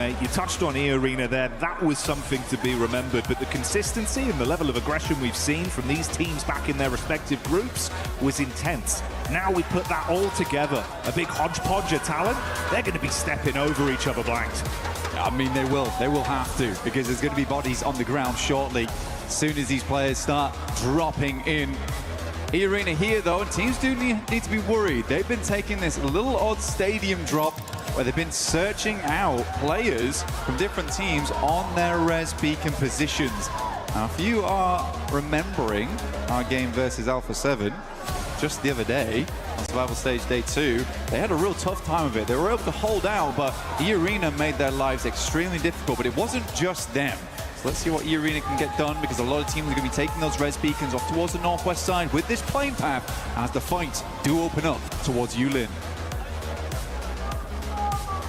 You touched on E-Arena there, that was something to be remembered, but the consistency and the level of aggression we've seen from these teams back in their respective groups was intense. Now we put that all together, a big hodgepodge of talent, they're going to be stepping over each other, Blanked. I mean, they will have to, because there's going to be bodies on the ground shortly, as soon as these players start dropping in. E-Arena here, though, and teams do need to be worried. They've been taking this little odd stadium drop where they've been searching out players from different teams on their res beacon positions. Now, if you are remembering our game versus Alpha 7 just the other day, on Survival Stage Day 2, they had a real tough time of it. They were able to hold out, but E-Arena made their lives extremely difficult, but it wasn't just them. So let's see what E-Arena can get done, because a lot of teams are going to be taking those res beacons off towards the northwest side with this plane path as the fights do open up towards Yulin.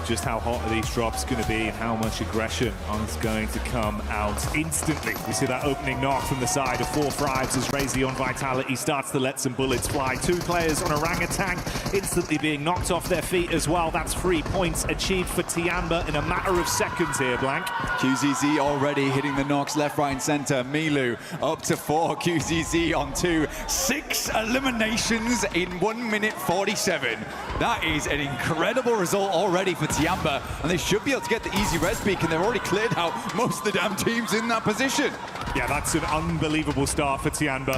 Just how hot are these drops going to be and how much aggression is going to come out instantly. We see that opening knock from the side of 4-5 as Raze on Vitality starts to let some bullets fly. 2 players on Orangutan instantly being knocked off their feet as well. That's 3 points achieved for Tiamba in a matter of seconds here, Blank. QZZ already hitting the knocks left, right, and center. Milu up to 4, QZZ on 2. 6 eliminations in 1 minute 47. That is an incredible result already for Tiamba, and they should be able to get the easy res beacon. They've already cleared out most of the damn teams in that position. Yeah, that's an unbelievable start for Tiamba.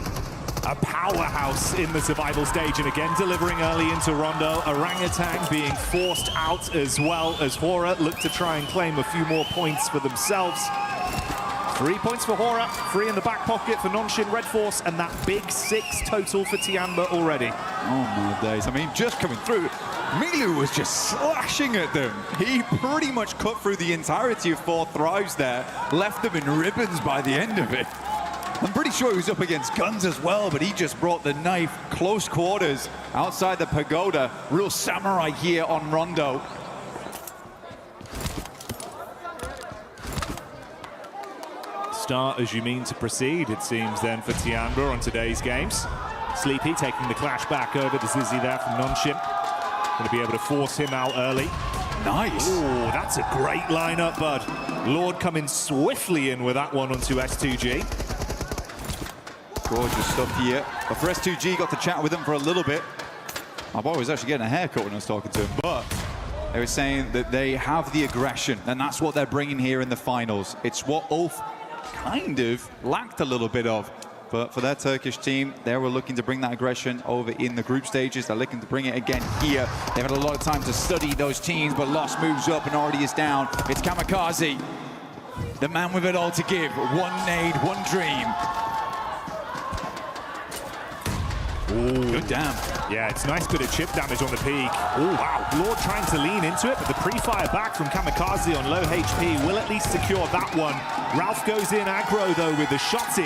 A powerhouse in the survival stage, and again delivering early into Rondo. Orangutan being forced out as well as Hora look to try and claim a few more points for themselves. 3 points for Hora, 3 in the back pocket for Nonshin Red Force, and that big 6 total for Tiamba already. Oh my days, I mean, just coming through, Milu was just slashing at them. He pretty much cut through the entirety of 4 Thrives there, left them in ribbons by the end of it. I'm pretty sure he was up against guns as well, but he just brought the knife close quarters outside the pagoda. Real samurai here on Rondo. Start as you mean to proceed, it seems then, for Tiamba on today's games. Sleepy taking the clash back over to Zizzy there from Nonshin. Going to be able to force him out early. Nice. Oh, that's a great lineup, bud. Lord coming swiftly in with that one onto S2G. Gorgeous stuff here. But for S2G, got to chat with him for a little bit. My boy was actually getting a haircut when I was talking to him, but they were saying that they have the aggression, and that's what they're bringing here in the finals. It's what Ulf kind of lacked a little bit of. But for their Turkish team, they were looking to bring that aggression over in the group stages. They're looking to bring it again here. They've had a lot of time to study those teams, but Lost moves up and already is down. It's Kamikaze, the man with it all to give. 1 nade, 1 dream. Ooh. Good damn. Yeah, it's nice bit of chip damage on the peak. Oh, wow. Lord trying to lean into it, but the pre-fire back from Kamikaze on low HP will at least secure that one. Ralph goes in aggro, though, with the shotty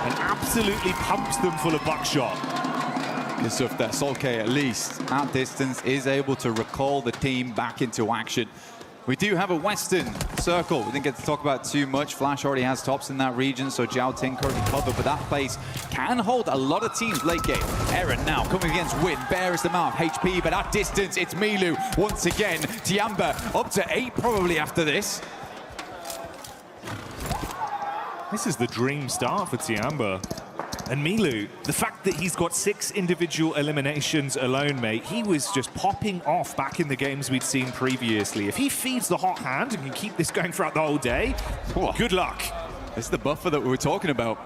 and absolutely pumps them full of buckshot. Good stuff there. Solkay, at least at distance, is able to recall the team back into action. We do have a Western circle. We didn't get to talk about too much. Flash already has tops in that region, so Jiao Ting currently covered, but that place can hold a lot of teams late game. Aaron now coming against Win, bears them out, HP, but at distance, it's Milu once again. Tiamba up to 8 probably after this. This is the dream start for Tiamba. And Milu, the fact that he's got 6 individual eliminations alone, mate, he was just popping off back in the games we'd seen previously. If he feeds the hot hand and can keep this going throughout the whole day, good luck. This is the buffer that we were talking about.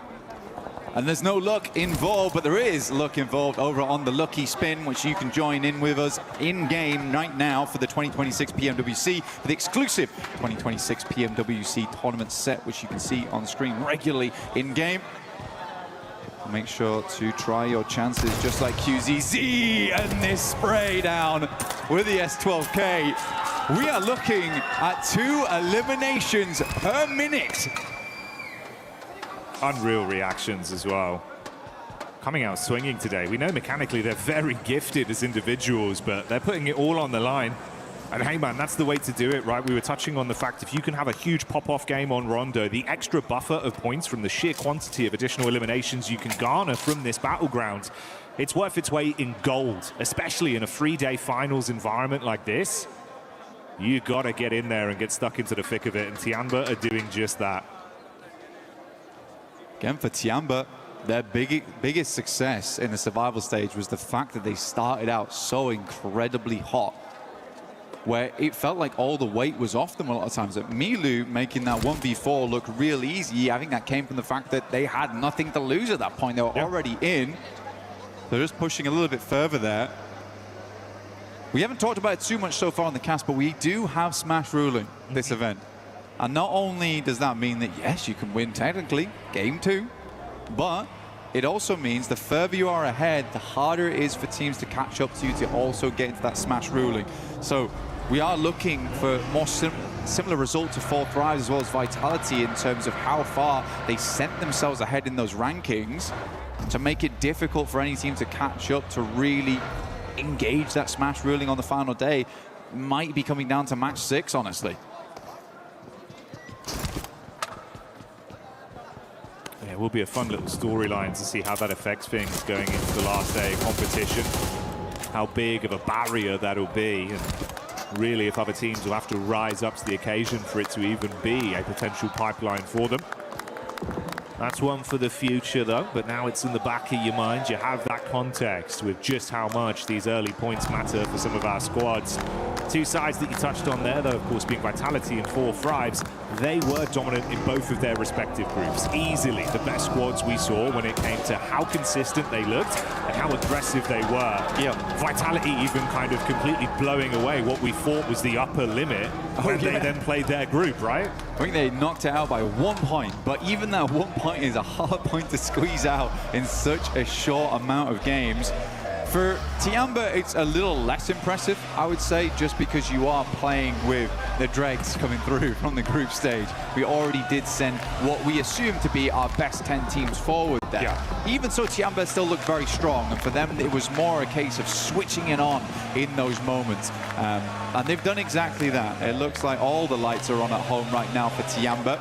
And there's no luck involved, but there is luck involved over on the Lucky Spin, which you can join in with us in-game right now for the 2026 Pmwc, for the exclusive 2026 Pmwc tournament set, which you can see on screen regularly in-game. Make sure to try your chances just like QZZ and this spray down with the S12K. We are looking at 2 eliminations per minute. Unreal reactions as well. Coming out swinging today. We know mechanically they're very gifted as individuals, but they're putting it all on the line. And hey man, that's the way to do it, right? We were touching on the fact if you can have a huge pop-off game on Rondo, the extra buffer of points from the sheer quantity of additional eliminations you can garner from this battleground, it's worth its weight in gold, especially in a 3-day finals environment like this. You got to get in there and get stuck into the thick of it, and Tianba are doing just that. Again, for Tianba, their biggest success in the survival stage was the fact that they started out so incredibly hot, where it felt like all the weight was off them a lot of times. At Milu making that 1v4 look real easy, I think that came from the fact that they had nothing to lose at that point. They were already in. They're just pushing a little bit further there. We haven't talked about it too much so far on the cast, but we do have Smash ruling this event. And not only does that mean that, yes, you can win technically game 2, but it also means the further you are ahead, the harder it is for teams to catch up to you to also get into that Smash ruling. So we are looking for more similar result to 4 Thrives as well as Vitality in terms of how far they sent themselves ahead in those rankings to make it difficult for any team to catch up to really engage that Smash ruling on the final day. Might be coming down to match 6, honestly. Yeah, it will be a fun little storyline to see how that affects things going into the last day of competition. How big of a barrier that'll be, and really if other teams will have to rise up to the occasion for it to even be a potential pipeline for them. That's one for the future, though, but now it's in the back of your mind. You have that context with just how much these early points matter for some of our squads. 2 sides that you touched on there, though, of course, being Vitality and 4 Thrives. They were dominant in both of their respective groups. Easily the best squads we saw when it came to how consistent they looked and how aggressive they were. Yeah. Vitality even kind of completely blowing away what we thought was the upper limit when they then played their group, right? I think they knocked it out by 1 point, but even that 1 point is a hard point to squeeze out in such a short amount of games. For Tianba, it's a little less impressive, I would say, just because you are playing with the dregs coming through from the group stage. We already did send what we assume to be our best 10 teams forward there. Yeah. Even so, Tianba still looked very strong, and for them, it was more a case of switching it on in those moments. And they've done exactly that. It looks like all the lights are on at home right now for Tianba.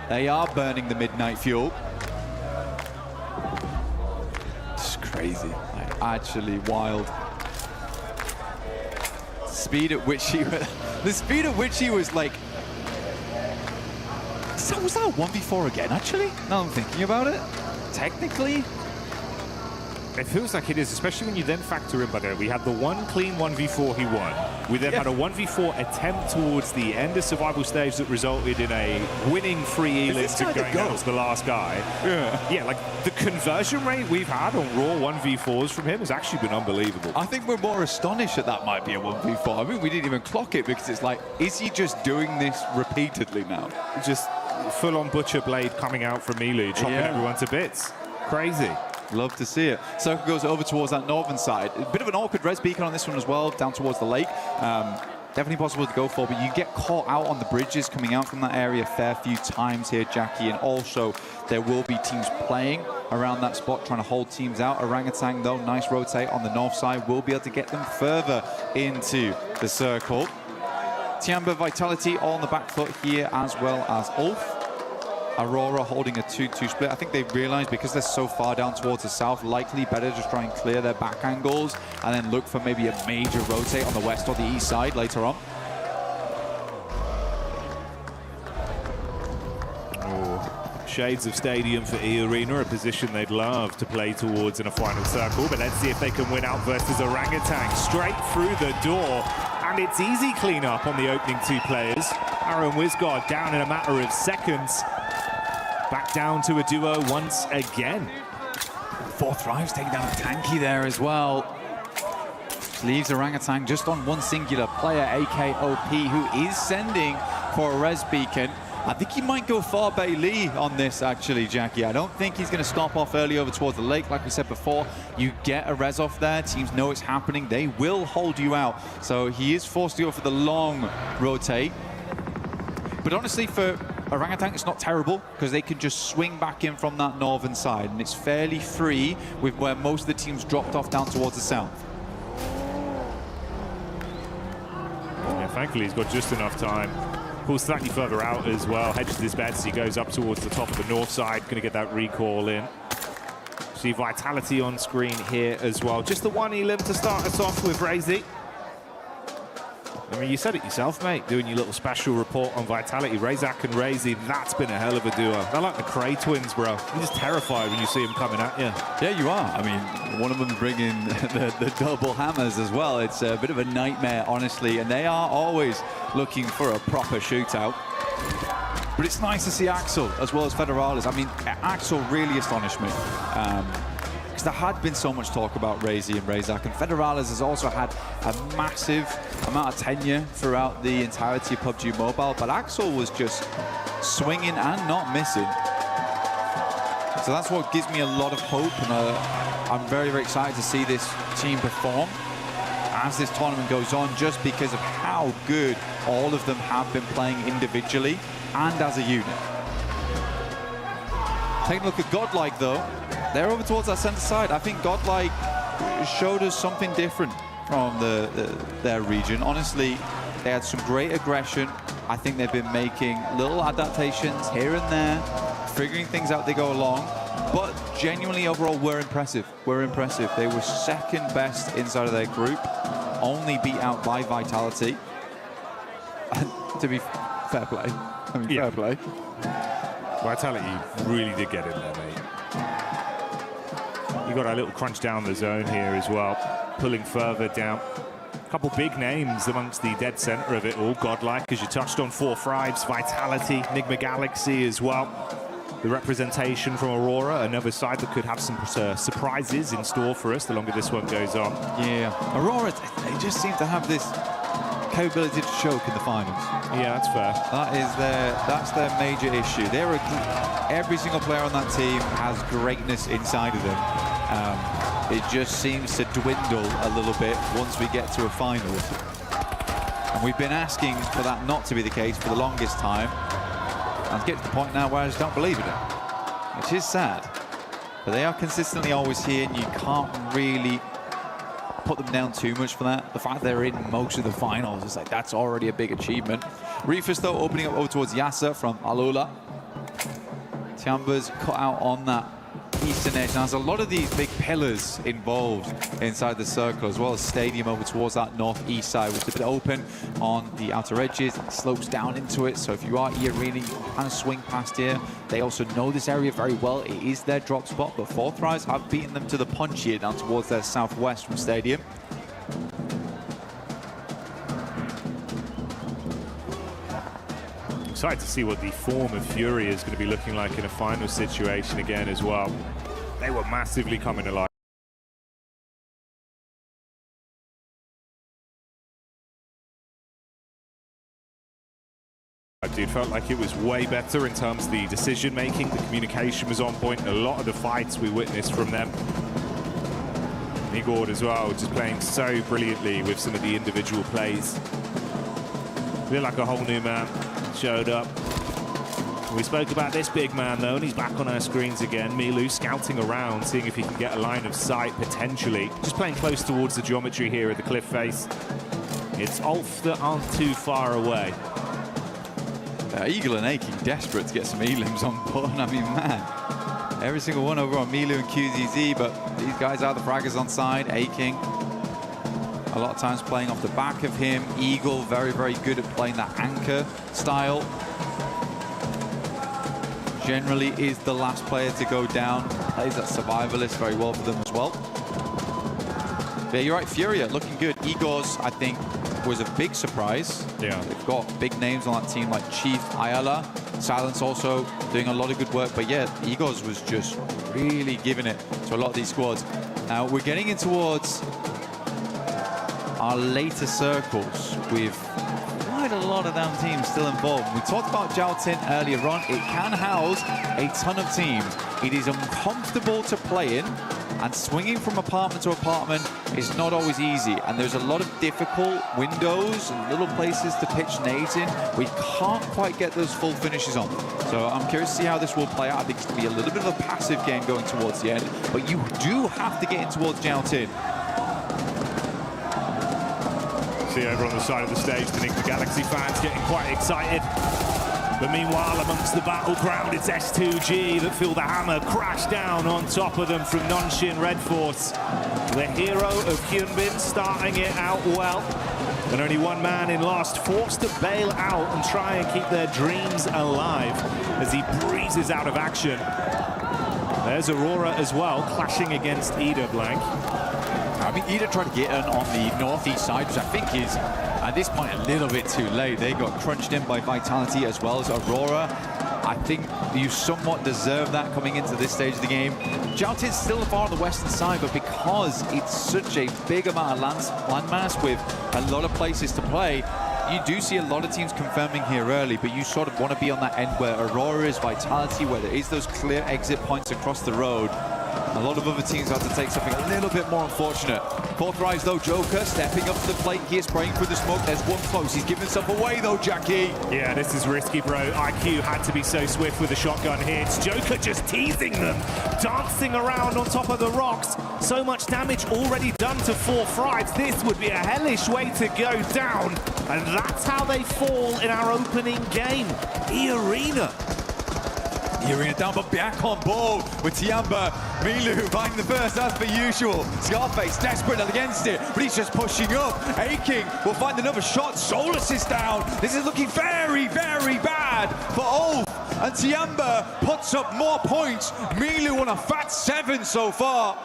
They are burning the midnight fuel. It's crazy. Actually wild. Speed at which he was, the speed at which he was like, was that a 1v4 again, actually? Now I'm thinking about it. Technically, it feels like it is, especially when you then factor in, by the way, we had the one clean 1v4 he won. We then had a 1v4 attempt towards the end of survival stage that resulted in a winning free elim to going out as the last guy. Yeah, like the conversion rate we've had on raw 1v4s from him has actually been unbelievable. I think we're more astonished that that might be a 1v4. I mean, we didn't even clock it because it's like, is he just doing this repeatedly now? Just full-on butcher blade coming out from Milu, chopping everyone to bits. Crazy. Love to see it. Circle goes over towards that northern side. A bit of an awkward res beacon on this one as well, down towards the lake. Definitely possible to go for, but you get caught out on the bridges coming out from that area a fair few times here, Jackie, and also there will be teams playing around that spot, trying to hold teams out. Orangutan, though, nice rotate on the north side, will be able to get them further into the circle. Tianba, Vitality all on the back foot here, as well as Ulf. Aurora holding a 2-2 split. I think they've realized because they're so far down towards the south, likely better just try and clear their back angles and then look for maybe a major rotate on the west or the east side later on. Shades of stadium for E-Arena, a position they'd love to play towards in a final circle, but let's see if they can win out versus Orangutan. Straight through the door, and it's easy cleanup on the opening 2 players. Arrow and Wizgod down in a matter of seconds. Back down to a duo once again. 4 Thrives taking down a tanky there as well. Leaves Orangutan just on one singular player, AKOP, who is sending for a res beacon. I think he might go far Bailey on this, actually, Jackie. I don't think he's going to stop off early over towards the lake. Like we said before, you get a res off there, teams know it's happening, they will hold you out. So he is forced to go for the long rotate. But honestly, for Orangutan, it's not terrible because they can just swing back in from that northern side, and it's fairly free with where most of the teams dropped off down towards the south. Yeah, thankfully he's got just enough time. Pulls slightly further out as well, hedges his bets. He goes up towards the top of the north side, going to get that recall in. See Vitality on screen here as well. Just the one elim to start us off with, Razy. I mean, you said it yourself, mate, doing your little special report on Vitality. Razak and Razy, that's been a hell of a duo. They're like the Cray twins, bro. You're just terrified when you see them coming at you. Yeah, you are. I mean, one of them bringing the double hammers as well. It's a bit of a nightmare, honestly, and they are always looking for a proper shootout. But it's nice to see Axel as well as Federales. I mean, Axel really astonished me. Because there had been so much talk about Razy and Razak, and Federales has also had a massive amount of tenure throughout the entirety of PUBG Mobile, but Axel was just swinging and not missing. So that's what gives me a lot of hope, and I'm very, very excited to see this team perform as this tournament goes on, just because of how good all of them have been playing individually and as a unit. Taking a look at Godlike, though. They're over towards that center side. I think Godlike showed us something different from their region. Honestly, they had some great aggression. I think they've been making little adaptations here and there, figuring things out as they go along. But genuinely, overall, we're impressive. We're impressive. They were second best inside of their group, only beat out by Vitality. And to be fair play. I mean, fair play. Vitality really did get in there, mate. You got a little crunch down the zone here as well, pulling further down. A couple big names amongst the dead center of it all. Godlike, as you touched on, 4 Fribes, Vitality, Enigma Galaxy as well. The representation from Aurora, another side that could have some surprises in store for us the longer this one goes on. Yeah, Aurora, they just seem to have this capability to choke in the finals. Yeah, that's fair. That's their major issue. Every single player on that team has greatness inside of them. It just seems to dwindle a little bit once we get to a finals. And we've been asking for that not to be the case for the longest time. And get to the point now where I just don't believe in it, which is sad. But they are consistently always here, and you can't really put them down too much for that. The fact they're in most of the finals is like, that's already a big achievement. Reefus, though, opening up over towards Yasser from Alula. Tiamba's cut out on that eastern edge. Now, there's a lot of these big pillars involved inside the circle, as well as Stadium over towards that northeast side, which is a bit open on the outer edges. It slopes down into it, so if you are here really, you can kind of swing past here. They also know this area very well. It is their drop spot, but 4 Thrives have beaten them to the punch here down towards their southwest from Stadium. Excited to see what the form of Fury is going to be looking like in a final situation again as well. They were massively coming alive. Dude, felt like it was way better in terms of the decision making. The communication was on point. A lot of the fights we witnessed from them. Igor as well, just playing so brilliantly with some of the individual plays. Feel like a whole new man showed up. We spoke about this big man though, and he's back on our screens again. Milu scouting around, seeing if he can get a line of sight potentially. Just playing close towards the geometry here at the cliff face. It's Ulf that aren't too far away. Eagle and Aching desperate to get some elims on board. I mean, man, every single one over on Milu and QZZ, but these guys are the fraggers on side. Aching a lot of times playing off the back of him. Eagle very, very good at playing that anchor style. Generally is the last player to go down. Plays that survivalist very well for them as well. Yeah, you're right, Furia looking good. Igor's, I think, was a big surprise. Yeah. They've got big names on that team like Chief, Ayala. Silence also doing a lot of good work. But yeah, Igor's was just really giving it to a lot of these squads. Now, we're getting in towards our later circles with quite a lot of damn teams still involved. We talked about Jaltin earlier on. It can house a ton of teams. It is uncomfortable to play in, and swinging from apartment to apartment is not always easy. And there's a lot of difficult windows and little places to pitch nades in. We can't quite get those full finishes on. So I'm curious to see how this will play out. I think it's going to be a little bit of a passive game going towards the end, but you do have to get in towards Jaltin. See over on the side of the stage, the Enigma Galaxy fans getting quite excited. But meanwhile, amongst the battleground, it's S2G that feel the hammer crash down on top of them from Nonshin Red Force. The hero of Hyunbin starting it out well. And only one man in last, forced to bail out and try and keep their dreams alive as he breezes out of action. There's Aurora as well, clashing against Ida Blank. I mean, Ida tried to get in on the northeast side, which I think is, at this point, a little bit too late. They got crunched in by Vitality as well as Aurora. I think you somewhat deserve that coming into this stage of the game. Joutin's still far on the western side, but because it's such a big amount of landmass with a lot of places to play, you do see a lot of teams confirming here early, but you sort of want to be on that end where Aurora is, Vitality, where there is those clear exit points across the road. A lot of other teams have to take something a little bit more unfortunate. Fourth rise though, Joker stepping up to the plate here, spraying through the smoke. There's one close. He's giving himself away though, Jackie. Yeah, this is risky, bro. IQ had to be so swift with a shotgun here. It's Joker just teasing them, dancing around on top of the rocks. So much damage already done to 4 Frives. This would be a hellish way to go down. And that's how they fall in our opening game. E-Arena. Arena down, but back on ball with Tiamba. Milu finding the first, as per usual. Scarface desperate against it, but he's just pushing up. Aching will find another shot. Solus is down. This is looking very, very bad for Ulf. And Tiamba puts up more points. Milu on a fat 7 so far.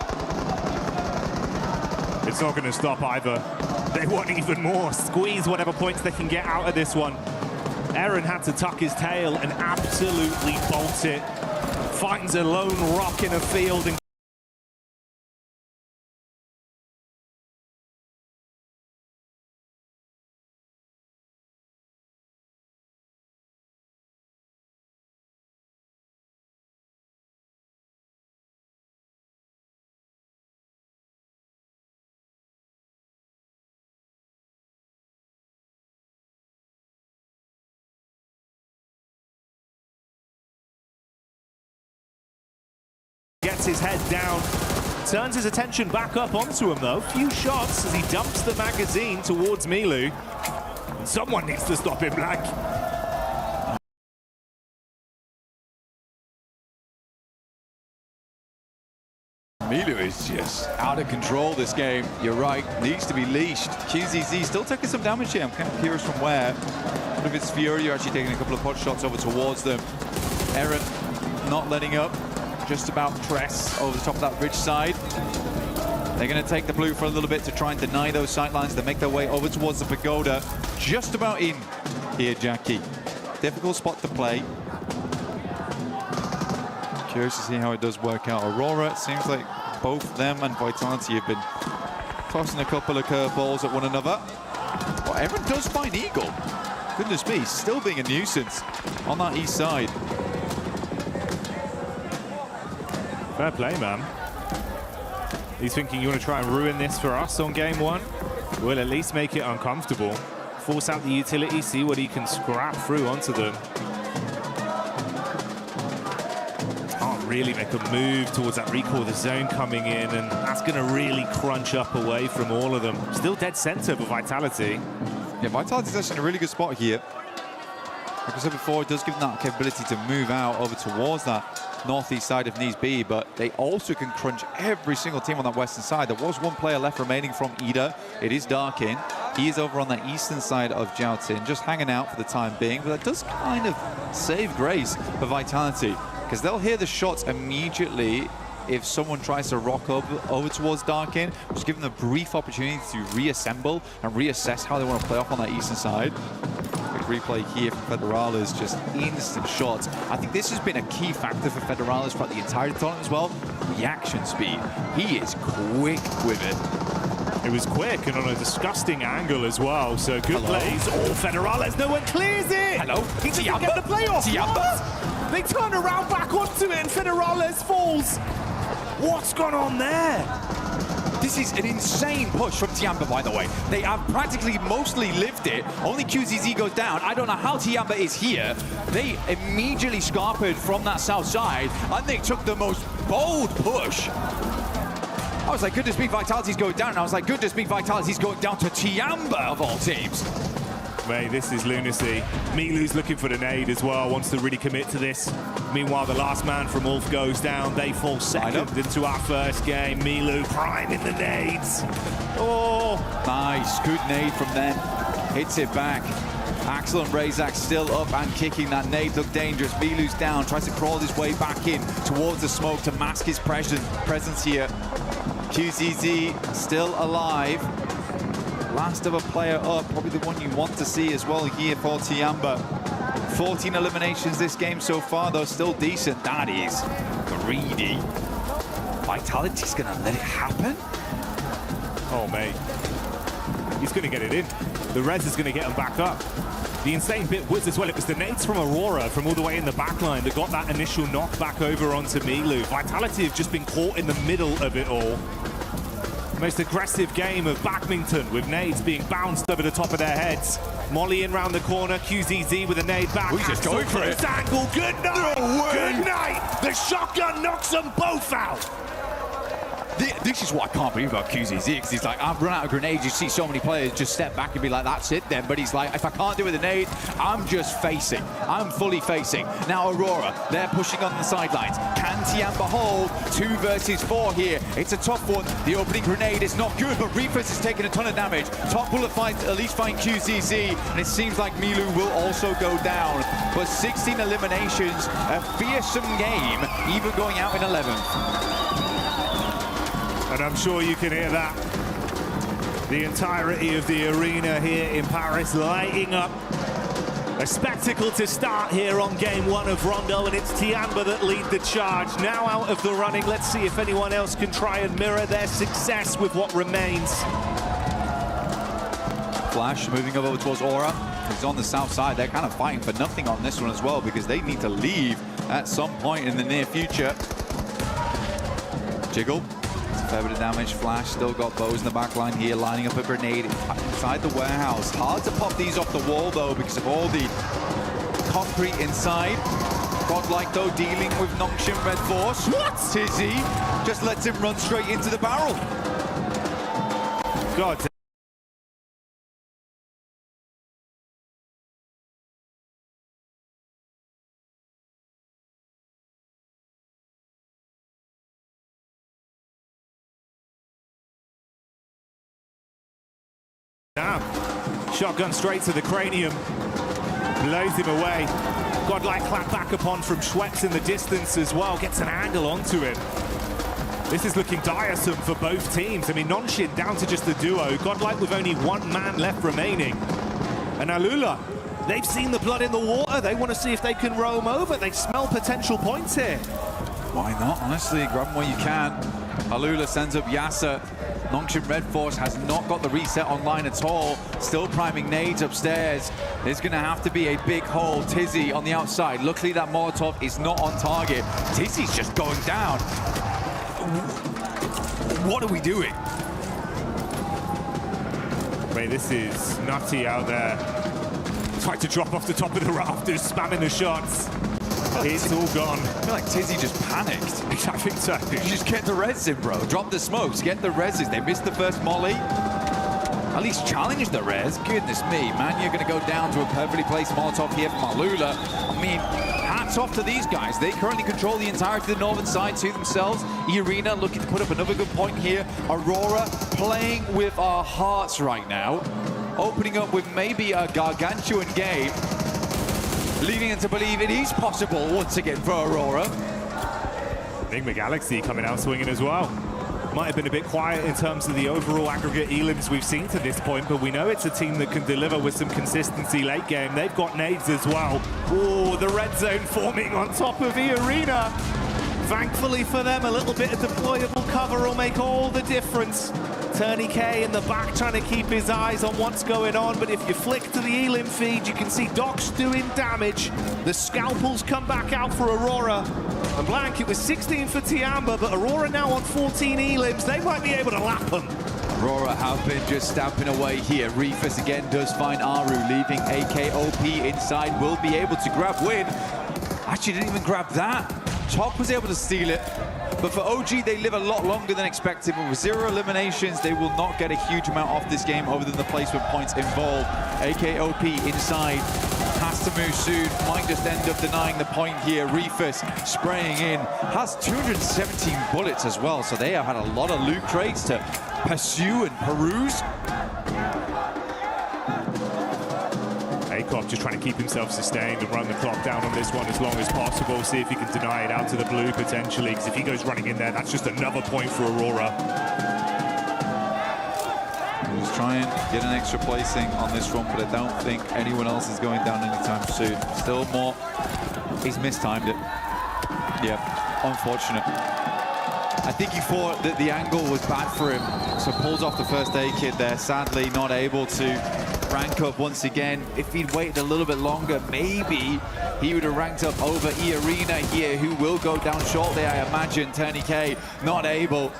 It's not going to stop either. They want even more. Squeeze whatever points they can get out of this one. Eren had to tuck his tail and absolutely bolt it. Finds a lone rock in a field and gets his head down, turns his attention back up onto him though. Few shots as he dumps the magazine towards Milu. Someone needs to stop him, Black. Milu is just out of control this game. You're right, needs to be leashed. QZZ still taking some damage here. I'm kind of curious from where. But if it's Fury, you're actually taking a couple of pot shots over towards them. Eren not letting up. Just about press over the top of that ridge side. They're going to take the blue for a little bit to try and deny those sightlines. They make their way over towards the pagoda. Just about in here, Jackie. Difficult spot to play. Curious to see how it does work out. Aurora, it seems like both them and Vitality have been tossing a couple of curveballs at one another. Well, Eren does find Eagle. Goodness me, still being a nuisance on that east side. Fair play, man. He's thinking, you want to try and ruin this for us on game 1? We'll at least make it uncomfortable. Force out the utility, see what he can scrap through onto them. Can't really make a move towards that recall, the zone coming in, and that's going to really crunch up away from all of them. Still dead center for Vitality. Yeah, Vitality's actually in a really good spot here. Like I said before, it does give them that capability to move out over towards that northeast side if needs be, but they also can crunch every single team on that western side. There was one player left remaining from Ida. It is Darkin. He is over on the eastern side of Joutin, just hanging out for the time being, but that does kind of save grace for Vitality, because they'll hear the shots immediately if someone tries to rock over towards Darkin, just give them a brief opportunity to reassemble and reassess how they want to play off on that eastern side. Replay here from Federales, just instant shots. I think this has been a key factor for Federales throughout the entire tournament as well. Reaction speed. He is quick with it. It was quick and on a disgusting angle as well, so good plays. Oh, Federales, no one clears it! Hello? He doesn't get the playoff! What? They turn around back onto it and Federales falls! What's gone on there? This is an insane push from Tiamba, by the way. They have practically mostly lived it. Only QZZ goes down. I don't know how Tiamba is here. They immediately scarpered from that south side, and they took the most bold push. I was like, goodness me, Vitality's going down. And I was like, goodness me, Vitality's going down to Tiamba, of all teams. Mate, this is lunacy. Milu's looking for the nade as well, wants to really commit to this. Meanwhile, the last man from Ulf goes down. They fall second into our first game. Milu priming the nades. Oh! Nice, good nade from them. hits it back. Axel and Razak still up and kicking. That nade looked dangerous. Milu's down, tries to crawl his way back in towards the smoke to mask his presence here. QZZ still alive. Last of a player up, probably the one you want to see as well here for Tiamba. 14 eliminations this game so far, though, still decent. That is greedy. Vitality's gonna let it happen? Oh, mate. He's gonna get it in. The res is gonna get him back up. The insane bit was as well, it was the nades from Aurora from all the way in the back line that got that initial knock back over onto Milu. Vitality have just been caught in the middle of it all. Most aggressive game of badminton with nades being bounced over the top of their heads. Molly in round the corner, QZZ with a nade back. He's just going for it. Angle, good night! No way. Good night! The shotgun knocks them both out! This is what I can't believe about QZZ, because he's like, I've run out of grenades. You see so many players just step back and be like, that's it then. But he's like, if I can't do it with a nade, I'm just facing. I'm fully facing. Now Aurora, they're pushing on the sidelines. Can Tiamba hold 2 versus 4 here? It's a tough one. The opening grenade is not good, but Reefus is taking a ton of damage. Top bullet fight, at least find QZZ, and it seems like Milu will also go down. But 16 eliminations, a fearsome game, even going out in 11th. And I'm sure you can hear that. The entirety of the arena here in Paris lighting up. A spectacle to start here on game 1 of Rondo, and it's Tiamba that lead the charge. Now out of the running, let's see if anyone else can try and mirror their success with what remains. Flash moving over towards Aura. He's on the south side. They're kind of fighting for nothing on this one as well, because they need to leave at some point in the near future. Jiggle. A fair bit of damage. Flash still got bows in the back line here, lining up a grenade inside the warehouse. Hard to pop these off the wall, though, because of all the concrete inside. Godlike, though, dealing with Nongshim Red Force. What? Tizzy just lets him run straight into the barrel. God. Now, shotgun straight to the cranium, blows him away. Godlike clap back upon from Schweppes in the distance as well, gets an angle onto him. This is looking tiresome for both teams. I mean, Nongshim down to just the duo, Godlike with only 1 man left remaining. And Alula, they've seen the blood in the water, they want to see if they can roam over, they smell potential points here. Why not? Honestly, grab them where you can. Alula sends up Yasser. Nongshim Red Force has not got the reset online at all. Still priming nades upstairs. There's going to have to be a big hole. Tizzy on the outside. Luckily, that Molotov is not on target. Tizzy's just going down. What are we doing? Wait, this is nutty out there. Tried to drop off the top of the rafters, spamming the shots. It's all gone. I feel like Tizzy just panicked. I think so. You just get the res in, bro. Drop the smokes, get the reses. They missed the first molly. At least challenge the res. Goodness me, man, you're going to go down to a perfectly placed Molotov here from Alula. I mean, hats off to these guys. They currently control the entirety of the northern side to themselves. Irina looking to put up another good point here. Aurora playing with our hearts right now. Opening up with maybe a gargantuan game. Leading them to believe it is possible once again for Aurora. Enigma Galaxy coming out swinging as well. Might have been a bit quiet in terms of the overall aggregate elims we've seen to this point, but we know it's a team that can deliver with some consistency late game. They've got nades as well. Oh, the red zone forming on top of the arena. Thankfully for them, a little bit of deployable cover will make all the difference. Turney K in the back trying to keep his eyes on what's going on, but if you flick to the elim feed, you can see Docs doing damage. The scalpels come back out for Aurora. And Blank, it was 16 for Tiamba, but Aurora now on 14 elims. They might be able to lap them. Aurora have been just stamping away here. Reefus again does find Aru, leaving AKOP inside, will be able to grab win. Actually didn't even grab that. Top was able to steal it. But for OG, they live a lot longer than expected. But with 0 eliminations, they will not get a huge amount off this game other than the placement points involved. AKOP inside, has to move soon. Might just end up denying the point here. Reefus spraying in, has 217 bullets as well. So they have had a lot of loot crates to pursue and peruse. himself, just trying to keep himself sustained and run the clock down on this one as long as possible. See if he can deny it out to the blue potentially, because if he goes running in there, that's just another point for Aurora. Just try and get an extra placing on this run, but I don't think anyone else is going down anytime soon. Still more. He's mistimed it. Yeah, unfortunate. I think he thought that the angle was bad for him, so pulls off the first aid kit there. Sadly, not able to rank up once again. If he'd waited a little bit longer, maybe he would have ranked up over Arena here, who will go down shortly, I imagine. Tourniquet not able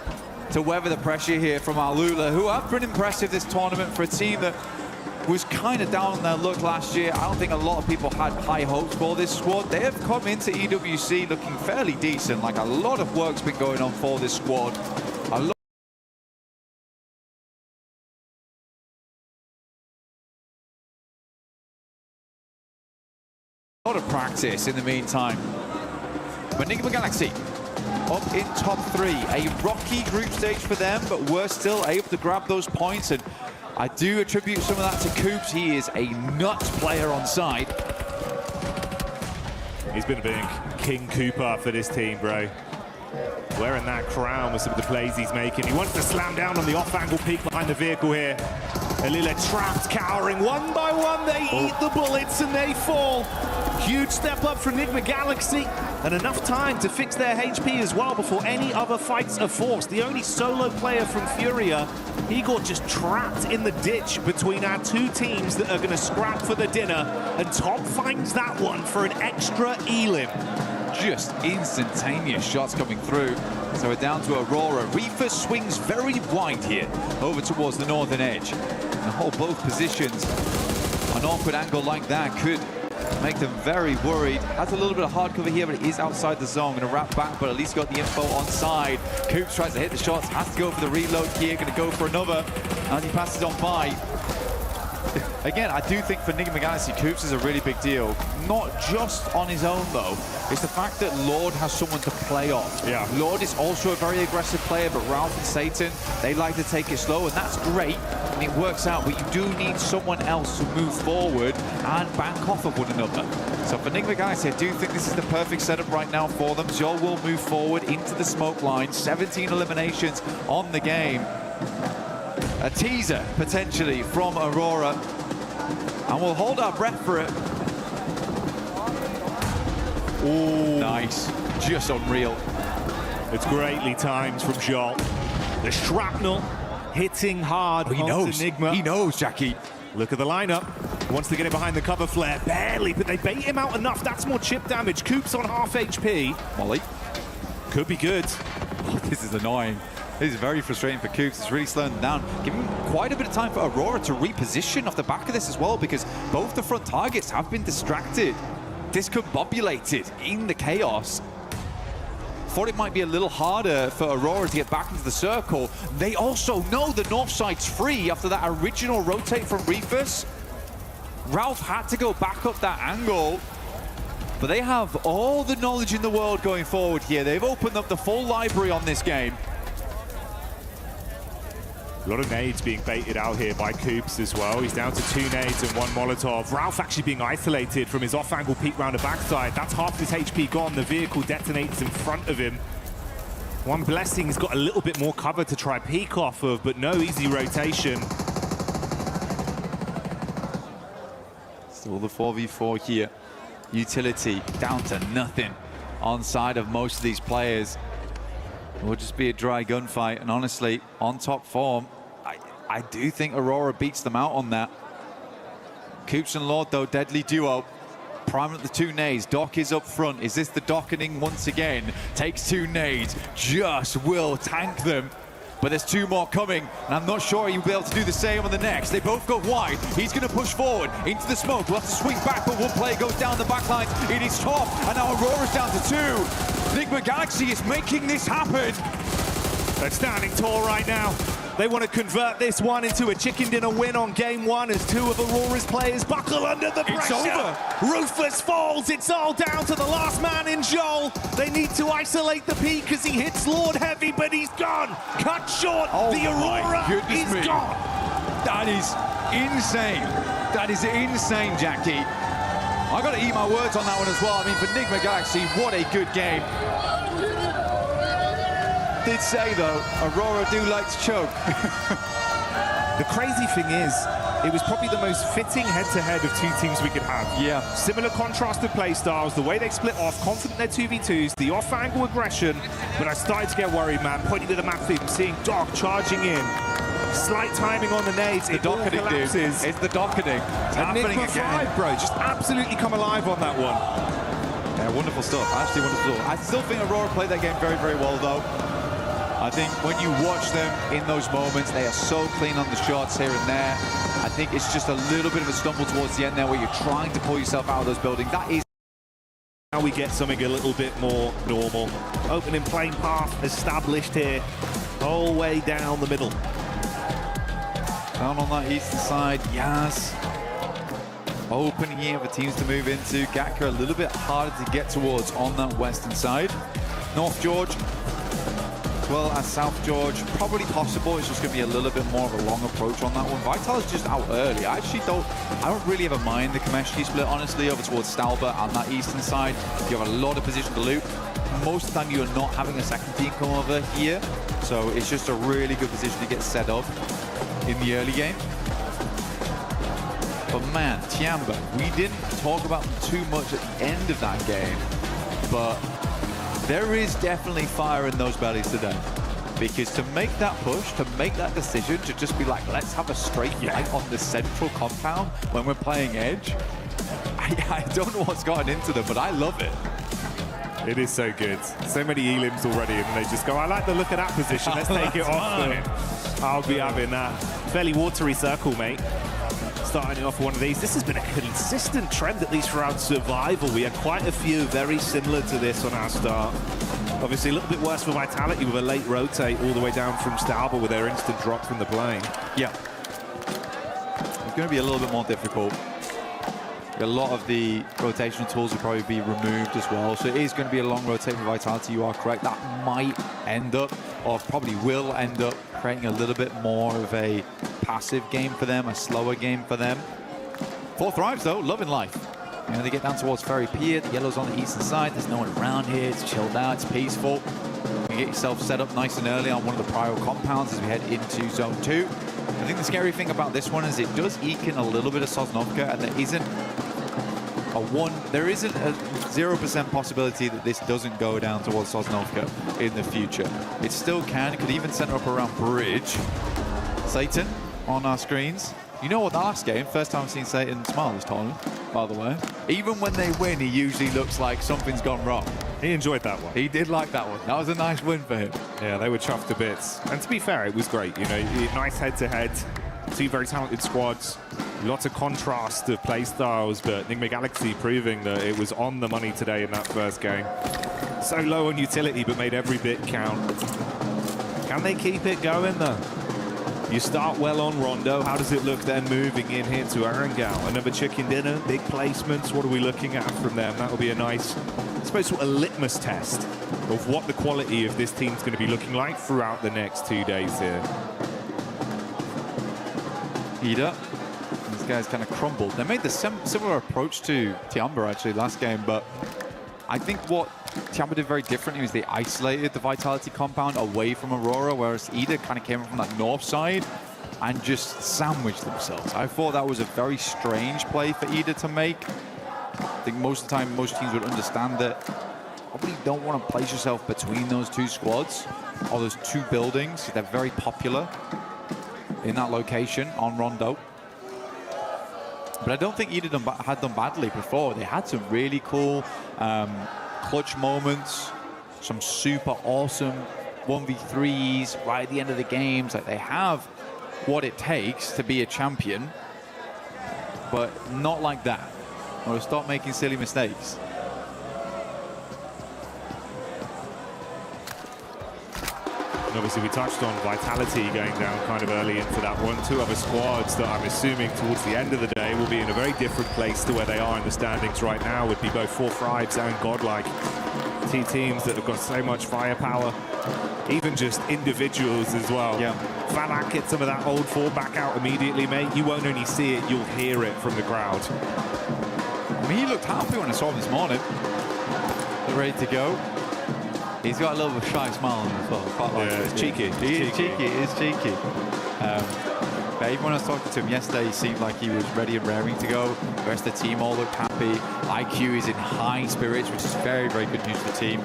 to weather the pressure here from Alula, who have been impressive this tournament for a team that was kind of down on their luck last year. I don't think a lot of people had high hopes for this squad. They have come into EWC looking fairly decent. Like, a lot of work's been going on for this squad. A lot of practice in the meantime. But Enigma Galaxy up in top 3. A rocky group stage for them, but we're still able to grab those points, and I do attribute some of that to Coops. He is a nuts player on side. He's been a big King Cooper for this team, bro. Wearing that crown with some of the plays he's making. He wants to slam down on the off-angle peak behind the vehicle here. Liye trapped, cowering. One by one, they eat the bullets and they fall. Huge step up for Enigma Galaxy, and enough time to fix their HP as well before any other fights are forced. The only solo player from Furia, he got just trapped in the ditch between our two teams that are going to scrap for the dinner, and Top finds that one for an extra elim. Just instantaneous shots coming through. So we're down to Aurora. Reaper swings very wide here over towards the northern edge. And hold both positions. An awkward angle like that could make them very worried. Has a little bit of hard cover here, but it is outside the zone. Going to wrap back, but at least got the info on side. Coops tries to hit the shots, has to go for the reload here. Going to go for another as he passes on by. Again, I do think for Enigma Galaxy, Coops is a really big deal. Not just on his own, though. It's the fact that Lord has someone to play off. Yeah. Lord is also a very aggressive player, but Ralph and Satan, they like to take it slow, and that's great, and it works out, but you do need someone else to move forward and bank off of one another. So for Enigma Galaxy, I do think this is the perfect setup right now for them. Joel will move forward into the smoke line. 17 eliminations on the game. A teaser, potentially, from Aurora. And we'll hold our breath for it. Ooh. Nice. Just unreal. It's greatly timed from Joel. The shrapnel hitting hard. He knows. Enigma. He knows, Jackie. Look at the lineup. Wants to get it behind the cover flare. Barely, but they bait him out enough. That's more chip damage. Coops on half HP. Molly. Could be good. Oh, this is annoying. This is very frustrating for Coops. It's really slowing them down. Giving quite a bit of time for Aurora to reposition off the back of this as well, because both the front targets have been distracted, discombobulated in the chaos. Thought it might be a little harder for Aurora to get back into the circle. They also know the north side's free after that original rotate from Reefus. Ralph had to go back up that angle. But they have all the knowledge in the world going forward here. They've opened up the full library on this game. A lot of nades being baited out here by Coops as well. He's down to 2 nades and 1 Molotov. Ralph actually being isolated from his off-angle peek round the backside. That's half his HP gone. The vehicle detonates in front of him. One Blessing, he's got a little bit more cover to try peek off of, but no easy rotation. Still the 4v4 here. Utility down to nothing on side of most of these players. It will just be a dry gunfight, and honestly, on top form, I do think Aurora beats them out on that. Coops and Lord, though, deadly duo. Prime at the 2 nades. Doc is up front. Is this the dockening once again? Takes 2 nades. Just will tank them. But there's 2 more coming, and I'm not sure he'll be able to do the same on the next. They both go wide. He's going to push forward into the smoke. We'll have to swing back, but one player goes down the back line. It is Top, and now Aurora's down to 2. Enigma Galaxy is making this happen. They're standing tall right now. They want to convert this one into a chicken dinner win on game 1 as 2 of Aurora's players buckle under the pressure. It's over. Ruthless falls. It's all down to the last man in Joel. They need to isolate the peak as he hits Lord heavy, but he's gone. Cut short. Oh, the Aurora is gone. That is insane. That is insane, Jackie. I got to eat my words on that one as well. I mean, for Enigma Galaxy, what a good game. Did say, though, Aurora do like to choke. The crazy thing is, it was probably the most fitting head-to-head of two teams we could have. Yeah. Similar contrasted play styles, the way they split off, confident in their 2v2s, the off-angle aggression, but I started to get worried, man. Pointing to the map feed, seeing Doc charging in. Slight timing on the nades, it all collapses. It's the docketing. It's happening Enigma again. 5, bro, just absolutely come alive on that one. Yeah, wonderful stuff. Actually wonderful stuff. I still think Aurora played that game very, very well, though. I think when you watch them in those moments, they are so clean on the shots here and there. I think it's just a little bit of a stumble towards the end there where you're trying to pull yourself out of those buildings. That is now we get something a little bit more normal. Opening plane path established here, whole way down the middle. down on that eastern side. Yaz open here for teams to move into. Gatka a little bit harder to get towards on that western side. North George as well as South George, probably possible. It's just going to be a little bit more of a long approach on that one. Vital is just out early. I don't really ever mind the Kameshki split, honestly, over towards Stalbert on that eastern side. You have a lot of position to loot. Most of the time you're not having a second team come over here, so it's just a really good position to get set up in the early game. But man, Tiamba, we didn't talk about them too much at the end of that game, but there is definitely fire in those bellies today. Because to make that push, to make that decision, to just be like, let's have a straight fight on the central compound when we're playing Edge, I don't know what's gotten into them, but I love it. It is so good. So many elims already, and they just go, I like the look of that position, let's take it off. I'll be having that. Fairly watery circle, mate. Starting off one of these. This has been a consistent trend, at least throughout Survival. We had quite a few very similar to this on our start. Obviously, a little bit worse for Vitality with a late rotate all the way down from Stalber with their instant drop from the plane. Yeah. It's going to be a little bit more difficult. A lot of the rotational tools will probably be removed as well. So it is going to be a long rotate for Vitality. You are correct. That might end up, or probably will end up, creating a little bit more of a passive game for them, a slower game for them. 4 Thrives, though, loving life. You know, they get down towards Ferry Pier. The yellow's on the eastern side. There's no one around here. It's chilled out. It's peaceful. You get yourself set up nice and early on one of the prior compounds as we head into Zone 2. I think the scary thing about this one is it does eke in a little bit of Sosnovka, and there isn't a 0% possibility that this doesn't go down towards Sosnovka in the future. It still can. It could even center up around Bridge. Satan on our screens. You know what, the last game, first time I've seen Satan smile this tournament, by the way. Even when they win, he usually looks like something's gone wrong. He enjoyed that one. He did like that one. That was a nice win for him. Yeah, they were chuffed to bits. And to be fair, it was great. You know, nice head-to-head. Two very talented squads. Lots of contrast of play styles, but Enigma Galaxy proving that it was on the money today in that first game. So low on utility, but made every bit count. Can they keep it going, though? You start well on Rondo. How does it look then moving in here to Arangao? Another chicken dinner, big placements. What are we looking at from them? That'll be a nice, I suppose, sort of litmus test of what the quality of this team's going to be looking like throughout the next 2 days here. Ida. These guys kind of crumbled. They made the similar approach to Tiamba actually last game, but I think what Tiamba did very differently was they isolated the Vitality compound away from Aurora, whereas Ida kind of came from that north side and just sandwiched themselves. I thought that was a very strange play for Ida to make. I think most of the time most teams would understand that probably don't want to place yourself between those two squads or those two buildings. They're very popular in that location on Rondo. But I don't think Ida had done badly before. They had some really cool clutch moments, some super awesome 1v3s right at the end of the games. Like, they have what it takes to be a champion, but not like that. Or stop making silly mistakes. And obviously we touched on Vitality going down kind of early into that one. Two other squads that I'm assuming towards the end of the day will be in a very different place to where they are in the standings right now, would be both 4-5s and Godlike. Two teams that have got so much firepower, even just individuals as well. Yeah. Valak gets some of that old form back out immediately, mate. You won't only see it, you'll hear it from the crowd. I mean, he looked happy when I saw him this morning. They're ready to go. He's got a little bit of a shy smile on him as well. Quite like it's cheeky. He is cheeky. It is cheeky. But even when I was talking to him yesterday, he seemed like he was ready and raring to go. The rest of the team all looked happy. IQ is in high spirits, which is very, very good news for the team.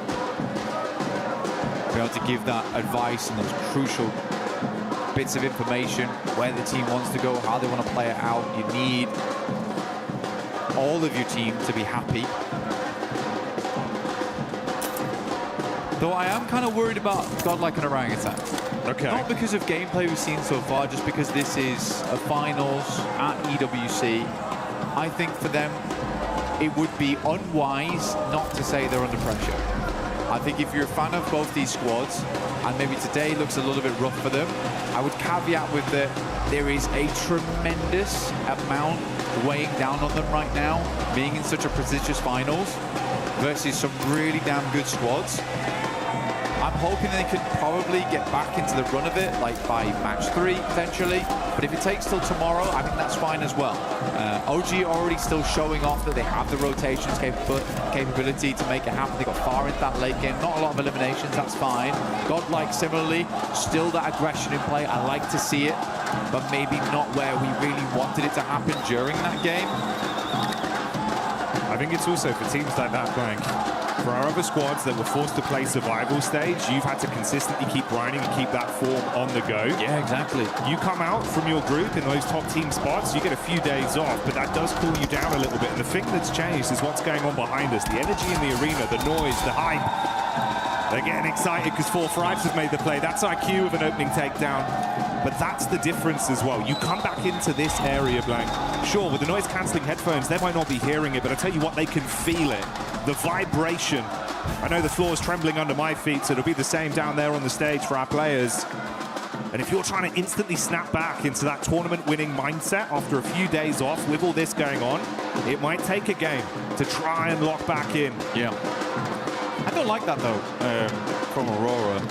Be able to give that advice and those crucial bits of information, where the team wants to go, how they want to play it out. You need all of your team to be happy. Though I am kind of worried about Godlike and Orangutan. Okay. Not because of gameplay we've seen so far, just because this is a finals at EWC. I think for them, it would be unwise not to say they're under pressure. I think if you're a fan of both these squads, and maybe today looks a little bit rough for them, I would caveat with that there is a tremendous amount weighing down on them right now, being in such a prestigious finals versus some really damn good squads. I'm hoping they could probably get back into the run of it, like by match 3 potentially. But if it takes till tomorrow, I think that's fine as well. OG already still showing off that they have the rotations capability to make it happen. They got far into that late game. Not a lot of eliminations, that's fine. Godlike similarly, still that aggression in play. I like to see it, but maybe not where we really wanted it to happen during that game. I think it's also for teams like that, Blank. For our other squads that were forced to play survival stage, you've had to consistently keep grinding and keep that form on the go. Yeah, exactly. You come out from your group in those top team spots, you get a few days off, but that does cool you down a little bit. And the thing that's changed is what's going on behind us. The energy in the arena, the noise, the hype. They're getting excited because 4-5s have made the play. That's IQ with an opening takedown. But that's the difference as well. You come back into this area, Blank. Sure, with the noise-cancelling headphones, they might not be hearing it, but I tell you what, they can feel it. The vibration. I know the floor is trembling under my feet, so it'll be the same down there on the stage for our players. And if you're trying to instantly snap back into that tournament-winning mindset after a few days off with all this going on, it might take a game to try and lock back in. Yeah. I don't like that, though, from Aurora.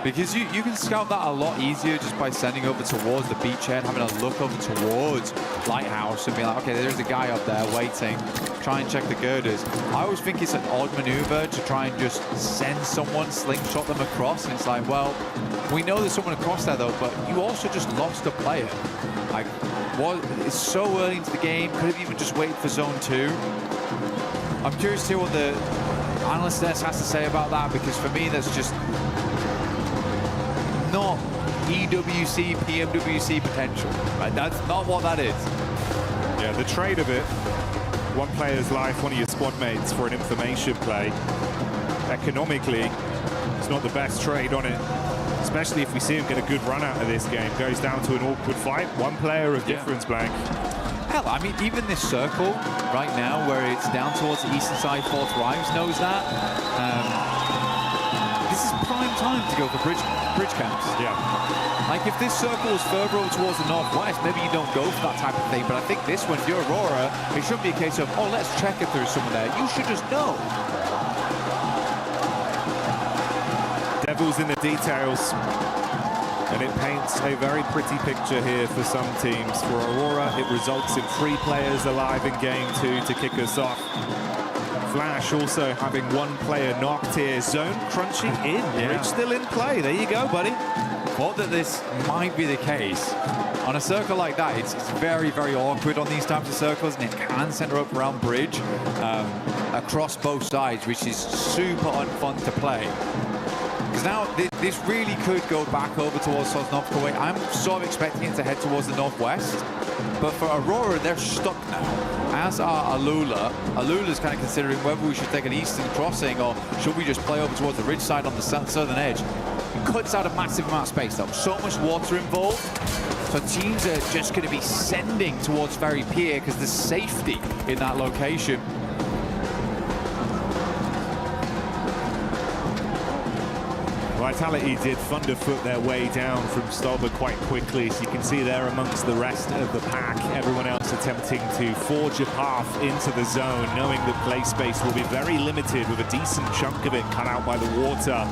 Because you can scout that a lot easier just by sending over towards the beachhead, having a look over towards Lighthouse and be like, okay, there's a guy up there waiting. Try and check the girders. I always think it's an odd maneuver to try and just send someone, slingshot them across. And it's like, well, we know there's someone across there, though, but you also just lost a player. Like, it's so early into the game. Could have even just waited for zone 2. I'm curious to hear what the analyst desk has to say about that, because for me, that's just not EWC, PMWC potential. Right? That's not what that is. Yeah, the trade of it, one player's life, one of your squad mates for an information play, economically, it's not the best trade on it, especially if we see him get a good run out of this game. Goes down to an awkward fight, one player of difference, Blank. Hell, I mean, even this circle right now, where it's down towards the eastern side, 4-5s knows that. This is prime time to go for bridge camps. Yeah. Like, if this circle was further over towards the northwest, maybe you don't go for that type of thing. But I think this one, if you're Aurora, it shouldn't be a case of, oh, let's check if there's someone there. You should just know. Devil's in the details. And it paints a very pretty picture here for some teams. For Aurora, it results in 3 players alive in game 2 to kick us off. Flash also having 1 player knocked here. Zone crunching in. Yeah. Rich still in play. There you go, buddy. Thought that this might be the case. On a circle like that, it's very, very awkward on these types of circles, and it can center up around bridge across both sides, which is super unfun to play. Because now this really could go back over towards Sosnovka way. I'm sort of expecting it to head towards the northwest. But for Aurora, they're stuck now. As are Alula. Alula's kind of considering whether we should take an eastern crossing or should we just play over towards the ridge side on the southern edge. It cuts out a massive amount of space, though. So much water involved. So teams are just going to be sending towards Ferry Pier because there's safety in that location. Vitality did thunderfoot their way down from Stolber quite quickly, so you can see there amongst the rest of the pack, everyone else attempting to forge a path into the zone, knowing that play space will be very limited with a decent chunk of it cut out by the water,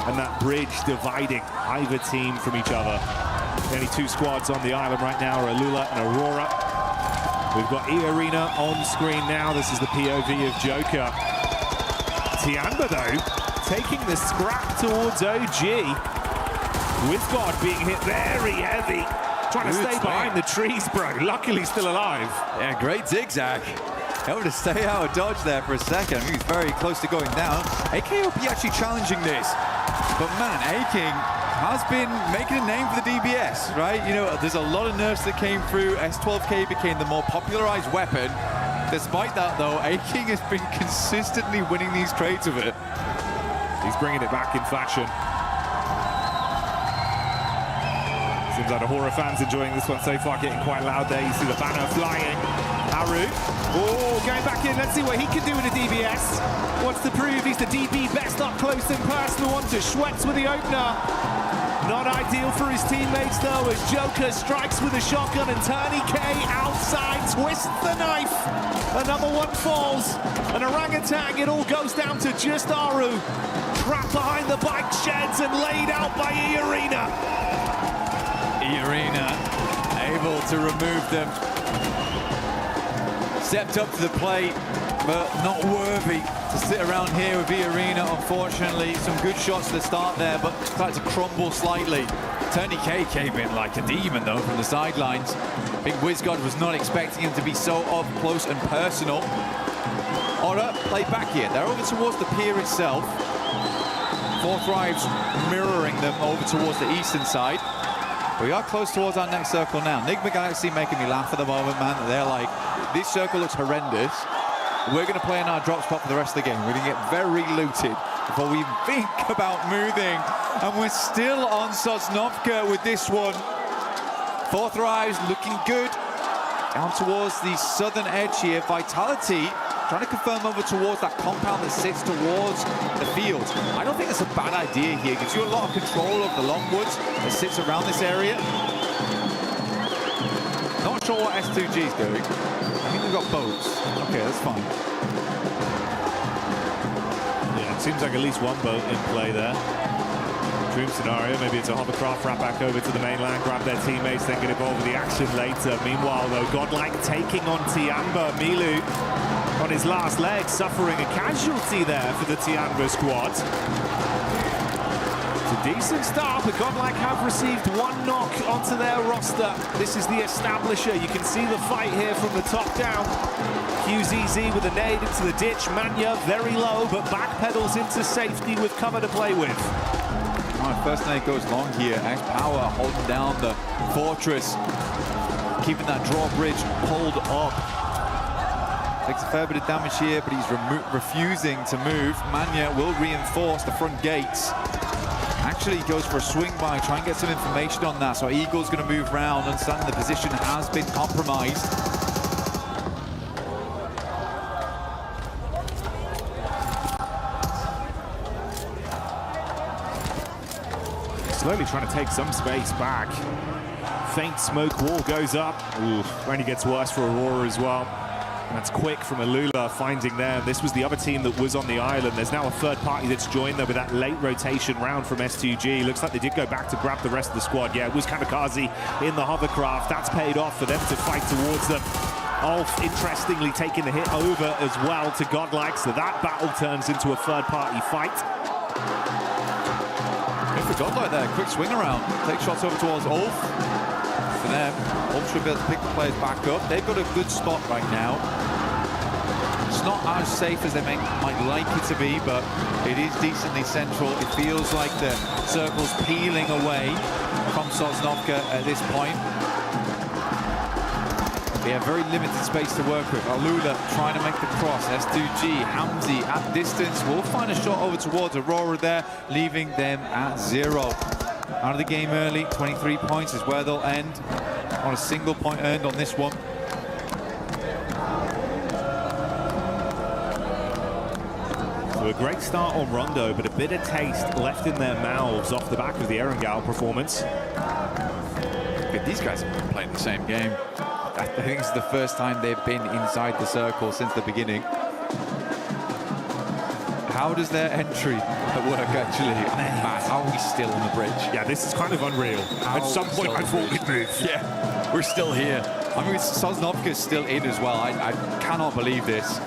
and that bridge dividing either team from each other. The only two squads on the island right now are Alula and Aurora. We've got E-Arena on screen now. This is the POV of Joker. Tianba, though, taking the scrap towards OG. With God being hit very heavy. Trying to stay behind the trees, bro. Luckily still alive. Yeah, great zigzag. Able to stay out of dodge there for a second. He's very close to going down. AKOP actually challenging this. But man, A-King has been making a name for the DBS, right? You know, there's a lot of nerfs that came through. S12K became the more popularized weapon. Despite that, though, A-King has been consistently winning these trades with it. He's bringing it back in fashion. Seems like the horror fans enjoying this one so far, getting quite loud there. You see the banner flying. Haru. Oh, going back in. Let's see what he can do with a DBS. Wants to prove he's the DB best up close and personal. Onto Schweppes with the opener. Not ideal for his teammates, though, as Joker strikes with a shotgun and Turney K outside twists the knife. Another one falls. An orangutan, it all goes down to just Aru. Trapped behind the bike sheds and laid out by E-Arena. E-Arena able to remove them. Stepped up to the plate, but not worthy to sit around here with E-Arena, unfortunately. Some good shots to the start there, but started to crumble slightly. Turney K came in like a demon, though, from the sidelines. I think WizGod was not expecting him to be so up close and personal. Aura played back here. They're over towards the pier itself. Four Thrives mirroring them over towards the eastern side. We are close towards our next circle now. Nigma Galaxy making me laugh at the moment, man. They're like, this circle looks horrendous. We're going to play in our drop spot for the rest of the game. We're going to get very looted before we even think about moving. And we're still on Sosnovka with this one. Four Thrives looking good. Down towards the southern edge here. Vitality trying to confirm over towards that compound that sits towards the field. I don't think that's a bad idea here. It gives you a lot of control of the Longwoods that sits around this area. Not sure what S2G is doing. I think they've got boats. Okay, that's fine. Yeah, it seems like at least one boat in play there. Dream scenario, maybe it's a hovercraft wrap back over to the mainland, grab their teammates, then get involved with the action later. Meanwhile, though, Godlike taking on Tianba. Milu on his last leg, suffering a casualty there for the Tianba squad. It's a decent start, but Godlike have received one knock onto their roster. This is the Establisher. You can see the fight here from the top down. QZZ with a nade into the ditch. Manya very low, but backpedals into safety with cover to play with. Right, first nade goes long here. X Power holding down the fortress, keeping that drawbridge pulled up. Takes a fair bit of damage here, but he's refusing to move. Manya will reinforce the front gates. Actually goes for a swing by, try and get some information on that. So Eagle's going to move round, understanding the position has been compromised. Slowly trying to take some space back. Faint smoke wall goes up. Ooh, only gets worse for Aurora as well. That's quick from Alula finding them. This was the other team that was on the island. There's now a third party that's joined them with that late rotation round from S2G. Looks like they did go back to grab the rest of the squad. Yeah, it was Kamikaze in the hovercraft. That's paid off for them to fight towards them. Ulf, interestingly, taking the hit over as well to Godlike. So that battle turns into a third party fight. If we Godlike there, quick swing around. Take shots over towards Ulf. For them, Ulf should be able to pick the players back up. They've got a good spot right now. It's not as safe as they might like it to be, but it is decently central. It feels like the circle's peeling away from Sosnovka at this point. They have very limited space to work with. Alula trying to make the cross. S2G, Hamzi at distance. Will find a shot over towards Aurora there, leaving them at 0. Out of the game early, 23 points is where they'll end. On a single point earned on this one. So So a great start on Rondo, but a bit of taste left in their mouths off the back of the Erangel performance. These guys have been playing the same game. I think this is the first time they've been inside the circle since the beginning. How does their entry work, actually? Man, how are we still on the bridge? Yeah, this is kind of unreal. At some point, I thought we'd move. Yeah, we're still here. I mean, Sosnovka's still in as well. I cannot believe this.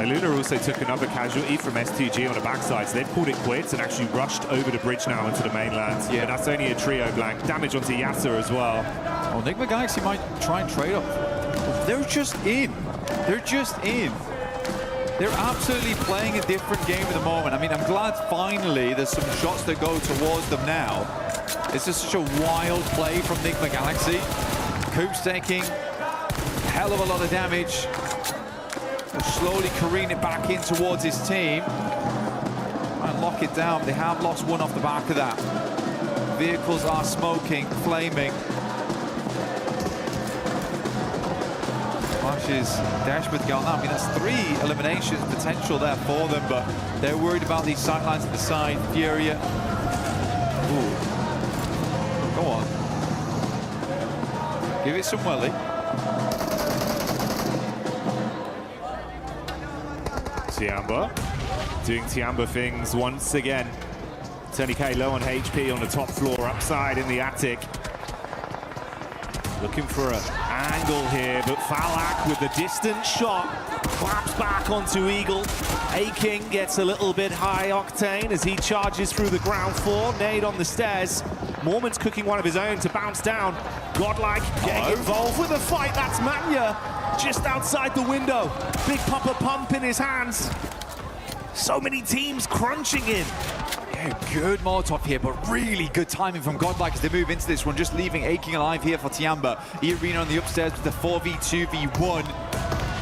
Luna also took another casualty from STG on the backside, so they've called it quits and actually rushed over the bridge now into the mainland. Yeah, but that's only a trio blank. Damage onto Yasser as well. Oh, Enigma Galaxy might try and trade up. They're just in. They're just in. They're absolutely playing a different game at the moment. I mean, I'm glad finally there's some shots that go towards them now. It's just such a wild play from Enigma Galaxy. Coop's taking a hell of a lot of damage. Slowly careen it back in towards his team. And lock it down. They have lost one off the back of that. Vehicles are smoking, flaming. Flashes dash with Gal now. I mean, that's 3 eliminations potential there for them, but they're worried about these sightlines to the side. Furia. Ooh. Go on. Give it some welly. Tiamba doing Tiamba things once again. Tony K low on HP on the top floor, upside in the attic. Looking for an angle here, but Falak with the distant shot claps back onto Eagle. A-King gets a little bit high octane as he charges through the ground floor. Nade on the stairs. Mormon's cooking one of his own to bounce down. Godlike getting involved with the fight. That's Manya just outside the window. Big Papa Pump in his hands. So many teams crunching in. Yeah, good Molotov here, but really good timing from Godlike as they move into this one, just leaving A-King alive here for Tiamba. Irina on the upstairs with the 4v2v1.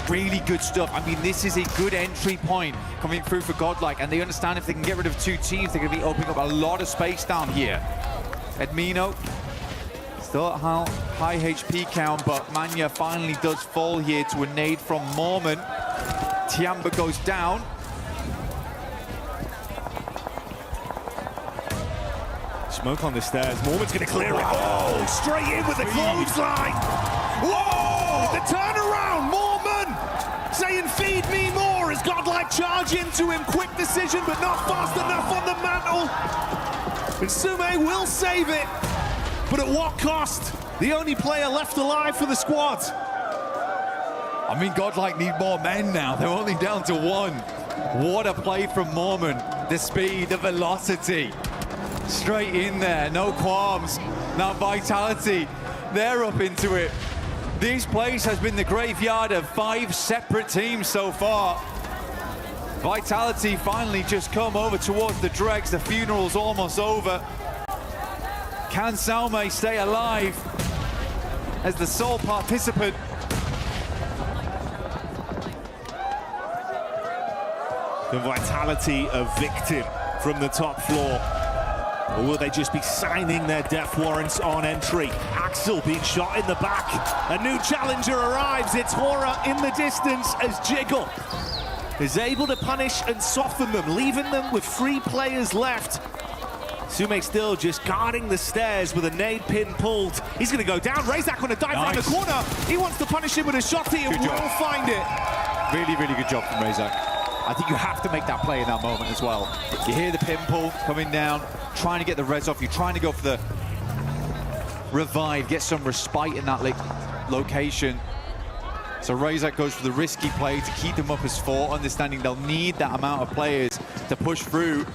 Really good stuff. I mean, this is a good entry point coming through for Godlike, and they understand if they can get rid of 2 teams, they're going to be opening up a lot of space down here. Edmino still at high HP count, but Manya finally does fall here to a nade from Mormon. Tiamba goes down. Smoke on the stairs. Mormon's going to clear it. Oh, straight in with the clothesline. Whoa! The turnaround. Mormon saying, "Feed me more," as Godlike charge into him. Quick decision, but not fast enough on the mantle. And Sume will save it. But at what cost? The only player left alive for the squad. I mean, Godlike need more men now. They're only down to 1. What a play from Mormon. The speed, the velocity. Straight in there, no qualms. Now Vitality, they're up into it. This place has been the graveyard of 5 separate teams so far. Vitality finally just come over towards the dregs. The funeral's almost over. Can Salme stay alive as the sole participant? The Vitality a victim from the top floor. Or will they just be signing their death warrants on entry? Axel being shot in the back. A new challenger arrives. It's Hora in the distance as Jiggle is able to punish and soften them, leaving them with 3 players left. Sume still just guarding the stairs with a nade pin pulled. He's going to go down. Razak on a dive around the corner. He wants to punish him with a shotty and will find it. Really, really good job from Razak. I think you have to make that play in that moment as well. You hear the pin pull coming down, trying to get the res off. You're trying to go for the revive, get some respite in that location. So Razak goes for the risky play to keep them up as 4, understanding they'll need that amount of players to push through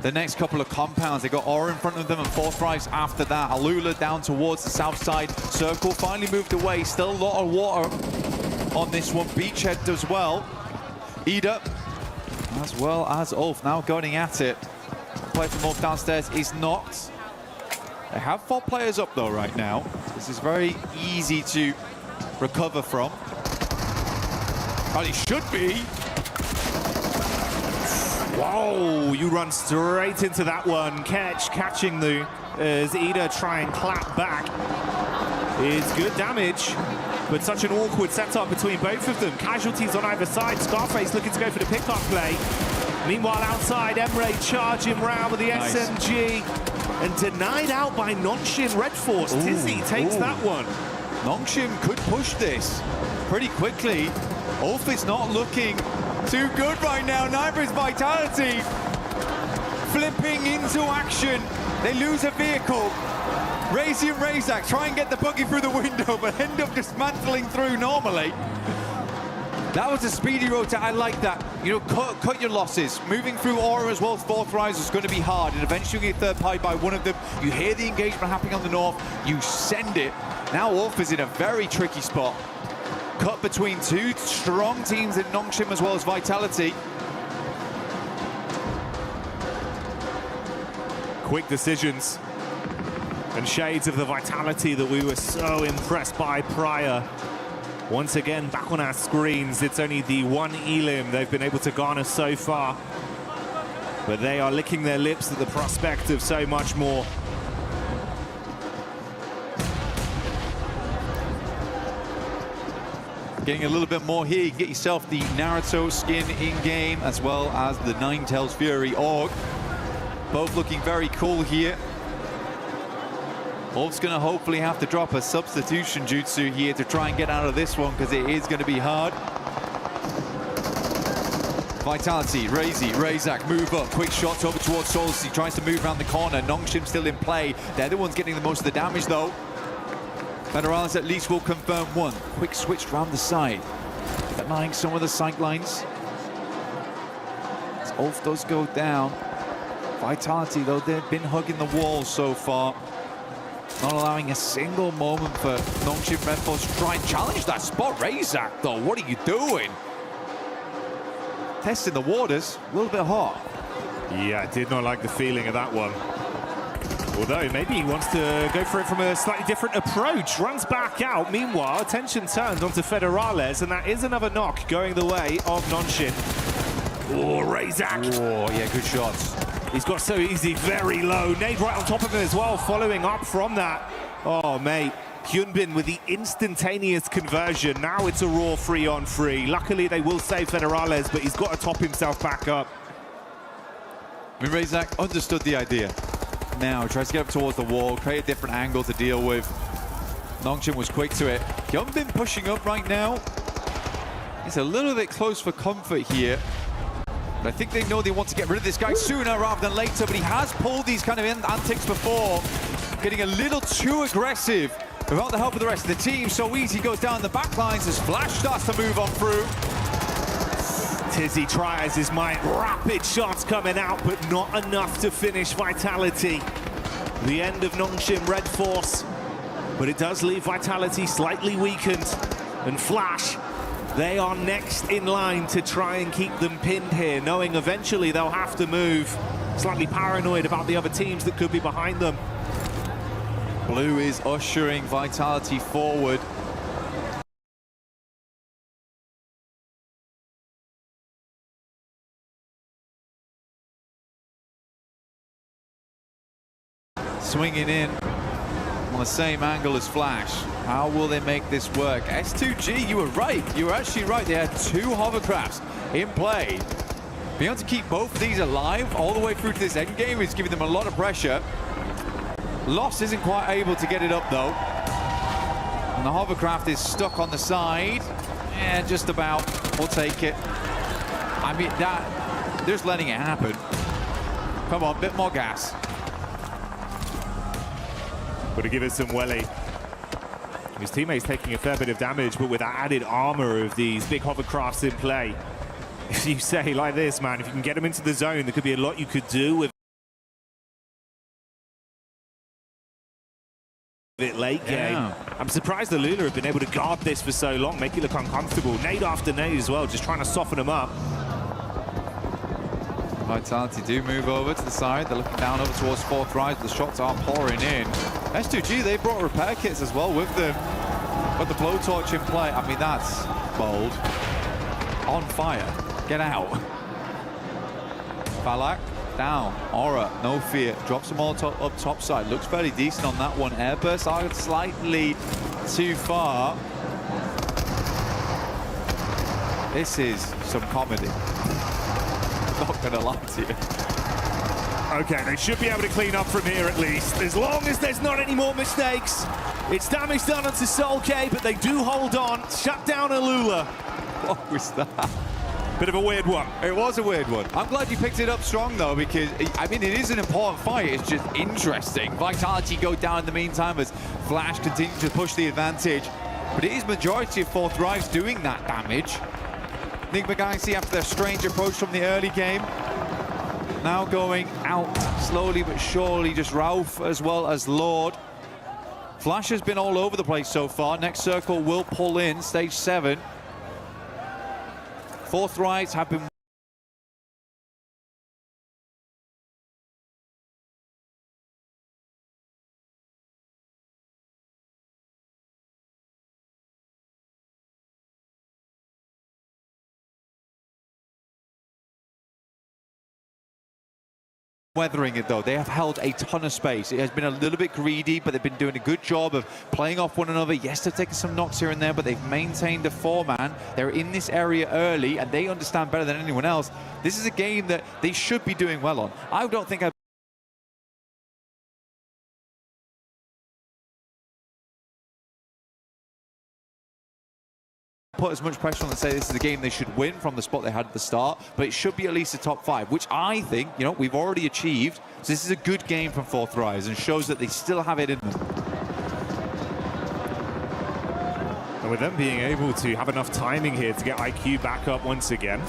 the next couple of compounds. They got Aura in front of them and 4 thrives after that. Alula down towards the south side. Circle finally moved away. Still a lot of water on this one. Beachhead as well. Ida, as well as Ulf, now going at it. Play from Ulf downstairs is knocked. They have 4 players up though right now. This is very easy to recover from. Well, it should be. Whoa, you run straight into that one. Catching as Ida try and clap back. It's good damage. but such an awkward setup between both of them. Casualties on either side. Scarface looking to go for the pickup play. Meanwhile, outside, Emre charging round with the SMG and denied out by Nongshim Red Force. Tizzy takes that one. Nongshim could push this pretty quickly. Ulf is not looking too good right now. Neither is Vitality. Flipping into action. They lose a vehicle. Razy and Razak try and get the buggy through the window, but end up dismantling through normally. That was a speedy rotate. I like that. You know, cut your losses. Moving through Aura as well as Fourth Rise is going to be hard, and eventually you get third party by one of them. You hear the engagement happening on the north, you send it. Now Ulf is in a very tricky spot. Cut between two strong teams in Nongshim as well as Vitality. Quick decisions and shades of the Vitality that we were so impressed by prior. Once again, back on our screens, it's only the one elim they've been able to garner so far. But they are licking their lips at the prospect of so much more. Getting a little bit more here, you get yourself the Naruto skin in-game, as well as the Ninetales Fury Org. Both looking very cool here. Ulf's going to hopefully have to drop a substitution jutsu here to try and get out of this one, because it is going to be hard. Vitality, Razy, Razak move up. Quick shots over towards Solus. He tries to move around the corner. Nongshim still in play. They're the ones getting the most of the damage, though. Federales at least will confirm one. Quick switch around the side. Denying some of the sight lines. As Ulf does go down. Vitality, though, they've been hugging the walls so far. Not allowing a single moment for Nongshim Red Force to try and challenge that spot. Razak, though, what are you doing? Testing the waters, a little bit hot. Yeah, I did not like the feeling of that one. Although maybe he wants to go for it from a slightly different approach. Runs back out. Meanwhile, attention turned onto Federales, and that is another knock going the way of Nongshim. Oh, Razak. Oh, yeah, good shots. He's got so easy, very low. Nade right on top of him as well, following up from that. Oh, mate. Hyunbin with the instantaneous conversion. Now it's a raw 3-on-3. Luckily, they will save Federales, but he's got to top himself back up. I mean, Razak understood the idea. Now tries to get up towards the wall, create a different angle to deal with. Nongshim was quick to it. Hyunbin pushing up right now. He's a little bit close for comfort here. But I think they know they want to get rid of this guy sooner rather than later, but he has pulled these kind of antics before. Getting a little too aggressive without the help of the rest of the team. So easy goes down the back lines as Flash starts to move on through. Tizzy tries his might. Rapid shots coming out, but not enough to finish Vitality. The end of Nongshim Red Force, but it does leave Vitality slightly weakened. And Flash, they are next in line to try and keep them pinned here, knowing eventually they'll have to move. Slightly paranoid about the other teams that could be behind them. Blue is ushering Vitality forward. Swinging in on the same angle as Flash. How will they make this work? S2G, you were right. You were actually right. They had two hovercrafts in play. Being able to keep both of these alive all the way through to this end game is giving them a lot of pressure. Lost isn't quite able to get it up, though. And the hovercraft is stuck on the side. Yeah, just about. We'll take it. I mean, they're just letting it happen. Come on, bit more gas. Got to give it some welly. His teammate's taking a fair bit of damage, but with that added armor of these big hovercrafts in play, if you say like this, man, if you can get them into the zone, there could be a lot you could do with it late game. I'm surprised the Lula have been able to guard this for so long, make it look uncomfortable. Nade after nade as well, just trying to soften them up. Vitality do move over to the side. They're looking down over towards Fourth Rise. The shots are pouring in. S2G, they brought repair kits as well with them. Got the blowtorch in play. I mean, that's bold. On fire. Get out. Falak down. Aura, no fear. Drops them all up top side. Looks fairly decent on that one. Airburst are slightly too far. This is some comedy. I'm not gonna lie to you. Okay, they should be able to clean up from here at least, as long as there's not any more mistakes. It's damage done onto Solkay, but they do hold on. Shut down Alula. What was that? Bit of a weird one. It was a weird one. I'm glad you picked it up strong, though, because, I mean, it is an important fight. It's just interesting. Vitality go down in the meantime as Flash continues to push the advantage. But it is majority of Fourth Drives doing that damage. Enigma Galaxy, after their strange approach from the early game, now going out slowly but surely, just Rauf as well as Lord. Flash has been all over the place so far. Next circle will pull in, stage 7. Fourth Drives have been weathering it, though. They have held a ton of space. It has been a little bit greedy, but they've been doing a good job of playing off one another. Yes, they've taken some knocks here and there, but they've maintained a 4-man. They're in this area early, and they understand better than anyone else. This is a game that they should be doing well on. I don't think I've put as much pressure on and say this is a game they should win from the spot they had at the start, but it should be at least a top 5, which I think, you know, we've already achieved. So this is a good game from Fourth Rise and shows that they still have it in them. And with them being able to have enough timing here to get IQ back up once again,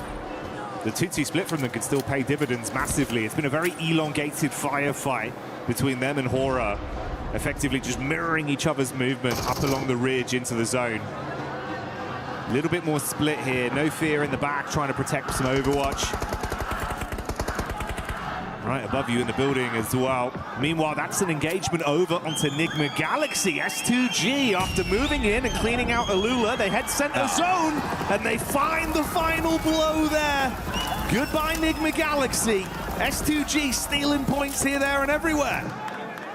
the 2-2 split from them could still pay dividends massively. It's been a very elongated firefight between them and Hora, effectively just mirroring each other's movement up along the ridge into the zone. A little bit more split here. No fear in the back, trying to protect some Overwatch. Right above you in the building as well. Meanwhile, that's an engagement over onto Enigma Galaxy. S2G, after moving in and cleaning out Alula, they head center zone, and they find the final blow there. Goodbye, Enigma Galaxy. S2G stealing points here, there, and everywhere.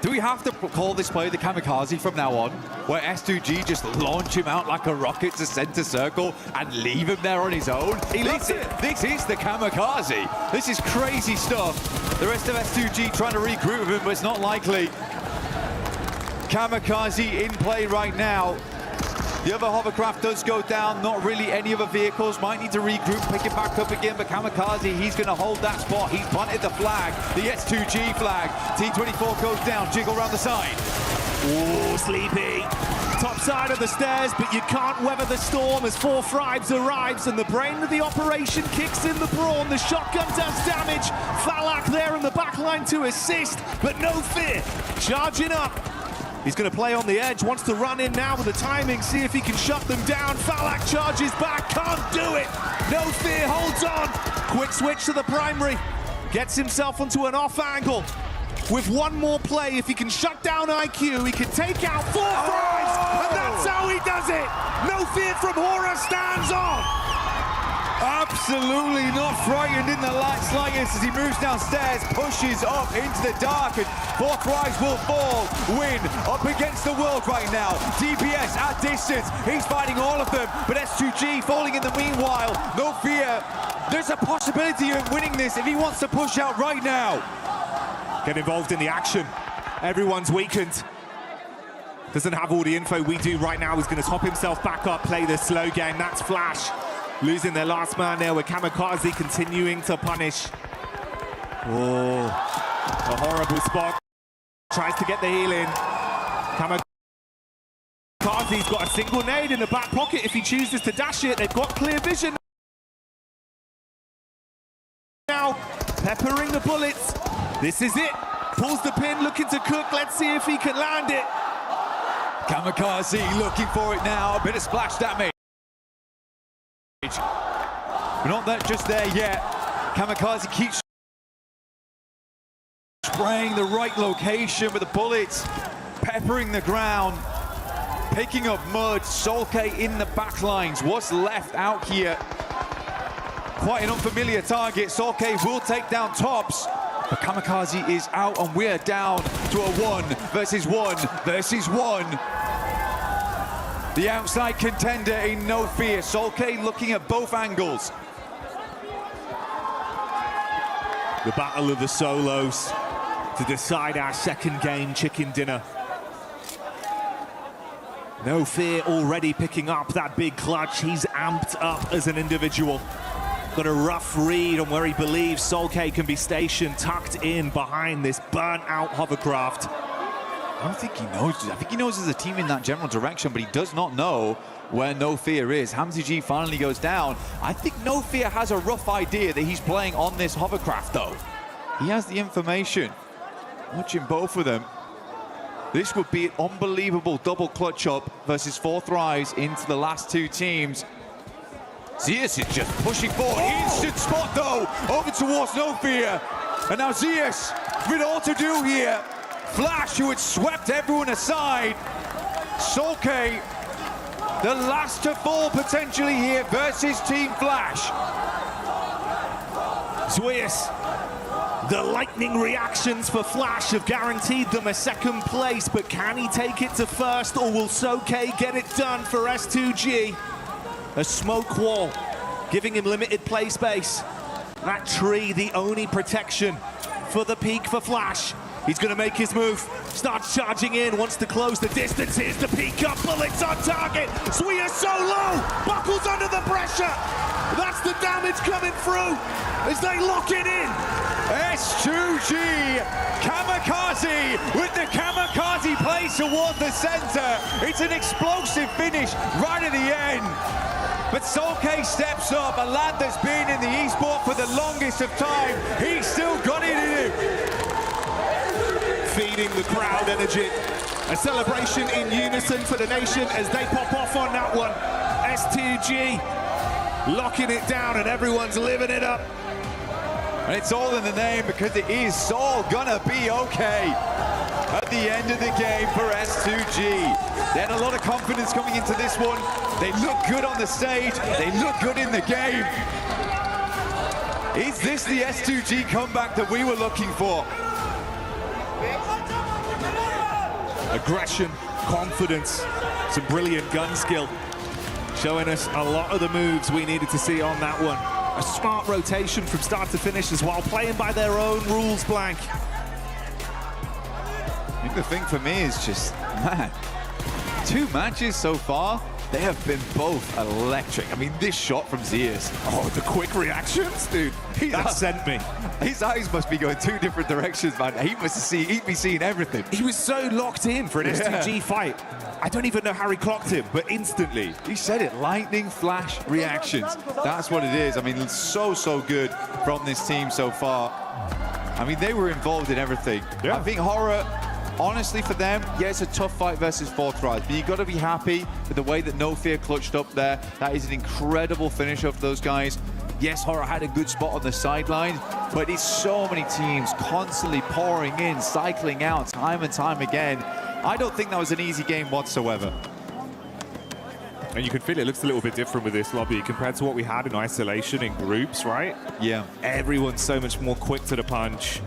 Do we have to call this play the kamikaze from now on, where S2G just launch him out like a rocket to center circle and leave him there on his own? He loves it. This is the kamikaze. This is crazy stuff. The rest of S2G trying to regroup with him, but it's not likely. Kamikaze in play right now. The other hovercraft does go down, not really any other vehicles. Might need to regroup, pick it back up again, but Kamikaze, he's going to hold that spot. He's planted the flag, the S2G flag. T24 goes down, jiggle around the side. Oh, Sleepy. Top side of the stairs, but you can't weather the storm as Fourth Drives arrives, and the brain of the operation kicks in the brawn. The shotgun does damage. Falak there in the back line to assist, but no fear. Charging up. He's going to play on the edge, wants to run in now with the timing, see if he can shut them down. Falak charges back, can't do it. No fear, holds on. Quick switch to the primary. Gets himself onto an off angle. With one more play, if he can shut down IQ, he can take out Fourth Drives, and that's how he does it. No fear from Hora, stands on. Absolutely not frightened in the slightest as he moves downstairs, pushes up into the dark, and Fourth Rise will fall. Win up against the world right now. DPS at distance, he's fighting all of them, but S2G falling in the meanwhile. No fear. There's a possibility of winning this if he wants to push out right now. Get involved in the action. Everyone's weakened. Doesn't have all the info we do right now. He's going to top himself back up, play the slow game. That's Flash. Losing their last man there with Kamikaze continuing to punish. Oh, a horrible spot. Tries to get the heal in. Kamikaze's got a single nade in the back pocket if he chooses to dash it. They've got clear vision. Now, peppering the bullets. This is it. Pulls the pin, looking to cook. Let's see if he can land it. Kamikaze looking for it now. A bit of splash damage. We're not just there yet. Kamikaze keeps spraying the right location with the bullets, peppering the ground, picking up mud. Solkay in the backlines. What's left out here? Quite an unfamiliar target. Solkay will take down Tops, but Kamikaze is out, and we're down to a 1 versus 1 versus 1. The outside contender in no fear. Solkay looking at both angles. The battle of the solos to decide our second game chicken dinner. No fear already picking up that big clutch. He's amped up as an individual. Got a rough read on where he believes Solkay can be stationed, tucked in behind this burnt-out hovercraft. I don't think he knows. I think he knows there's a team in that general direction, but he does not know where No Fear is. Hamzy finally goes down. I think No Fear has a rough idea that he's playing on this hovercraft, though. He has the information. Watching both of them. This would be an unbelievable double clutch up versus 4 thrives into the last 2 teams. Zeus is just pushing forward. Instant spot, though, over towards No Fear. And now Zeus with all to do here. Flash, who had swept everyone aside. Solkay, the last to fall potentially here versus Team Flash. Zeus, the lightning reactions for Flash have guaranteed them a second place, but can he take it to first, or will Solkay get it done for S2G? A smoke wall, giving him limited play space. That tree, the only protection for the peak for Flash. He's going to make his move, starts charging in, wants to close the distance. Here's the peak up, bullets on target. Sweer so low, buckles under the pressure. That's the damage coming through as they lock it in. S2G, Kamikaze with the Kamikaze play toward the center. It's an explosive finish right at the end. But Solkay steps up, a lad that's been in the esport for the longest of time. He's still got it in him. Feeding the crowd energy. A celebration in unison for the nation as they pop off on that one. S2G locking it down and everyone's living it up. And it's all in the name because it is all gonna be okay at the end of the game for S2G. They had a lot of confidence coming into this one. They look good on the stage. They look good in the game. Is this the S2G comeback that we were looking for? Aggression, confidence, some brilliant gun skill. Showing us a lot of the moves we needed to see on that one. A smart rotation from start to finish as well, playing by their own rules, Blank. I think the thing for me is just, man, 2 matches so far, they have been both electric. I mean, this shot from Zeus. Oh, the quick reactions, dude. That sent me. His eyes must be going 2 different directions, man. He'd be seeing everything. He was so locked in for an S2G fight. I don't even know how he clocked him, but instantly. He said it, lightning flash reactions. That's what it is. I mean, it's so good from this team so far. I mean, they were involved in everything. Yeah. I think Horror, honestly, for them, yeah, it's a tough fight versus 4 thrives, but you got to be happy with the way that No Fear clutched up there. That is an incredible finish of those guys. Yes, Horror had a good spot on the sideline, but it's so many teams constantly pouring in, cycling out time and time again. I don't think that was an easy game whatsoever. And you can feel it looks a little bit different with this lobby compared to what we had in isolation in groups, right? Yeah. Everyone's so much more quick to the punch,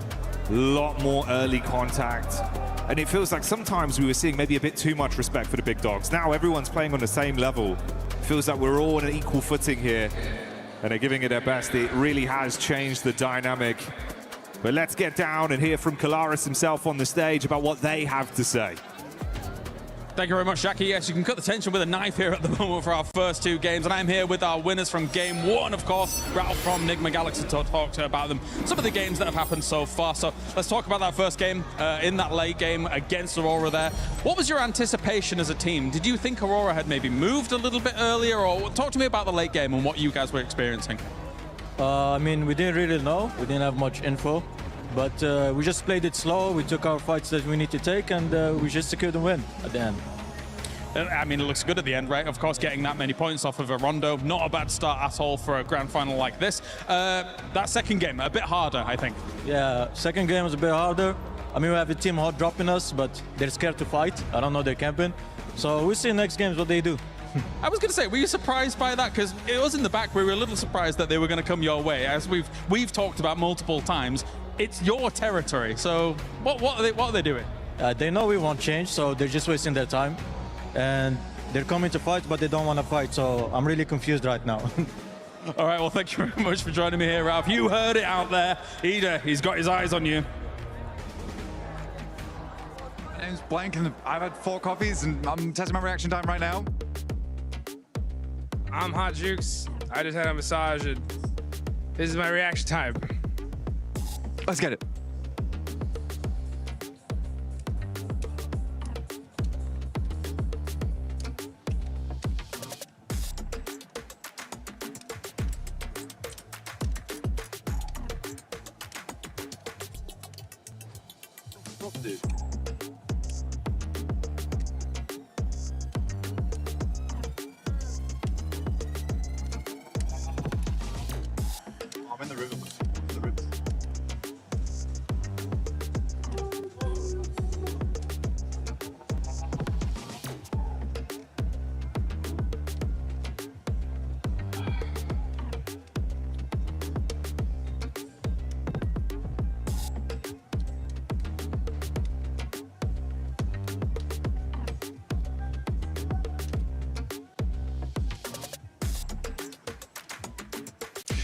a lot more early contact. And it feels like sometimes we were seeing maybe a bit too much respect for the big dogs. Now everyone's playing on the same level. It feels like we're all on an equal footing here. And they're giving it their best. It really has changed the dynamic. But let's get down and hear from Kalaris himself on the stage about what they have to say. Thank you very much, Jackie. Yes, you can cut the tension with a knife here at the moment for our first 2 games. And I'm here with our winners from game 1, of course, Ralph from Nigma Galaxy, to talk to about them. Some of the games that have happened so far. So let's talk about that first game, in that late game against Aurora there. What was your anticipation as a team? Did you think Aurora had maybe moved a little bit earlier? Or talk to me about the late game and what you guys were experiencing. I mean, we didn't really know. We didn't have much info. But we just played it slow. We took our fights that we need to take, and we just secured the win at the end. I mean, it looks good at the end, right? Of course, getting that many points off of a Rondo. Not a bad start at all for a grand final like this. That second game, a bit harder, I think. Yeah, second game was a bit harder. I mean, we have a team hot dropping us, but they're scared to fight. I don't know, they're camping. So we'll see in next games what they do. I was going to say, were you surprised by that? Because it was in the back. We were a little surprised that they were going to come your way. As we've talked about multiple times, it's your territory. So what are they doing? They know we won't change, so they're just wasting their time. And They're coming to fight, but they don't want to fight. So I'm really confused right now. All right, well, thank you very much for joining me here, Ralph. You heard it out there. Ida, he's got his eyes on you. Name's blank, and I've had 4 coffees, and I'm testing my reaction time right now. I'm Hot Jukes. I just had a massage, and this is my reaction time. Let's get it. Dude. I'm in the room.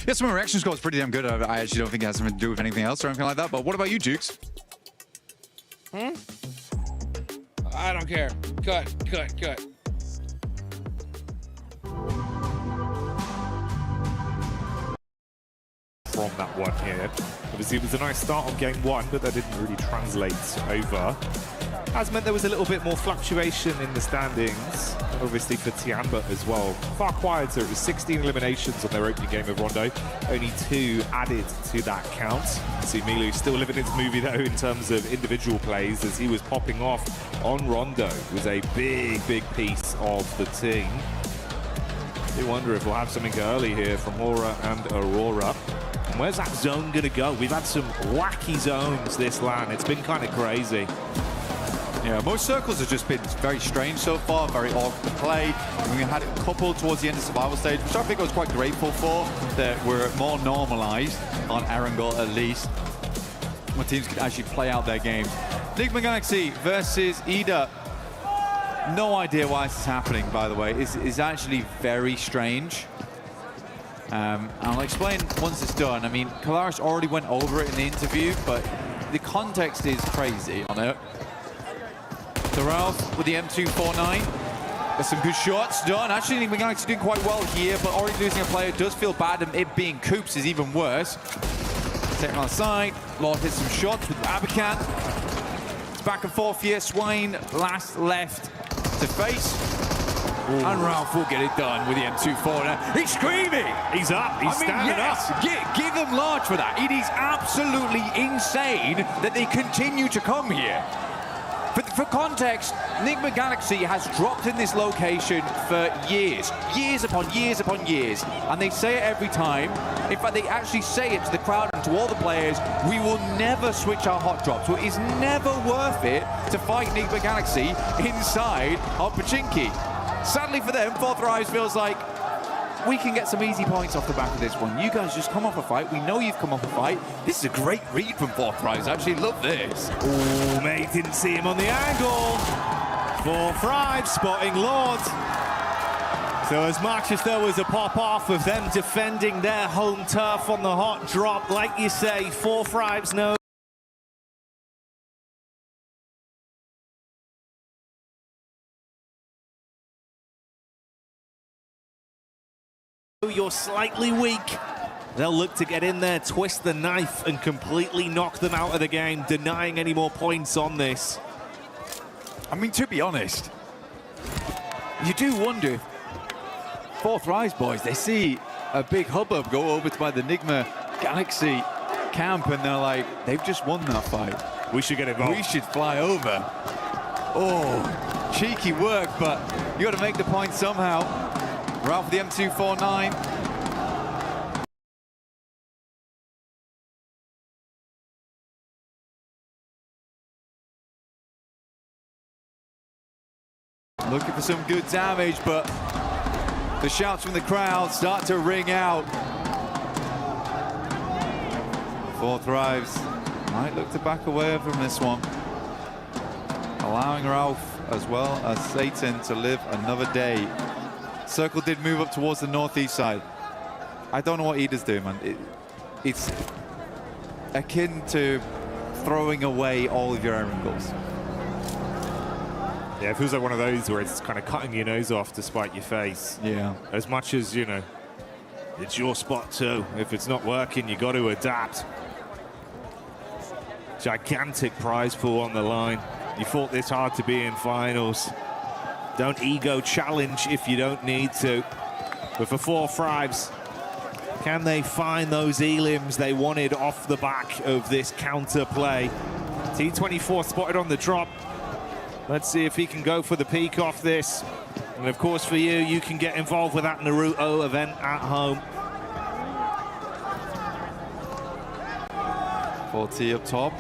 Yeah, some of my reaction score is pretty damn good. I actually don't think it has something to do with anything else or anything like that. But what about you, Jukes? I don't care. Cut. From that one here. Obviously, it was a nice start on game 1, but that didn't really translate over. Has meant there was a little bit more fluctuation in the standings, and obviously for Tianba as well. Far quieter, it was 16 eliminations on their opening game of Rondo, only 2 added to that count. See Milu still living his movie though in terms of individual plays, as he was popping off on Rondo. It was a big piece of the team. I do wonder if we'll have something early here from Aura and Aurora. And where's that zone gonna go? We've had some wacky zones this LAN. It's been kind of crazy. Yeah, most circles have just been very strange so far, very awkward to play. And we had a couple towards the end of survival stage, which I think I was quite grateful for, that were more normalized on Erangel at least, where teams could actually play out their games. Enigma Galaxy versus Ida. No idea why this is happening, by the way. It's actually very strange. I'll explain once it's done. I mean, Kalaris already went over it in the interview, but the context is crazy on it. So Ralph with the M249. There's some good shots done. Actually, Enigma Galaxy doing quite well here, but already losing a player does feel bad, and it being Coops is even worse. Taken on the side. Lord hits some shots with Abacan. It's back and forth here. Swain last left to face. Ooh. And Ralph will get it done with the M249. He's screaming! He's up, he's standing up. Give them large for that. It is absolutely insane that they continue to come here. For context, Enigma Galaxy has dropped in this location for years upon years, and they say it every time. In fact, they actually say it to the crowd and to all the players, we will never switch our hot drop, so it is never worth it to fight Enigma Galaxy inside of Pachinki. Sadly for them, Fourth Rise feels like we can get some easy points off the back of this one. You guys just come off a fight. We know you've come off a fight. This is a great read from Fourth Rise. I actually love this. Oh, mate, didn't see him on the angle. Fourth Rise spotting Lord. So as much as there was a pop-off of them defending their home turf on the hot drop, like you say, Fourth Rise knows you're slightly weak. They'll look to get in there, twist the knife, and completely knock them out of the game, denying any more points on this. I mean, to be honest, you do wonder if Fourth Rise boys, they see a big hubbub go over to by the Enigma Galaxy camp, and they're like, they've just won that fight. We should get involved. We should fly over. Oh, cheeky work, but you got to make the point somehow. Ralph with the M249. Looking for some good damage, but the shouts from the crowd start to ring out. Fourth Rise might look to back away from this one, allowing Ralph as well as Satan to live another day. Circle did move up towards the northeast side. I don't know what Ida's doing, man. It's akin to throwing away all of your errand goals. Yeah, it feels like one of those where it's kind of cutting your nose off to spite your face. Yeah. As much as, you know, it's your spot too. If it's not working, you got to adapt. Gigantic prize pool on the line. You fought this hard to be in finals. Don't ego challenge if you don't need to. But for 4 Fribes, can they find those elims they wanted off the back of this counter play? T24 spotted on the drop. Let's see if he can go for the peak off this. And of course for you, you can get involved with that Naruto event at home. 4T up top.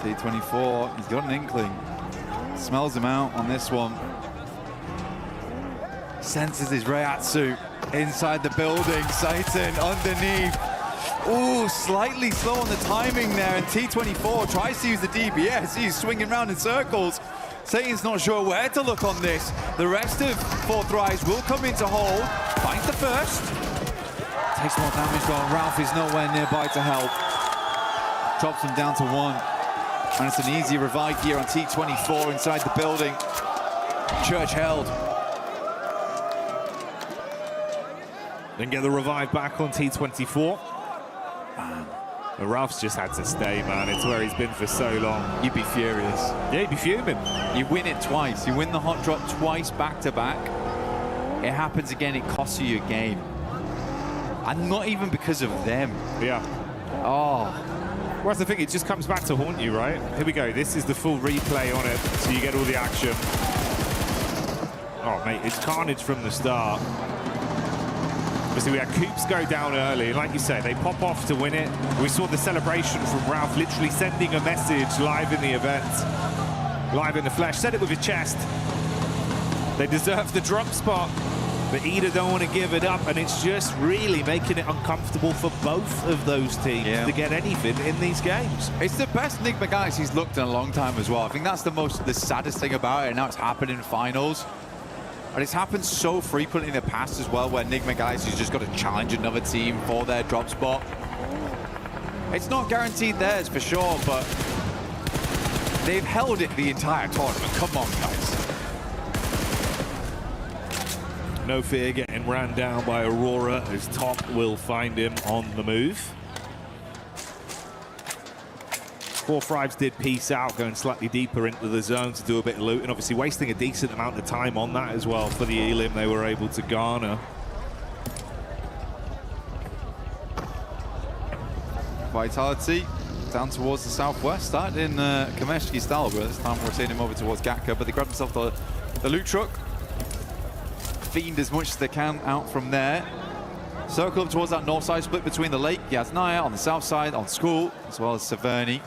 T24, he's got an inkling. Smells him out on this one. Senses his Reiatsu inside the building. Satan underneath. Ooh, slightly slow on the timing there, and T24 tries to use the DBS. He's swinging around in circles. Satan's not sure where to look on this. The rest of 4 Thrives will come into hold. Finds the first. Takes more damage though. Ralph is nowhere nearby to help. Drops him down to 1. And it's an easy revive here on T24 inside the building. Church held. Then get the revive back on T24. But Ralph's just had to stay, man. It's where he's been for so long. You'd be furious. Yeah, he'd be fuming. You win it twice. You win the hot drop twice back to back. It happens again, it costs you your game. And not even because of them. Yeah. Oh. Well, that's the thing, it just comes back to haunt you, right? Here we go, this is the full replay on it, so you get all the action. Oh, mate, it's carnage from the start. Obviously, we had Coops go down early, and like you say, they pop off to win it. We saw the celebration from Ralph literally sending a message live in the event, live in the flesh. Said it with his chest. They deserve the drop spot, but Ida don't want to give it up, and it's just really making it uncomfortable for both of those teams to get anything in these games. It's the best Nick McGalaxy's looked in a long time as well. I think that's the saddest thing about it, and now it's happened in finals. And it's happened so frequently in the past as well, where Nick McGalaxy's just got to challenge another team for their drop spot. It's not guaranteed theirs for sure, but they've held it the entire tournament. Come on, guys. No fear getting ran down by Aurora, as Top will find him on the move. 4 Fribes did peace out, going slightly deeper into the zone to do a bit of loot, and obviously wasting a decent amount of time on that as well for the elim they were able to garner. Vitality down towards the southwest, started in Kameshki style, but this time we're seeing him over towards Gatka, but they grab themselves the loot truck. Fiend as much as they can out from there. Circle up towards that north side, split between the lake. Yasnaya on the south side, on School, as well as Severny.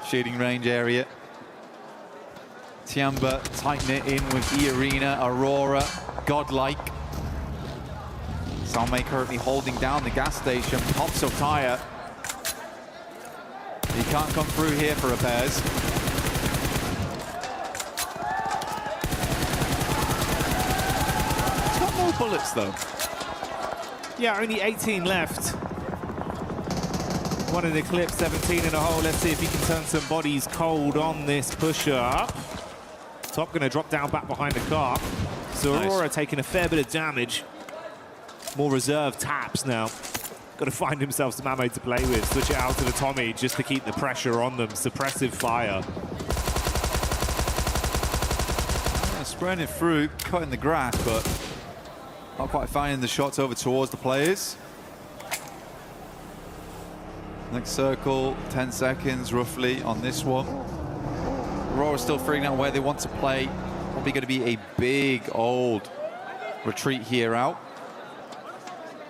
Shooting range area. Tiamba tighten it in with E-Arena, Aurora, Godlike. Salme currently holding down the gas station, pops up tire. He can't come through here for repairs. He's got more bullets though. Yeah, only 18 left. One in the clip, 17 in a hole. Let's see if he can turn some bodies cold on this push-up. Top gonna drop down back behind the car. So Aurora taking a fair bit of damage. More reserve taps now. Got to find himself some ammo to play with. Switch it out to the Tommy just to keep the pressure on them. Suppressive fire. Spraying it through, cutting the grass, but not quite finding the shots over towards the players. Next circle, 10 seconds roughly on this one. Aurora still figuring out where they want to play. Probably going to be a big old retreat here out.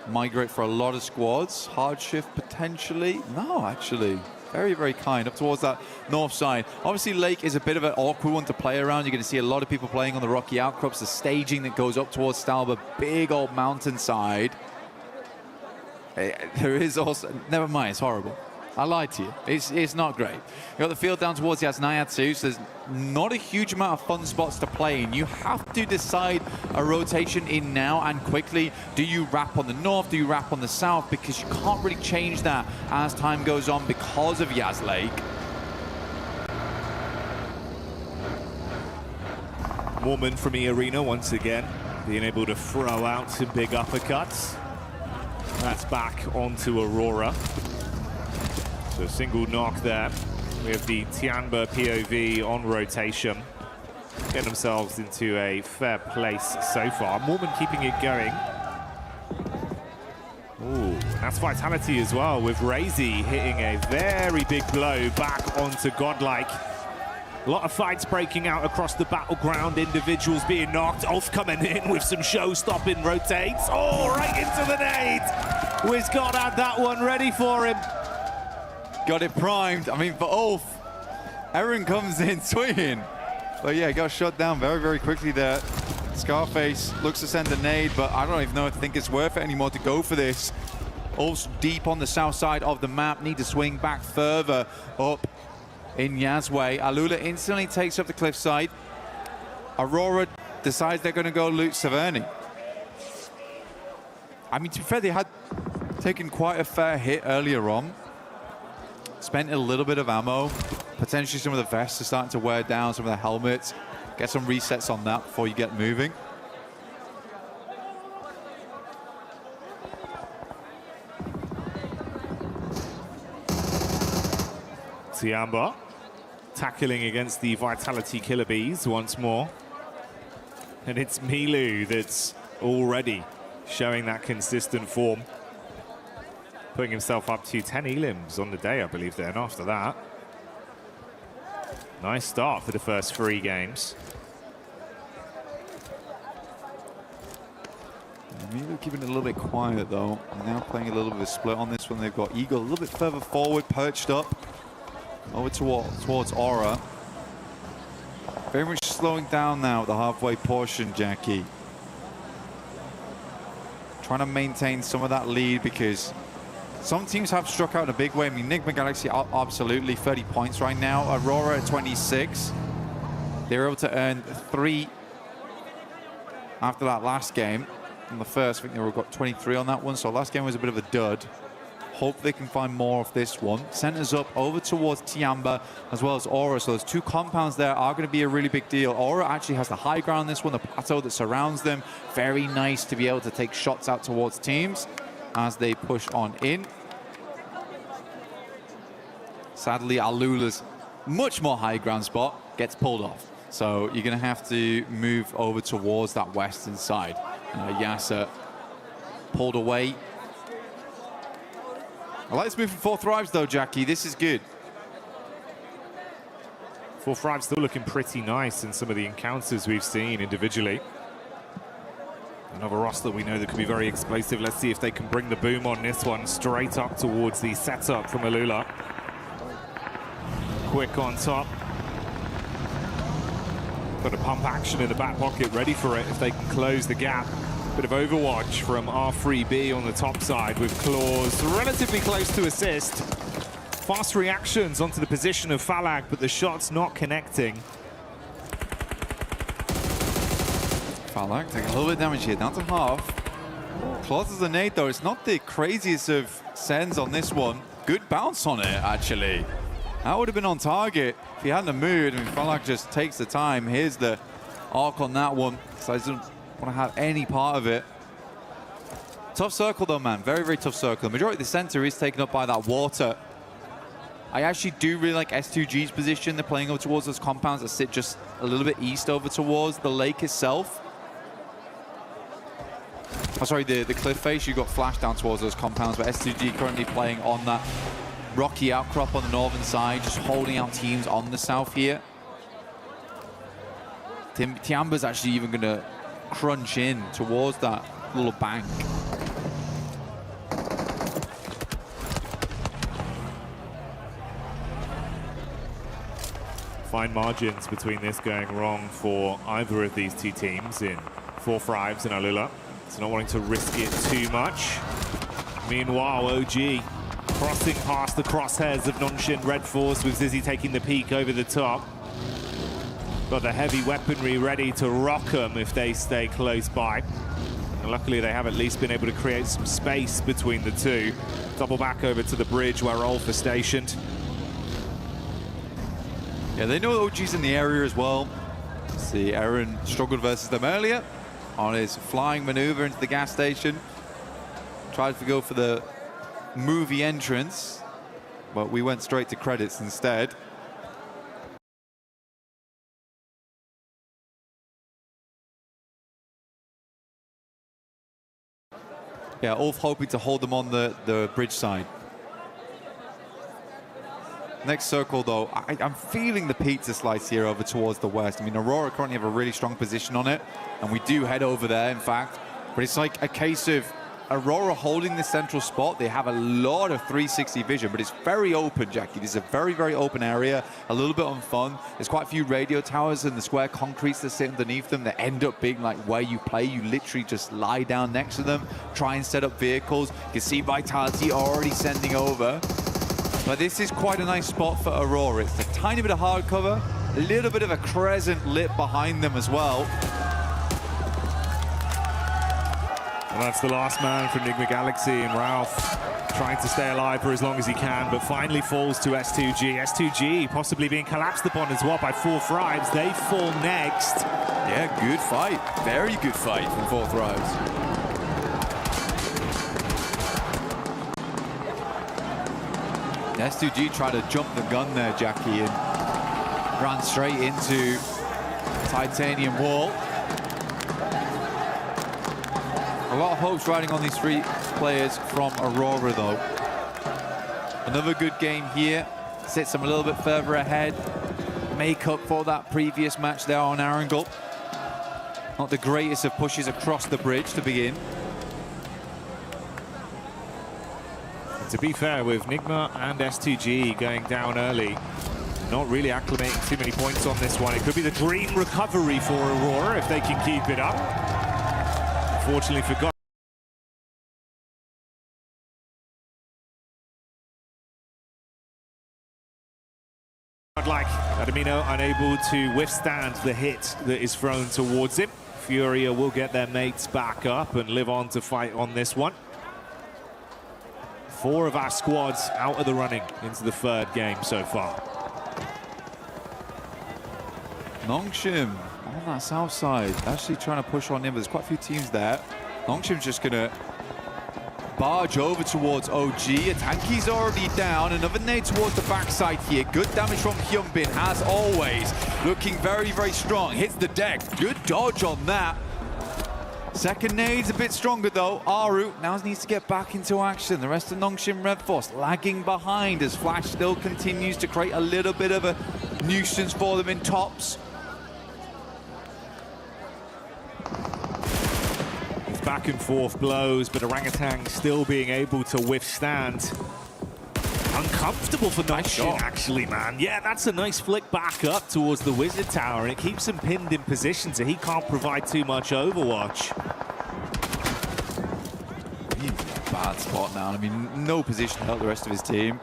Migrate for a lot of squads. Hard shift potentially. No, actually. Very, very kind. Up towards that north side. Obviously, Lake is a bit of an awkward one to play around. You're going to see a lot of people playing on the rocky outcrops. The staging that goes up towards Stalba. Big old mountainside. There is also... Never mind, it's horrible. I lied to you. It's not great. You got the field down towards Yasnaya too, so there's not a huge amount of fun spots to play in. You have to decide a rotation in now and quickly. Do you wrap on the north? Do you wrap on the south? Because you can't really change that as time goes on because of Yas Lake. Mormon from E-Arena once again, being able to throw out some big uppercuts. That's back onto Aurora. So single knock there. We have the Tianba POV on rotation. Getting themselves into a fair place so far. Mormon keeping it going. Ooh, that's Vitality as well, with Razy hitting a very big blow back onto Godlike. A lot of fights breaking out across the battleground, individuals being knocked. Ulf coming in with some show-stopping rotates. Oh, right into the nade. WizGod had that one ready for him. Got it primed. I mean, for Ulf, Aaron comes in swinging. But yeah, got shot down very, very quickly there. Scarface looks to send a nade, but I don't even know if I think it's worth it anymore to go for this. Ulf's deep on the south side of the map. Need to swing back further up in Yazway. Alula instantly takes up the cliffside. Aurora decides they're going to go loot Severny. I mean, to be fair, they had taken quite a fair hit earlier on. Spent a little bit of ammo. Potentially some of the vests are starting to wear down, some of the helmets. Get some resets on that before you get moving. Tiamba tackling against the Vitality Killer Bees once more. And it's Milu that's already showing that consistent form. Putting himself up to 10 elims on the day, I believe, then after that. Nice start for the first 3 games. Milu keeping it a little bit quiet, though. Now playing a little bit of a split on this one. They've got Eagle a little bit further forward, perched up. Over towards Aura. Very much slowing down now at the halfway portion, Jackie. Trying to maintain some of that lead because some teams have struck out in a big way. I mean, Enigma Galaxy absolutely 30 points right now. Aurora at 26. They were able to earn 3 after that last game. In the first, I think they were got 23 on that one. So last game was a bit of a dud. Hope they can find more of this one. Centers up over towards Tiamba as well as Aura. So those 2 compounds there are going to be a really big deal. Aura actually has the high ground this one, the plateau that surrounds them. Very nice to be able to take shots out towards teams as they push on in. Sadly, Alula's much more high ground spot gets pulled off. So you're going to have to move over towards that western side. Yasser pulled away. I like this move from 4 Thrives though, Jackie. This is good. 4 Thrives still looking pretty nice in some of the encounters we've seen individually. Another roster we know that could be very explosive. Let's see if they can bring the boom on this one straight up towards the setup from Alula. Quick on top. Got a pump action in the back pocket ready for it if they can close the gap. Bit of overwatch from R3B on the top side with Claws relatively close to assist. Fast reactions onto the position of Falag, but the shot's not connecting. Falag taking a little bit of damage here, down to half. Claws as a nade though, it's not the craziest of sends on this one. Good bounce on it, actually. That would have been on target if he hadn't moved. I mean, Falag just takes the time. Here's the arc on that one. So I don't want to have any part of it. Tough circle though, man. Very, very tough circle. The majority of the center is taken up by that water. I actually do really like S2G's position. They're playing over towards those compounds that sit just a little bit east over towards the lake itself. Oh, sorry, the cliff face. You got flashed down towards those compounds, but S2G currently playing on that rocky outcrop on the northern side, just holding out teams on the south here. Tiamba's actually even going to crunch in towards that little bank. Fine margins between this going wrong for either of these 2 teams in 4 Thrives and Alula. So not wanting to risk it too much. Meanwhile, OG crossing past the crosshairs of Nongshim Red Force with Zizzy taking the peak over the top. Got the heavy weaponry ready to rock them if they stay close by. And luckily they have at least been able to create some space between the two. Double back over to the bridge where Rolf is stationed. Yeah, they know OG's in the area as well. See, Aaron struggled versus them earlier on his flying maneuver into the gas station. Tried to go for the movie entrance, but we went straight to credits instead. Yeah, Ulf hoping to hold them on the bridge side. Next circle, though, I'm feeling the pizza slice here over towards the west. I mean, Aurora currently have a really strong position on it, and we do head over there, in fact. But it's like a case of Aurora holding the central spot. They have a lot of 360 vision, but it's very open, Jackie. This is a very, very open area, a little bit unfun. There's quite a few radio towers and the square concretes that sit underneath them that end up being like where you play. You literally just lie down next to them, try and set up vehicles. You can see Vitality already sending over. But this is quite a nice spot for Aurora. It's a tiny bit of hard cover, a little bit of a crescent lit behind them as well. And that's the last man for Enigma Galaxy, and Ralph trying to stay alive for as long as he can, but finally falls to S2G. S2G possibly being collapsed upon as well by Four Thrives. They fall next. Yeah, good fight. Very good fight from Four Thrives. S2G tried to jump the gun there, Jackie, and ran straight into titanium wall. A lot of hopes riding on these three players from Aurora, though. Another good game here. Sits them a little bit further ahead. Make up for that previous match there on Arundel. Not the greatest of pushes across the bridge to begin. To be fair, with Nigma and S2G going down early, not really acclimating too many points on this one. It could be the dream recovery for Aurora if they can keep it up. Unfortunately for God. Like Adamino unable to withstand the hit that is thrown towards him. Furia will get their mates back up and live on to fight on this one. 4 of our squads out of the running into the third game so far. Nongshim on that south side, actually trying to push on in, but there's quite a few teams there. Nongshim's just gonna barge over towards OG. A Tanky's already down. Another nade towards the backside here. Good damage from Hyunbin, as always. Looking very, very strong. Hits the deck. Good dodge on that. Second nade's a bit stronger though. Aru now needs to get back into action. The rest of Nongshim Red Force lagging behind as Flash still continues to create a little bit of a nuisance for them in tops. It's back and forth blows, but Orangutan still being able to withstand. Uncomfortable for Nongshim, actually, man. Yeah, that's a nice flick back up towards the Wizard Tower, and it keeps him pinned in position, so he can't provide too much overwatch. He's in a bad spot now. I mean, no position to help the rest of his team.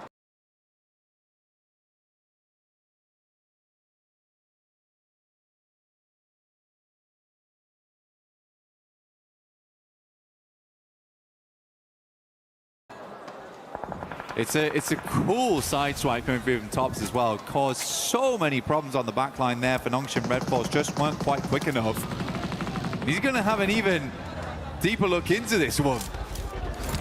It's a cool side swipe coming through from tops as well. Caused so many problems on the back line there for Nongshim Red Force. Just weren't quite quick enough. He's going to have an even deeper look into this one.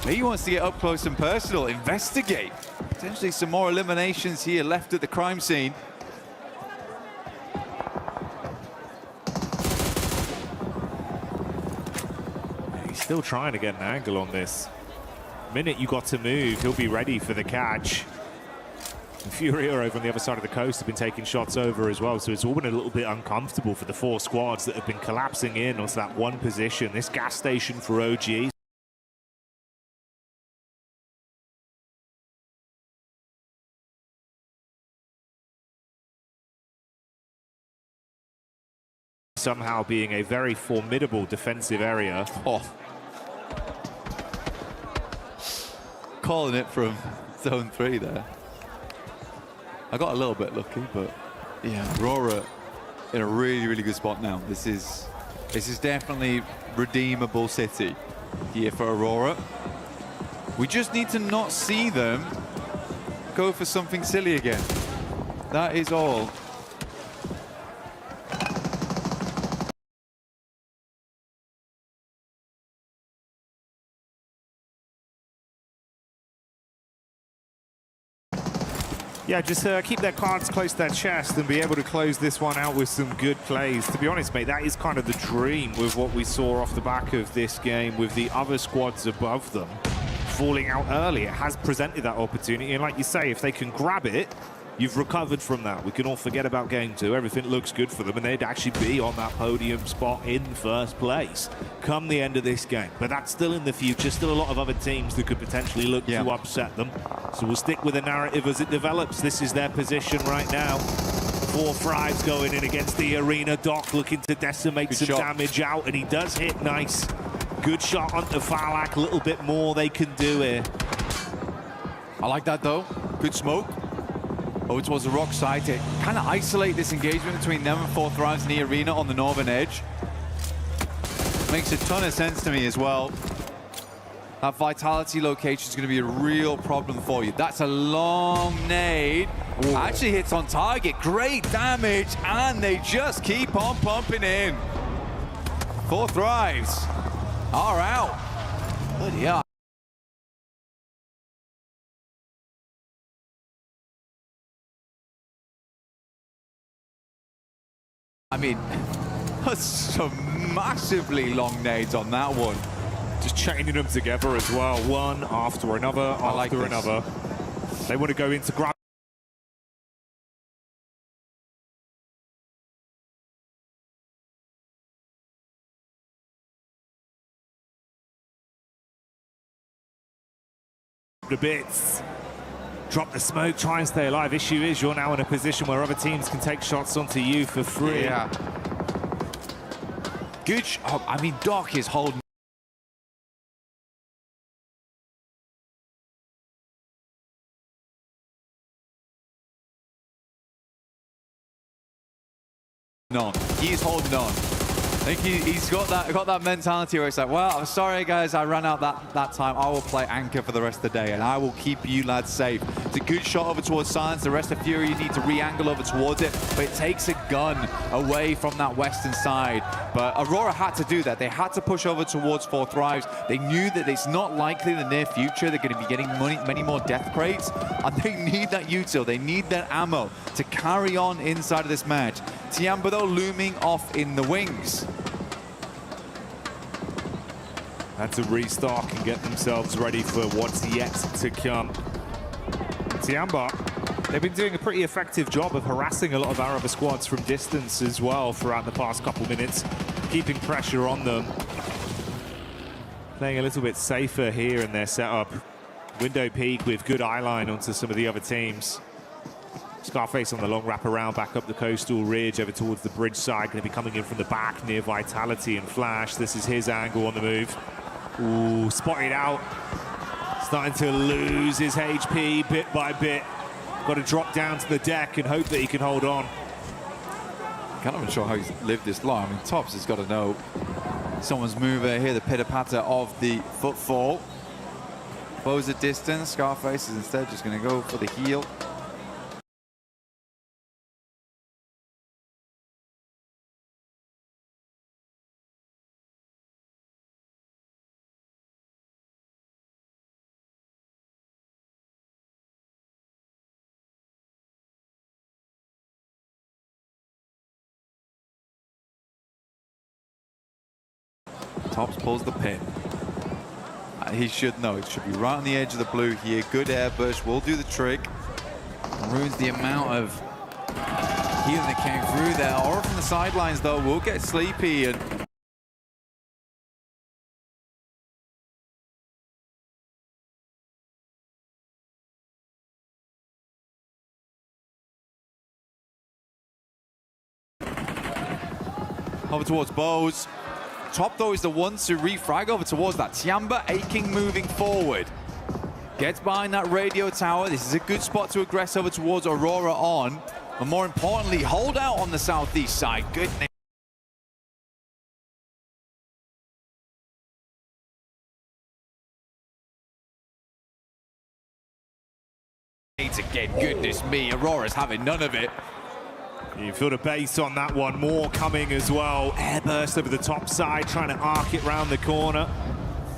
He wants to get up close and personal, investigate. Potentially some more eliminations here left at the crime scene. He's still trying to get an angle on this. The minute you got to move, he'll be ready for the catch. And Furia over on the other side of the coast have been taking shots over as well, so it's all been a little bit uncomfortable for the 4 squads that have been collapsing in onto that one position. This gas station for OG. Somehow being a very formidable defensive area. Oh. Calling it from Zone 3 there. I got a little bit lucky, but yeah, Aurora in a really, really good spot now. This is definitely redeemable city here for Aurora. We just need to not see them go for something silly again. That is all. Yeah, just keep their cards close to their chest and be able to close this one out with some good plays. To be honest, mate, that is kind of the dream with what we saw off the back of this game with the other squads above them falling out early. It has presented that opportunity, and like you say, if they can grab it, you've recovered from that. We can all forget about game two. Everything looks good for them, and they'd actually be on that podium spot in first place come the end of this game. But that's still in the future. Still a lot of other teams that could potentially look to upset them. So we'll stick with the narrative as it develops. This is their position right now. 4 Thrives going in against the arena. Doc looking to decimate some damage out, and he does hit nice. Good shot onto Falak. A little bit more they can do here. I like that, though. Good smoke. Over towards the rock side to kind of isolate this engagement between them and 4 Thrives in the arena on the northern edge. Makes a ton of sense to me as well. That vitality location is going to be a real problem for you. That's a long nade. Ooh. Actually hits on target. Great damage, and they just keep on pumping in. 4 Thrives are out. Bloody hell. I mean, that's some massively long nades on that one. Just chaining them together as well, one after another, after another. They want to go into grab. The bits. Drop the smoke, try and stay alive. Issue is you're now in a position where other teams can take shots onto you for free. Yeah. Good shot. I mean, Doc is holding on. He's holding on. I think he's got that mentality where it's like, well, I'm sorry guys, I ran out that time. I will play anchor for the rest of the day, and I will keep you lads safe. It's a good shot over towards Silence. The rest of Fury need to re-angle over towards it, but it takes a gun away from that western side. But Aurora had to do that. They had to push over towards 4 Thrives. They knew that it's not likely in the near future they're going to be getting many more death crates, and they need that util. They need that ammo to carry on inside of this match. Tiamba, though, looming off in the wings. Had to restock and get themselves ready for what's yet to come. Tiamba, they've been doing a pretty effective job of harassing a lot of our other squads from distance as well throughout the past couple minutes, keeping pressure on them. Playing a little bit safer here in their setup. Window peek with good eye line onto some of the other teams. Scarface on the long wrap around back up the coastal ridge over towards the bridge side. Going to be coming in from the back near Vitality and Flash. This is his angle on the move. Ooh, spotted out. Starting to lose his HP bit by bit. Got to drop down to the deck and hope that he can hold on. Kind of unsure how he's lived this long. I mean, Tops has got to know someone's mover here, the pitter-patter of the footfall. Bows at distance. Scarface is instead just going to go for the heel. Tops pulls the pin. He should know. It should be right on the edge of the blue here. Good airbush will do the trick. Ruins the amount of healing that came through there. Aura from the sidelines, though, will get sleepy. And over towards Bows. Top, though, is the one to refrag over towards that. Tiamba aching moving forward. Gets behind that radio tower. This is a good spot to aggress over towards Aurora on. But more importantly, hold out on the southeast side. Good nades again. Goodness me, Aurora's having none of it. You feel the base on that one. More coming as well. Airburst over the top side, trying to arc it round the corner.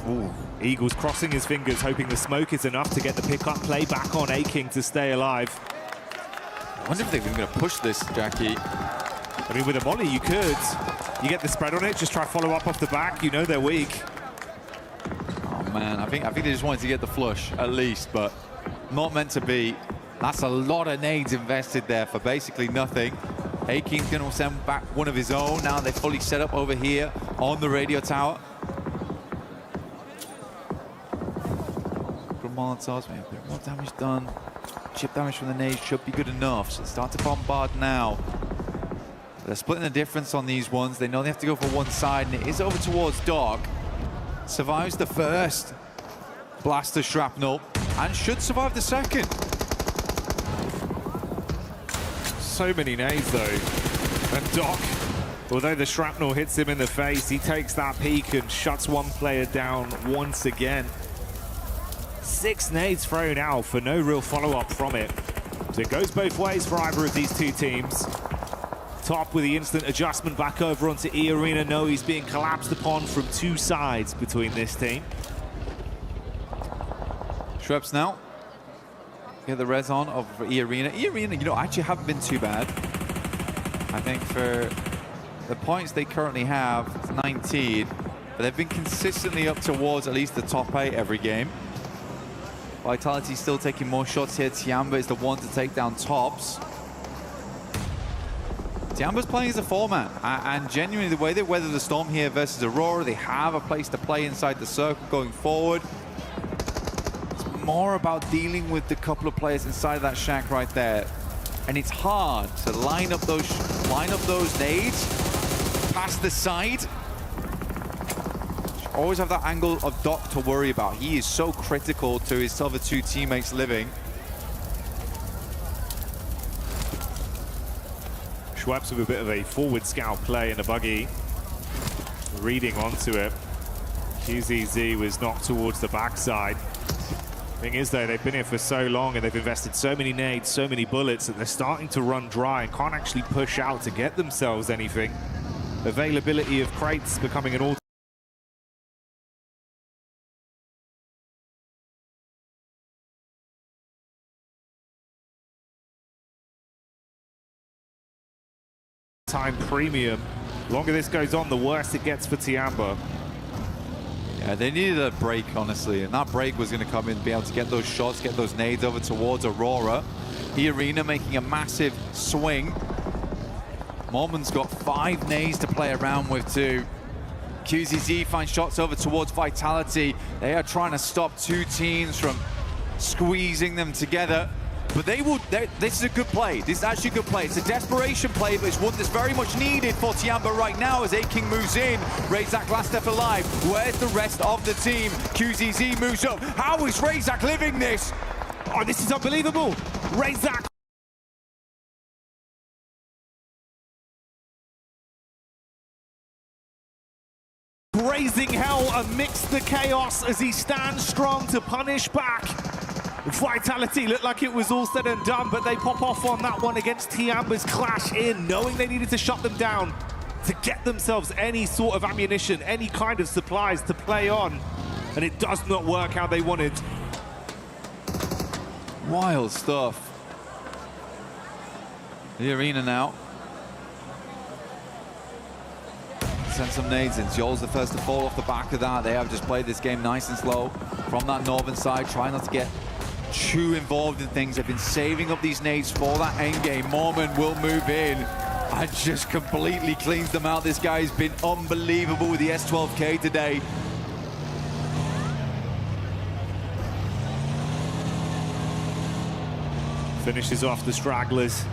Ooh. Eagles crossing his fingers, hoping the smoke is enough to get the pickup play back on A-King to stay alive. I wonder if they're going to push this, Jackie. I mean, with a molly, you could. You get the spread on it, just try to follow up off the back. You know they're weak. Oh, man, I think they just wanted to get the flush, at least, but not meant to be. That's a lot of nades invested there for basically nothing. A-King's going to send back one of his own. Now they're fully set up over here on the radio tower. Molotovs, maybe a bit more damage done. Chip damage from the nades should be good enough. So start to bombard now. They're splitting the difference on these ones. They know they have to go for one side, and it is over towards Dog. Survives the first blaster shrapnel and should survive the second. So many nades though. And Doc, although the shrapnel hits him in the face, he takes that peek and shuts one player down once again. 6 nades thrown out for no real follow-up from it. So it goes both ways for either of these two teams. Top with the instant adjustment back over onto E Arena. No, he's being collapsed upon from 2 sides between this team. Shreps now. Get the res on of E Arena. E Arena, you know, actually haven't been too bad. I think for the points they currently have, it's 19. But they've been consistently up towards at least the top 8 every game. Vitality still taking more shots here. Tiamba is the one to take down Tops. Tiamba's playing as a 4-man, and genuinely the way they weather the storm here versus Aurora, they have a place to play inside the circle going forward. It's more about dealing with the couple of players inside of that shack right there, and it's hard to line up those nades past the side. Always have that angle of Doc to worry about. He is so critical to his other 2 teammates living. Schweppes with a bit of a forward scout play in the buggy. Reading onto it. QZZ was knocked towards the backside. Thing is though, they've been here for so long and they've invested so many nades, so many bullets that they're starting to run dry and can't actually push out to get themselves anything. Availability of crates becoming an all time premium. The longer this goes on, the worse it gets for Tiamba. Yeah, they needed a break, honestly, and that break was going to come in, be able to get those shots, get those nades over towards Aurora. E Arena making a massive swing. Mormon's got 5 nades to play around with too. QZZ finds shots over towards Vitality. They are trying to stop 2 teams from squeezing them together. But this is a good play. This is actually a good play. It's a desperation play, but it's one that's very much needed for Tiamba right now as A-King moves in. Razak last step alive. Where's the rest of the team? QZZ moves up. How is Razak living this? Oh, this is unbelievable. Razak. Raising hell amidst the chaos as he stands strong to punish back. Vitality looked like it was all said and done, but they pop off on that one against Tiamba's clash in, knowing they needed to shut them down to get themselves any sort of ammunition, any kind of supplies to play on. And it does not work how they wanted. Wild stuff. The arena now. Send some nades in. Joel's the first to fall off the back of that. They have just played this game nice and slow from that northern side, trying not to get too involved in things. They've been saving up these nades for that end game. Mormon will move in and just completely cleans them out. This guy's been unbelievable with the S12K today. Finishes off the stragglers.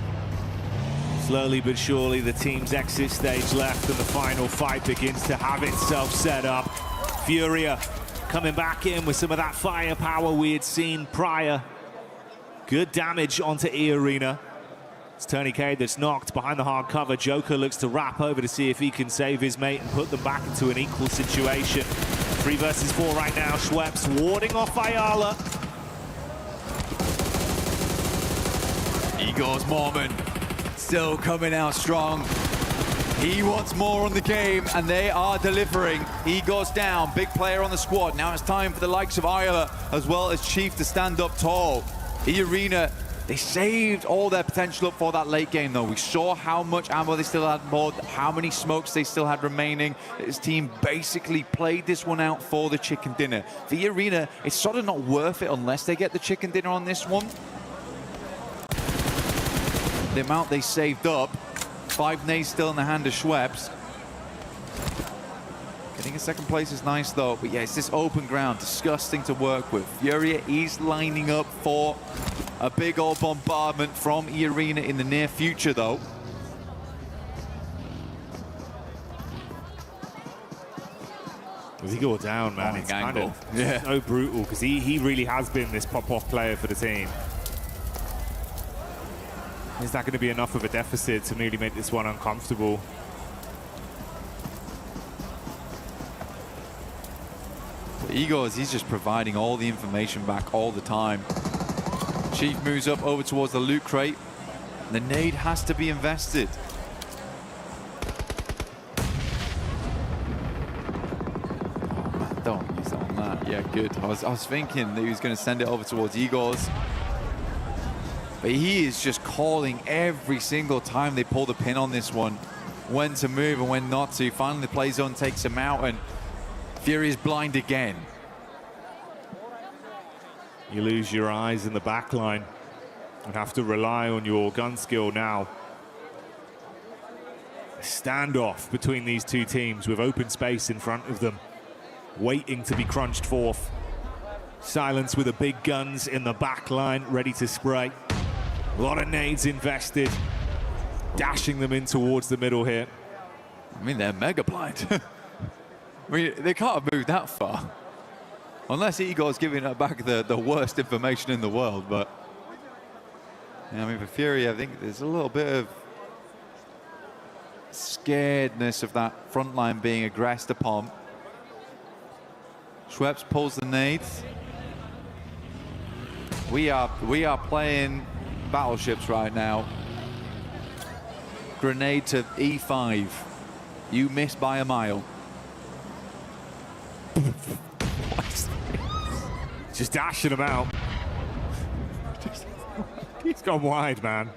Slowly but surely, the team's exit stage left and the final fight begins to have itself set up. Furia coming back in with some of that firepower we had seen prior. Good damage onto E-Arena. It's Tony K that's knocked behind the hard cover. Joker looks to wrap over to see if he can save his mate and put them back into an equal situation. 3 versus 4 right now. Schweppes warding off Ayala. Igor's Mormon still coming out strong. He wants more on the game, and they are delivering. Igor's down, big player on the squad. Now it's time for the likes of Ayala as well as Chief to stand up tall. E-Arena, they saved all their potential up for that late game, though. We saw how much ammo they still had more, how many smokes they still had remaining. His team basically played this one out for the chicken dinner. For E-Arena, it's sort of not worth it unless they get the chicken dinner on this one. The amount they saved up, 5 nades still in the hand of Schweppes. Getting a second place is nice though, but yeah, it's this open ground, disgusting to work with. Furia is lining up for a big old bombardment from E-Arena in the near future though. Does he go down, man? It's kind of so brutal because he really has been this pop-off player for the team. Is that going to be enough of a deficit to really make this one uncomfortable? But Igor, he's just providing all the information back all the time. Chief moves up over towards the loot crate. The nade has to be invested. Oh man, don't use it on that. Yeah, good. I was thinking that he was going to send it over towards Igor's. But he is just calling every single time they pull the pin on this one. When to move and when not to. Finally, the play zone takes him out, and Fury is blind again. You lose your eyes in the back line and have to rely on your gun skill now. A standoff between these two teams with open space in front of them, waiting to be crunched forth. Silence with the big guns in the back line, ready to spray. A lot of nades invested, dashing them in towards the middle here. I mean, they're mega blind. I mean, they can't have moved that far. Unless Igor's giving it back the worst information in the world, but... Yeah, I mean, for Fury, I think there's a little bit of scaredness of that front line being aggressed upon. Schweppes pulls the nades. We are playing battleships right now. Grenade to E5. You missed by a mile. Just dashing them out. He's gone wide, man.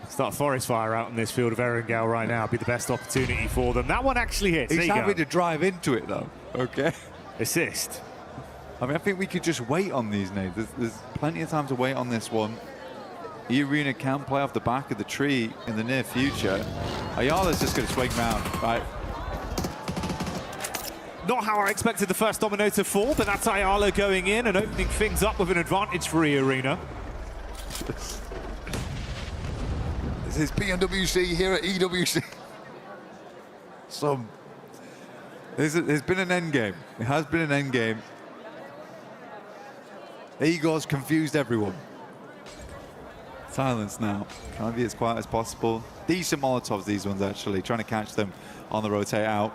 Start forest fire out in this field of Erangel right now. Be the best opportunity for them. That one actually hits. He's having to drive into it though. Okay. Assist. I mean, I think we could just wait on these nades. There's plenty of time to wait on this one. E-Arena can play off the back of the tree in the near future. Ayala's just going to swing round, right? Not how I expected the first domino to fall, but that's Ayala going in and opening things up with an advantage for E-Arena. This is Pmwc here at EWC. There's been an end game. It has been an end game. Igor's confused everyone. Silence now. Trying to be as quiet as possible. Decent Molotovs, these ones, actually. Trying to catch them on the rotate out.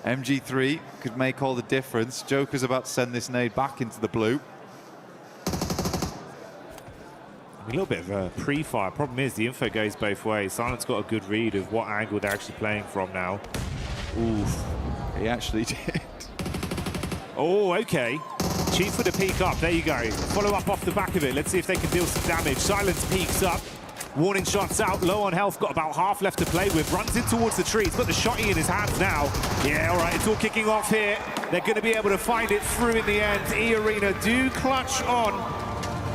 MG3 could make all the difference. Joker's about to send this nade back into the blue. A little bit of a pre-fire. Problem is, the info goes both ways. Silence got a good read of what angle they're actually playing from now. Oof. He actually did. Oh, okay. Chief with a peek up. There you go. Follow up off the back of it. Let's see if they can deal some damage. Silence peeks up. Warning shots out. Low on health. Got about half left to play with. Runs in towards the tree. He's got the shotty in his hands now. Yeah, all right. It's all kicking off here. They're going to be able to find it through in the end. E-Arena do clutch on.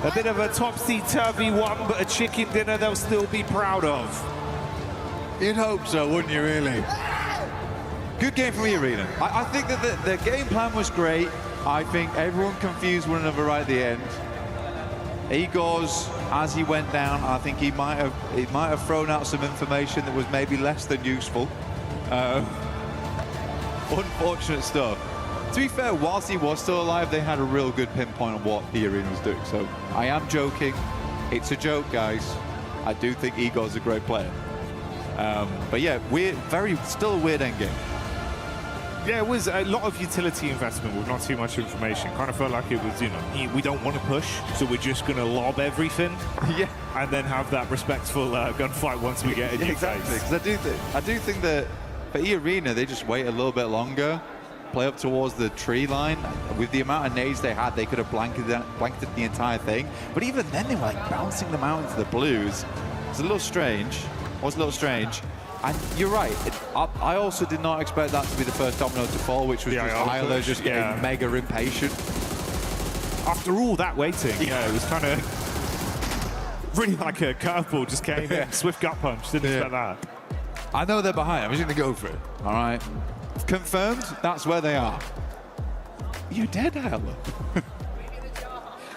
A bit of a topsy-turvy one, but a chicken dinner they'll still be proud of. You'd hope so, wouldn't you, really? Good game from E-Arena. I think that the game plan was great. I think everyone confused one another right at the end. Igor's, as he went down, I think he might have thrown out some information that was maybe less than useful. Unfortunate stuff. To be fair, whilst he was still alive, they had a real good pinpoint on what the arena was doing. So I am joking. It's a joke, guys. I do think Igor's a great player. But yeah, still a weird endgame. Yeah, it was a lot of utility investment with not too much information. Kind of felt like it was, we don't want to push, so we're just going to lob everything. Yeah. And then have that respectful gunfight once we get in your Exactly, face. because I do think that for E-Arena, they just wait a little bit longer, play up towards the tree line. With the amount of nades they had, they could have blanketed the entire thing. But even then, they were like bouncing them out into the blues. It's a little strange. Was a little strange. And you're right. I also did not expect that to be the first domino to fall, which was just Isla just getting mega impatient. After all that waiting, it was kind of really like a curveball just came in. Swift gut punch. Didn't expect that. I know they're behind. I'm just going to go for it. All right. Confirmed. That's where they are. You're dead, Isla.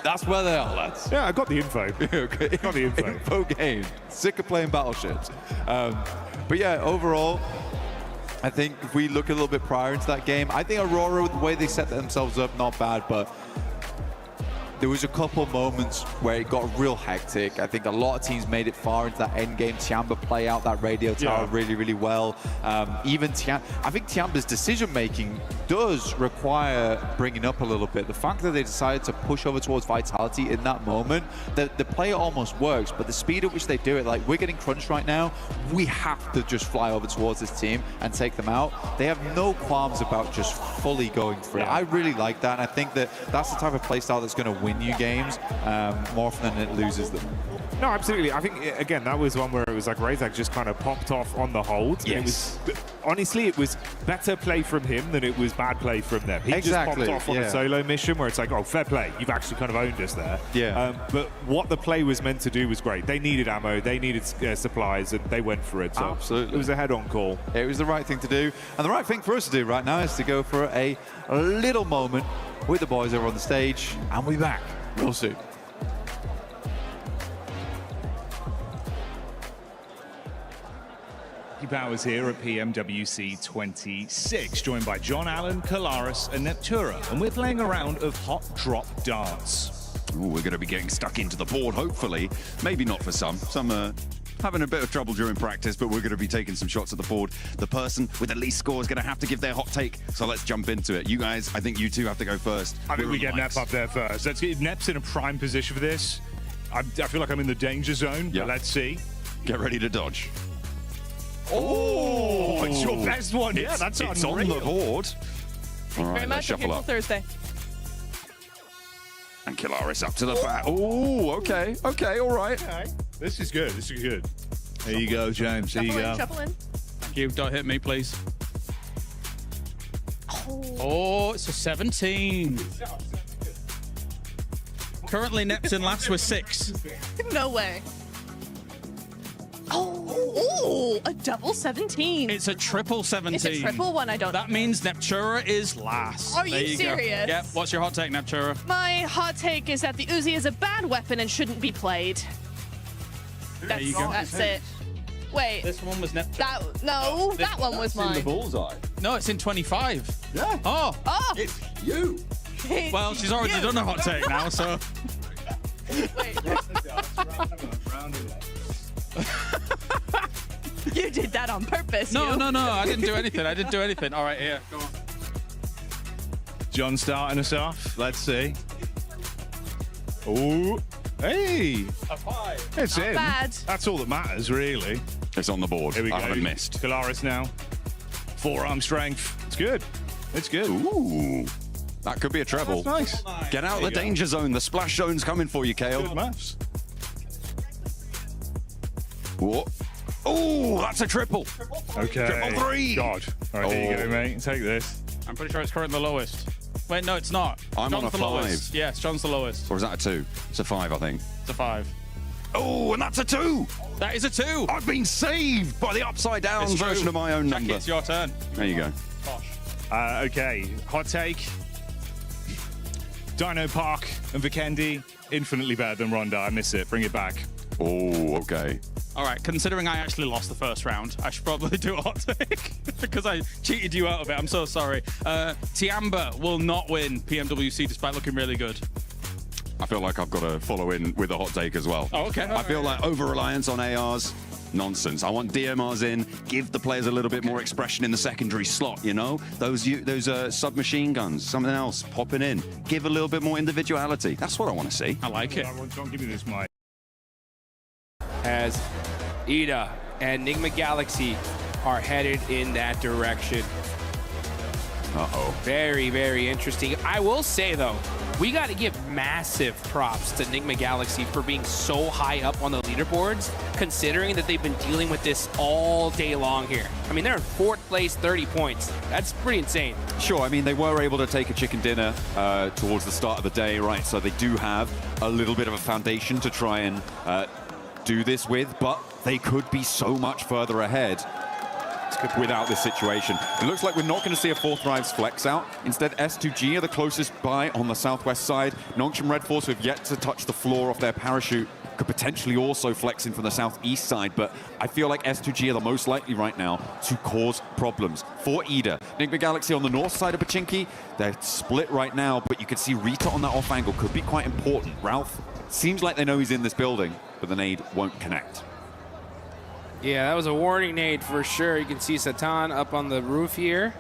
That's where they are, lads. Yeah, I got the info. Okay. Got the info. Info game. Sick of playing battleships. But yeah, overall, I think if we look a little bit prior into that game, I think Aurora, the way they set themselves up, not bad, but there was a couple moments where it got real hectic. I think a lot of teams made it far into that end game. Tiamba play out that radio tower really, really well. Even I think Tiamba's decision-making does require bringing up a little bit. The fact that they decided to push over towards Vitality in that moment, the play almost works, but the speed at which they do it, like, we're getting crunched right now, we have to just fly over towards this team and take them out. They have no qualms about just fully going for it. I really like that, and I think that that's the type of playstyle that's going to win you games more often than it loses them. No, absolutely. I think, again, that was one where it was like Razak just kind of popped off on the hold. Yes. It was, honestly, it was better play from him than it was bad play from them. He just popped off on a solo mission where it's like, oh, fair play. You've actually kind of owned us there. Yeah. But what the play was meant to do was great. They needed ammo, they needed supplies, and they went for it. So absolutely. It was a head-on call. It was the right thing to do. And the right thing for us to do right now is to go for a little moment with the boys over on the stage, and we'll be back real soon. Powers here at Pmwc 26, joined by John Allen, Kalaris, and Neptura, and we're playing a round of Hot Drop Darts. Ooh, we're going to be getting stuck into the board, hopefully. Maybe not for some. Some are having a bit of trouble during practice, but we're going to be taking some shots at the board. The person with the least score is going to have to give their hot take, so let's jump into it. You guys, I think you two have to go first. I think we get Nep up there first. Let's get Nep's in a prime position for this. I feel like I'm in the danger zone, but let's see. Get ready to dodge. Oh, it's your best one. Yeah, that's it's on the board. All right, let's shuffle up. Thursday. And Kalaris up to the bat. Oh, okay, all right. Okay. This is good. This is good. There you go, James. There you go. Shuffle in. Thank you. Don't hit me, please. Oh, it's a 17. Currently, Nep's in last with 6. No way. Oh, a double 17. It's a triple 17. It's a triple one, I don't know. That means Neptura is last. Are there you serious? Go. Yep. What's your hot take, Neptura? My hot take is that the Uzi is a bad weapon and shouldn't be played. That's it. Wait. This one was Neptura. That one was mine. In the bullseye. No, it's in 25. Yeah. Oh. It's you. Well, she's already done a hot take now, so. Wait. You did that on purpose. No, I didn't do anything. All right, here. Go on. John starting us off. Let's see. Oh, hey. A 5. It's Not in. bad. That's all that matters, really. It's on the board. Here we go. I haven't missed. Kalaris now. Forearm strength. It's good. It's good. Ooh. That could be a treble. That's nice. Get out of the danger zone. The splash zone's coming for you, Kale. Good maths. Whoa. Oh, that's a triple. Okay. Triple 3. God. All right, here you go, mate. Take this. I'm pretty sure it's currently the lowest. Wait, no, it's not. I'm John's on a the 5. lowest. Yes, John's the lowest. Or is that a 2? It's a 5, I think. It's a 5. Oh, and that's a 2. That is a 2. I've been saved by the upside down It's version true. of my own Jackie, number. it's your turn. There you go. Okay. Hot take. Dino Park and Vikendi Infinitely better than Ronda. I miss it. Bring it back. Oh, okay. All right, considering I actually lost the first round, I should probably do a hot take because I cheated you out of it. I'm so sorry. Tiamba will not win PMWC despite looking really good. I feel like I've got to follow in with a hot take as well. Oh, okay. I feel like over-reliance on ARs, nonsense. I want DMRs in, give the players a little bit more expression in the secondary slot, you know? Those submachine guns, something else popping in. Give a little bit more individuality. That's what I want to see. I like it. Don't give me this mic. As Ida and Nigma Galaxy are headed in that direction. Uh-oh. Very, very interesting. I will say, though, we got to give massive props to Nigma Galaxy for being so high up on the leaderboards, considering that they've been dealing with this all day long here. I mean, they're in 4th place, 30 points. That's pretty insane. Sure, I mean, they were able to take a chicken dinner towards the start of the day, right? So they do have a little bit of a foundation to try and do this with, but they could be so much further ahead without this situation. It looks like we're not going to see a 4th Thrives flex out. Instead, S2G are the closest by on the southwest side. Nongshim Red Force, who have yet to touch the floor off their parachute, could potentially also flex in from the southeast side, but I feel like S2G are the most likely right now to cause problems for Ida. Nigma Galaxy on the north side of Pachinki, they're split right now, but you can see Rita on that off angle could be quite important. Ralph seems like they know he's in this building, but the nade won't connect. Yeah, that was a warning nade for sure. You can see Satan up on the roof here,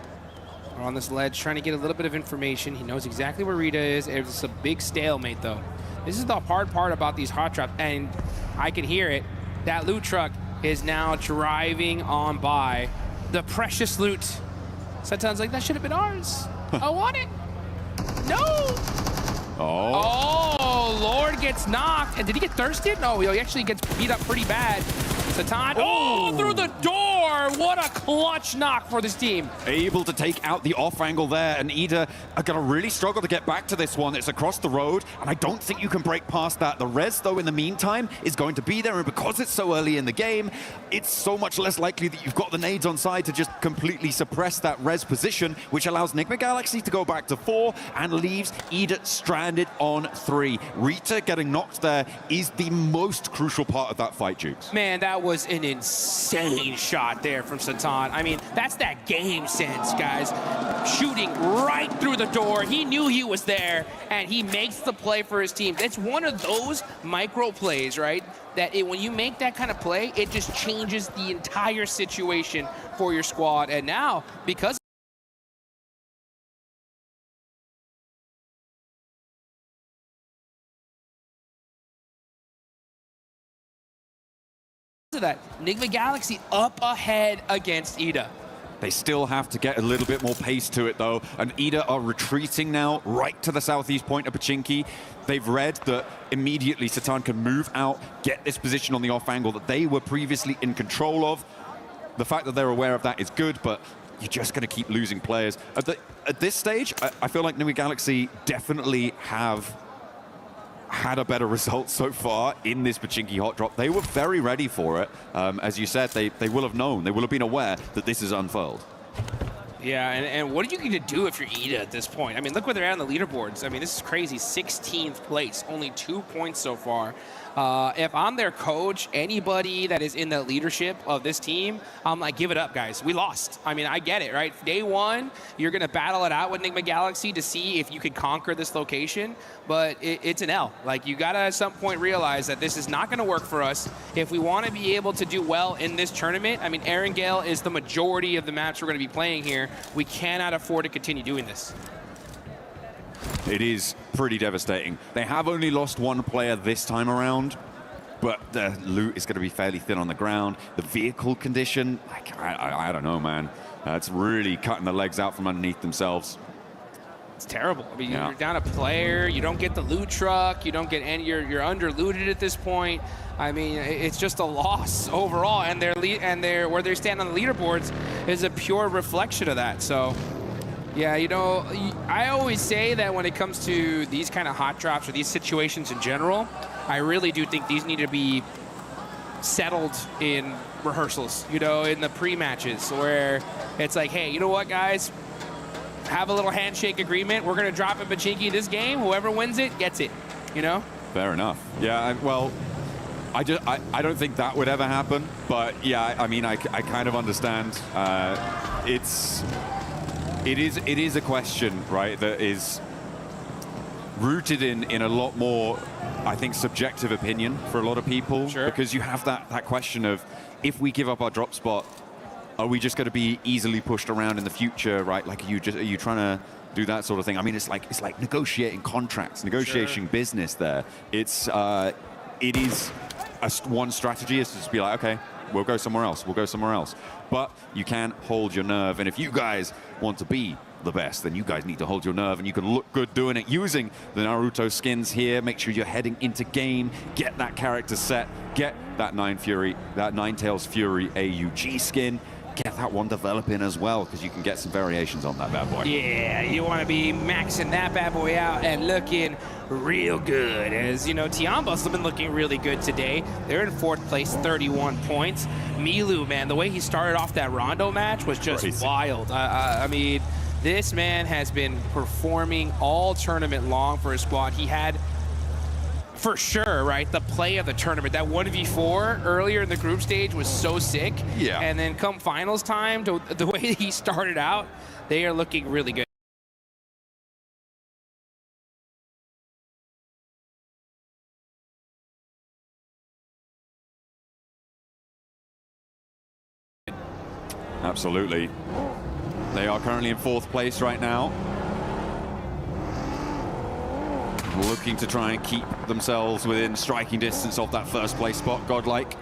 or on this ledge, trying to get a little bit of information. He knows exactly where Rita is. It's a big stalemate, though. This is the hard part about these hot drops, and I can hear it. That loot truck is now driving on by. The precious loot. Satan's like, that should have been ours. I want it. No. Oh, Lord gets knocked. And did he get thirsted? No, he actually gets beat up pretty bad. Satan, oh, through the door. What a clutch knock for this team. Able to take out the off angle there, and Ida are going to really struggle to get back to this one. It's across the road, and I don't think you can break past that. The res, though, in the meantime, is going to be there, and because it's so early in the game, it's so much less likely that you've got the nades on side to just completely suppress that res position, which allows Nigma Galaxy to go back to 4 and leaves Ida stranded on 3. Rita getting knocked there is the most crucial part of that fight, Jukes. Man, that was an insane shot there from Satan. I mean, that's that game sense, guys. Shooting right through the door. He knew he was there, and he makes the play for his team. It's one of those micro plays, right? That when you make that kind of play, it just changes the entire situation for your squad. And now, because of that, Nigma Galaxy up ahead against Ida. They still have to get a little bit more pace to it, though, and Ida are retreating now right to the southeast point of Pachinki. They've read that immediately Satan can move out, get this position on the off angle that they were previously in control of. The fact that they're aware of that is good, but you're just going to keep losing players. At this stage, I feel like Nigma Galaxy definitely have had a better result so far in this Pachinki hot drop. They were very ready for it. As you said, they will have known, they will have been aware that this is unfurled. Yeah, and what are you going to do if you're Ida at this point? I mean, look where they're at on the leaderboards. I mean, this is crazy. 16th place, only 2 points so far. If I'm their coach, anybody that is in the leadership of this team, I'm like, give it up, guys. We lost. I mean, I get it, right? Day one, you're going to battle it out with Nigma Galaxy to see if you can conquer this location, but it's an L. Like, you got to at some point realize that this is not going to work for us. If we want to be able to do well in this tournament, I mean, Erangel is the majority of the maps we're going to be playing here. We cannot afford to continue doing this. It is pretty devastating. They have only lost 1 player this time around, but the loot is going to be fairly thin on the ground. The vehicle condition, like, I don't know, man. It's really cutting the legs out from underneath themselves. It's terrible. I mean, you're down a player, you don't get the loot truck, you don't get any, you're under looted at this point. I mean, it's just a loss overall, and where they stand on the leaderboards is a pure reflection of that. So, yeah, you know, I always say that when it comes to these kind of hot drops or these situations in general, I really do think these need to be settled in rehearsals, you know, in the pre-matches, where it's like, hey, you know what, guys? Have a little handshake agreement. We're going to drop in Pachinki this game. Whoever wins it, gets it, you know? Fair enough. Yeah, well, I don't think that would ever happen, but yeah, I mean, I kind of understand. It is a question, right, that is rooted in a lot more, I think, subjective opinion for a lot of people. Sure. Because you have that question of, if we give up our drop spot, are we just going to be easily pushed around in the future, right? Like, are you trying to do that sort of thing? I mean, it's like negotiating contracts, negotiating business there. It is one strategy is to just be like, okay, we'll go somewhere else. We'll go somewhere else. But you can hold your nerve. And if you guys want to be the best, then you guys need to hold your nerve, and you can look good doing it using the Naruto skins here. Make sure you're heading into game, get that character set, get that Ninetales Fury AUG skin, get that one developing as well, because you can get some variations on that bad boy. Yeah, you want to be maxing that bad boy out and looking real good. As you know, Tiambas have been looking really good today. They're in 4th place, 31 points. Milu, man, the way he started off that Rondo match was just crazy. wild. I mean, this man has been performing all tournament long for his squad. He had, for sure, right, the play of the tournament. That 1v4 earlier in the group stage was so sick. Yeah. And then come finals time, the way he started out, they are looking really good. Absolutely. They are currently in 4th place right now. Looking to try and keep themselves within striking distance of that 1st place spot. Godlike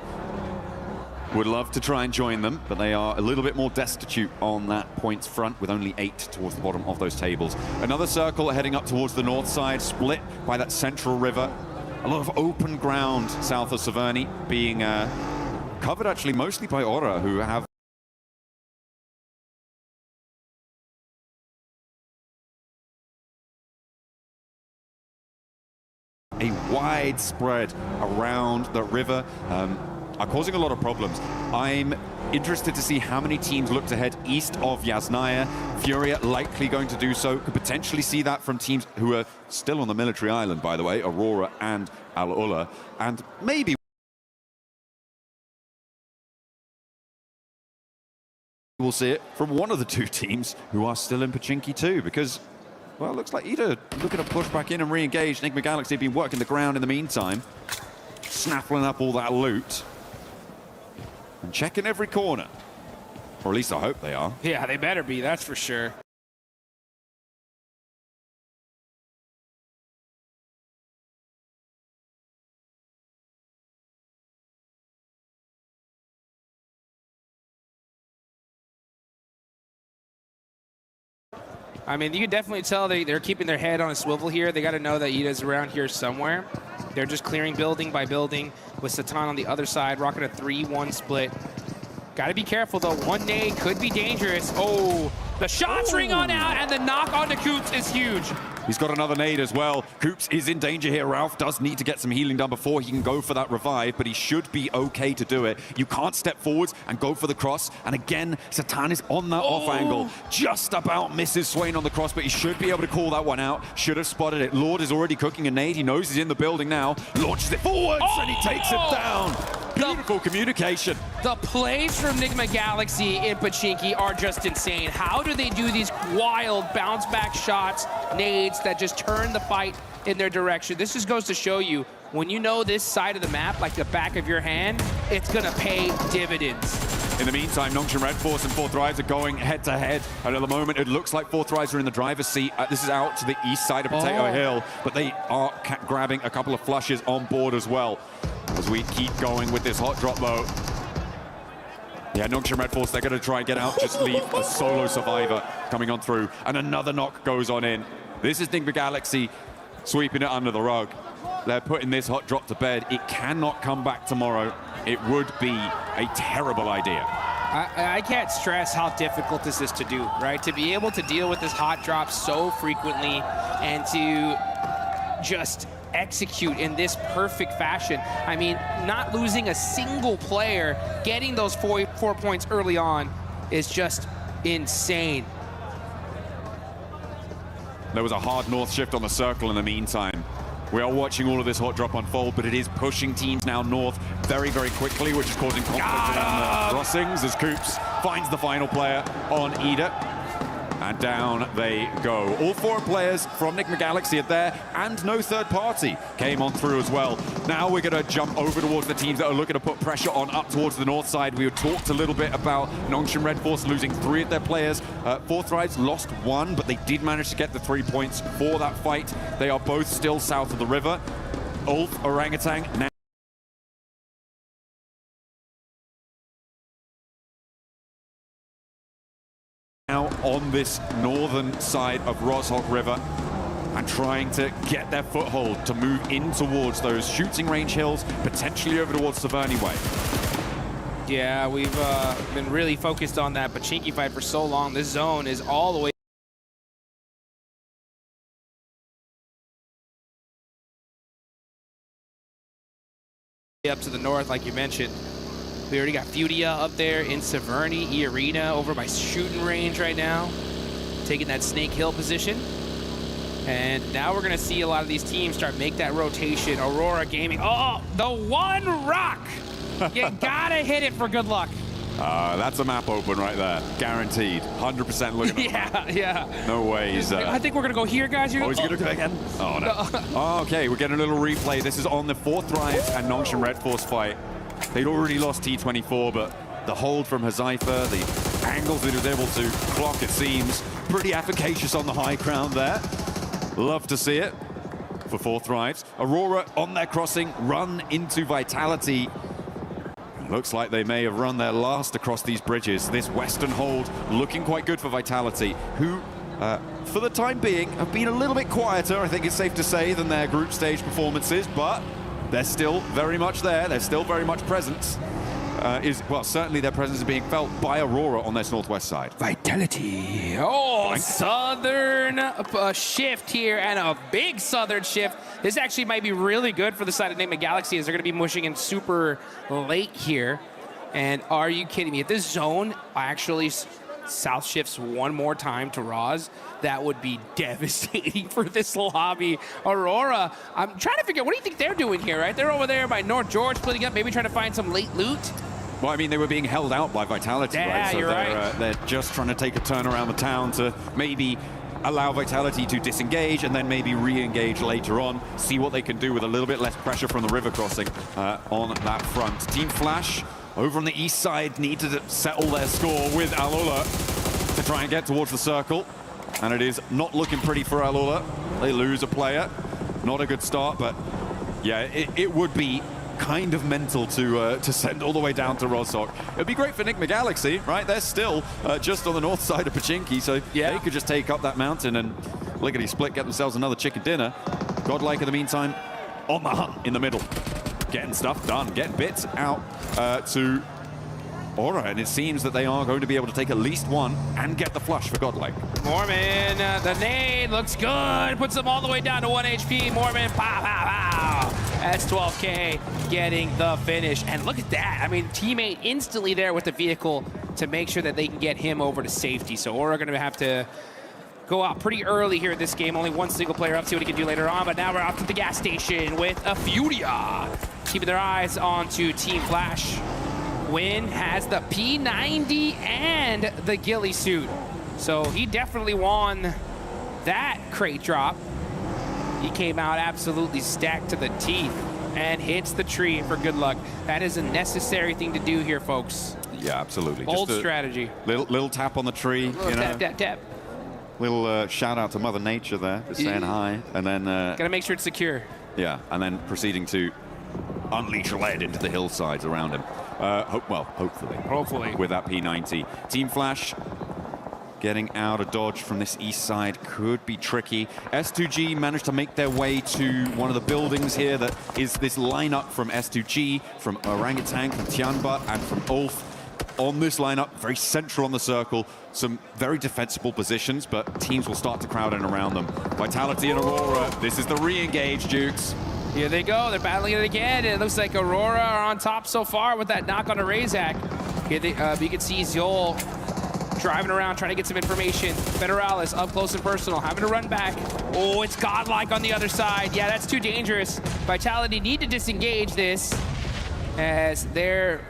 would love to try and join them, but they are a little bit more destitute on that points front, with only 8 towards the bottom of those tables. Another circle heading up towards the north side, split by that central river. A lot of open ground south of Severny, being covered actually mostly by Aura, who have a wide spread around the river, are causing a lot of problems. I'm interested to see how many teams look to head east of Yasnaya. Furia likely going to do so. Could potentially see that from teams who are still on the military island, by the way, Aurora and Al-Ula. And maybe we'll see it from one of the 2 teams who are still in Pachinki too, because, well, it looks like Ida looking to push back in and re-engage. Enigma Galaxy have been working the ground in the meantime, snaffling up all that loot and checking every corner. Or at least I hope they are. Yeah, they better be, that's for sure. I mean, you can definitely tell they're keeping their head on a swivel here. They got to know that Ida's around here somewhere. They're just clearing building by building with Satan on the other side, rocking a 3-1 split. Got to be careful, though. One nade could be dangerous. Oh, the shots ring on out, and the knock onto Coops is huge. He's got another nade as well. Coops is in danger here. Ralph does need to get some healing done before he can go for that revive, but he should be okay to do it. You can't step forwards and go for the cross. And again, Satan is on that off angle. Just about misses Swain on the cross, but he should be able to call that one out. Should have spotted it. Lord is already cooking a nade. He knows he's in the building now. Launches it forwards, and he takes it down. Beautiful communication. The plays from Enigma Galaxy in Pachinki are just insane. How do they do these wild bounce back shots, nades that just turn the fight in their direction? This just goes to show you, when you know this side of the map like the back of your hand, it's gonna pay dividends. In the meantime, Nongshim Red Force and 4th Rise are going head-to-head. And at the moment, it looks like 4th Rise are in the driver's seat. This is out to the east side of Potato Hill, but they are grabbing a couple of flushes on board as well. As we keep going with this hot drop, though. Yeah, Nongshim Red Force, they're going to try and get out, just leave a solo survivor coming on through. And another knock goes on in. This is Enigma Galaxy sweeping it under the rug. They're putting this hot drop to bed. It cannot come back tomorrow. It would be a terrible idea. I can't stress how difficult this is to do, right? To be able to deal with this hot drop so frequently and to just execute in this perfect fashion. I mean, not losing a single player, getting those four points early on is just insane. There was a hard north shift on the circle in the meantime, We are watching all of this hot drop unfold, but it is pushing teams now north very, very quickly, which is causing conflict around the crossings as Coops finds the final player on Ida. And down they go. All 4 players from Nick Galaxy are there, and no third party came on through as well. Now we're going to jump over towards the teams that are looking to put pressure on up towards the north side. We talked a little bit about Nongshim Red Force losing 3 of their players. 4 Thrives lost 1, but they did manage to get the 3 points for that fight. They are both still south of the river. Ulf, Orangutan, now on this northern side of Roshok River and trying to get their foothold to move in towards those shooting range hills, potentially over towards Severny Way. Yeah, we've been really focused on that Pachinki fight for so long. This zone is all the way up to the north, like you mentioned. We already got Fudia up there in Severny, E-Arena over by shooting range right now, taking that Snake Hill position. And now we're gonna see a lot of these teams start make that rotation. Aurora Gaming, oh, the one rock! You gotta hit it for good luck. That's a map open right there, guaranteed. 100% looking at yeah. No ways. I think we're gonna go here, guys. Oh, he's gonna go again? Oh, no. Oh, okay, we're getting a little replay. This is on the 4 Thrives and Nongshim Red Force fight. They'd already lost T24, but the hold from Hazaifa, the angles that he was able to clock, it seems, pretty efficacious on the high ground there. Love to see it for 4 Thrives. Aurora on their crossing, run into Vitality. Looks like they may have run their last across these bridges. This western hold looking quite good for Vitality, who, for the time being, have been a little bit quieter, I think it's safe to say, than their group stage performances, but they're still very much there. They're still very much presence. Well, certainly their presence is being felt by Aurora on this northwest side. Vitality. Oh, southern shift here, and a big southern shift. This actually might be really good for the side of Nigma Galaxy, as they're going to be mushing in super late here. And are you kidding me? If this zone actually south shifts one more time to Roz, that would be devastating for this lobby. Aurora, I'm trying to figure out, what do you think they're doing here, right? They're over there by North George, splitting up, maybe trying to find some late loot. Well, I mean, they were being held out by Vitality, right? So you're right. They're just trying to take a turn around the town to maybe allow Vitality to disengage and then maybe re-engage later on, see what they can do with a little bit less pressure from the river crossing on that front. Team Flash over on the east side need to settle their score with Alula to try and get towards the circle. And it is not looking pretty for Alula. They lose a player. Not a good start, but yeah, it would be kind of mental to send all the way down to Rostock. It'd be great for Nick Galaxy, right? They're still just on the north side of Pachinki, so they could just take up that mountain and lickety-split, get themselves another chicken dinner. Godlike, in the meantime, on the hunt in the middle. Getting stuff done, getting bits out to Aura, and it seems that they are going to be able to take at least one and get the flush for Godlike. Mormon, the nade looks good, puts them all the way down to 1 HP. Mormon, pow, pow, pow. That's 12K getting the finish. And look at that. I mean, teammate instantly there with the vehicle to make sure that they can get him over to safety. So Aura going to have to go out pretty early here in this game. Only one single player up, see what he can do later on. But now we're off to the gas station with a Furia. Keeping their eyes onto Team Flash. Win has the P90 and the ghillie suit. So he definitely won that crate drop. He came out absolutely stacked to the teeth and hits the tree for good luck. That is a necessary thing to do here, folks. Yeah, absolutely. Bold just a strategy. Little tap on the tree. Little tap, tap, tap. Little shout out to Mother Nature there, just saying hi. And then... Gotta make sure it's secure. Yeah, and then proceeding to unleash lead into the hillsides around him. Hopefully. With that P90. Team Flash getting out of dodge from this east side could be tricky. S2G managed to make their way to one of the buildings here that is this lineup from S2G, from Orangutan, from Tianba, and from Ulf. On this lineup, very central on the circle, some very defensible positions, but teams will start to crowd in around them. Vitality and Aurora, this is the re-engage, Dukes. Here they go, they're battling it again, and it looks like Aurora are on top so far with that knock on a Razak. Here you can see Zol driving around, trying to get some information. Federalis up close and personal, having to run back. Oh, it's godlike on the other side. Yeah, that's too dangerous. Vitality need to disengage this as their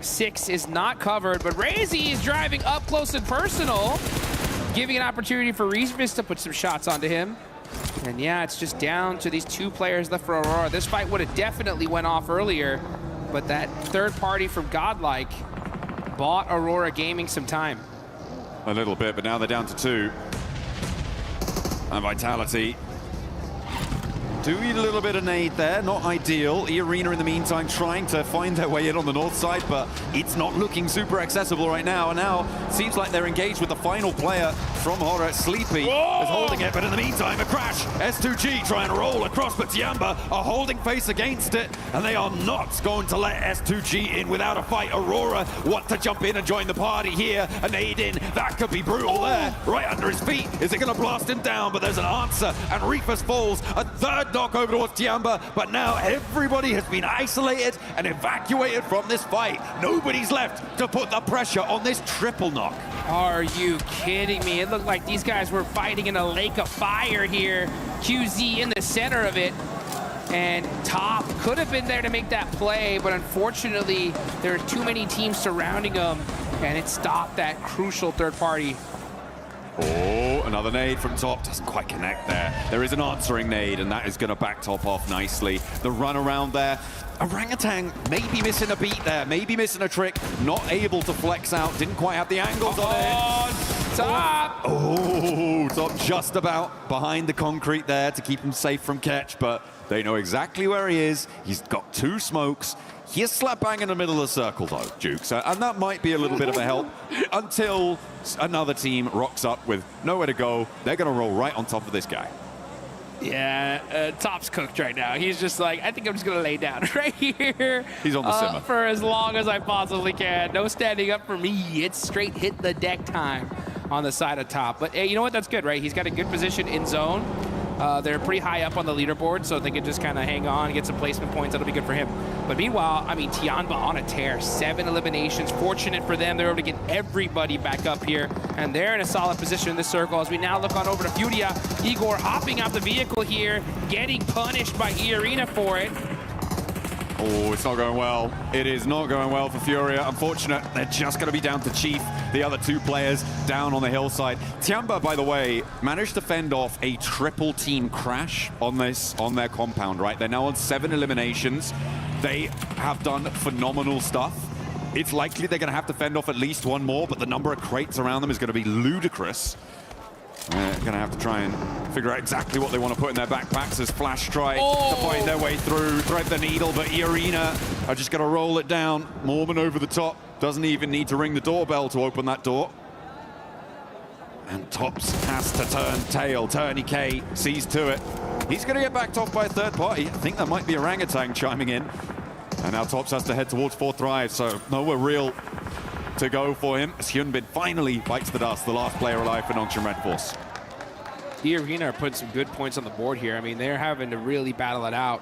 6 is not covered, but Raze is driving up close and personal, giving an opportunity for Revis to put some shots onto him. And yeah, it's just down to these 2 players left for Aurora. This fight would have definitely went off earlier, but that third party from Godlike bought Aurora Gaming some time. A little bit, but now they're down to 2. And Vitality do eat a little bit of nade there, not ideal. E-Arena in the meantime trying to find their way in on the north side, but it's not looking super accessible right now. And now it seems like they're engaged with the final player from Horror. Sleepy is holding it, but in the meantime a crash. S2G trying to roll across, but Tiamba are holding face against it, and they are not going to let S2G in without a fight. Aurora want to jump in and join the party here. A nade in, that could be brutal there, right under his feet. Is it going to blast him down? But there's an answer, and Reefus falls. A third knock over towards Tiamba, but now everybody has been isolated and evacuated from this fight. Nobody's left to put the pressure on this triple knock. Are you kidding me? It looked like these guys were fighting in a lake of fire here. QZ in the center of it. And Top could have been there to make that play, but unfortunately, there are too many teams surrounding him, and it stopped that crucial third party. Oh, another nade from Top. Doesn't quite connect there. There is an answering nade, and that is going to back Top off nicely. The run around there. Orangutan maybe missing a beat there, maybe missing a trick. Not able to flex out. Didn't quite have the angles on it. Top! Oh, Top just about behind the concrete there to keep him safe from catch, but they know exactly where he is. He's got 2 smokes. He is slap bang in the middle of the circle, though, Jukes, and that might be a little bit of a help until another team rocks up with nowhere to go. They're going to roll right on top of this guy. Yeah, Top's cooked right now. He's just like, I think I'm just going to lay down right here. He's on the simmer. For as long as I possibly can. No standing up for me. It's straight hit the deck time on the side of Top. But hey, you know what? That's good, right? He's got a good position in zone. They're pretty high up on the leaderboard, so they can just kind of hang on and get some placement points. That'll be good for him. But meanwhile, I mean, Tiamba on a tear. 7 eliminations. Fortunate for them. They're able to get everybody back up here, and they're in a solid position in this circle as we now look on over to Furia. Igor hopping out the vehicle here, getting punished by E-Arena for it. Oh, it's not going well. It is not going well for Furia. Unfortunate, they're just going to be down to Chief, the other 2 players down on the hillside. Tiamba, by the way, managed to fend off a triple team crash on their compound, right? They're now on 7 eliminations. They have done phenomenal stuff. It's likely they're going to have to fend off at least 1 more, but the number of crates around them is going to be ludicrous. They're going to have to try and figure out exactly what they want to put in their backpacks as Flash try to find their way through, thread the needle, but E-Arena are just going to roll it down. Mormon over the top, doesn't even need to ring the doorbell to open that door. And Tops has to turn tail. Tourney K sees to it. He's going to get backed off by a third party. I think that might be Orangutan chiming in. And now Tops has to head towards 4th Thrive, so nowhere real to go for him as Hyunbin finally bites the dust, the last player alive for Nongshim Red Force. E-Arena are putting some good points on the board here. I mean, they're having to really battle it out,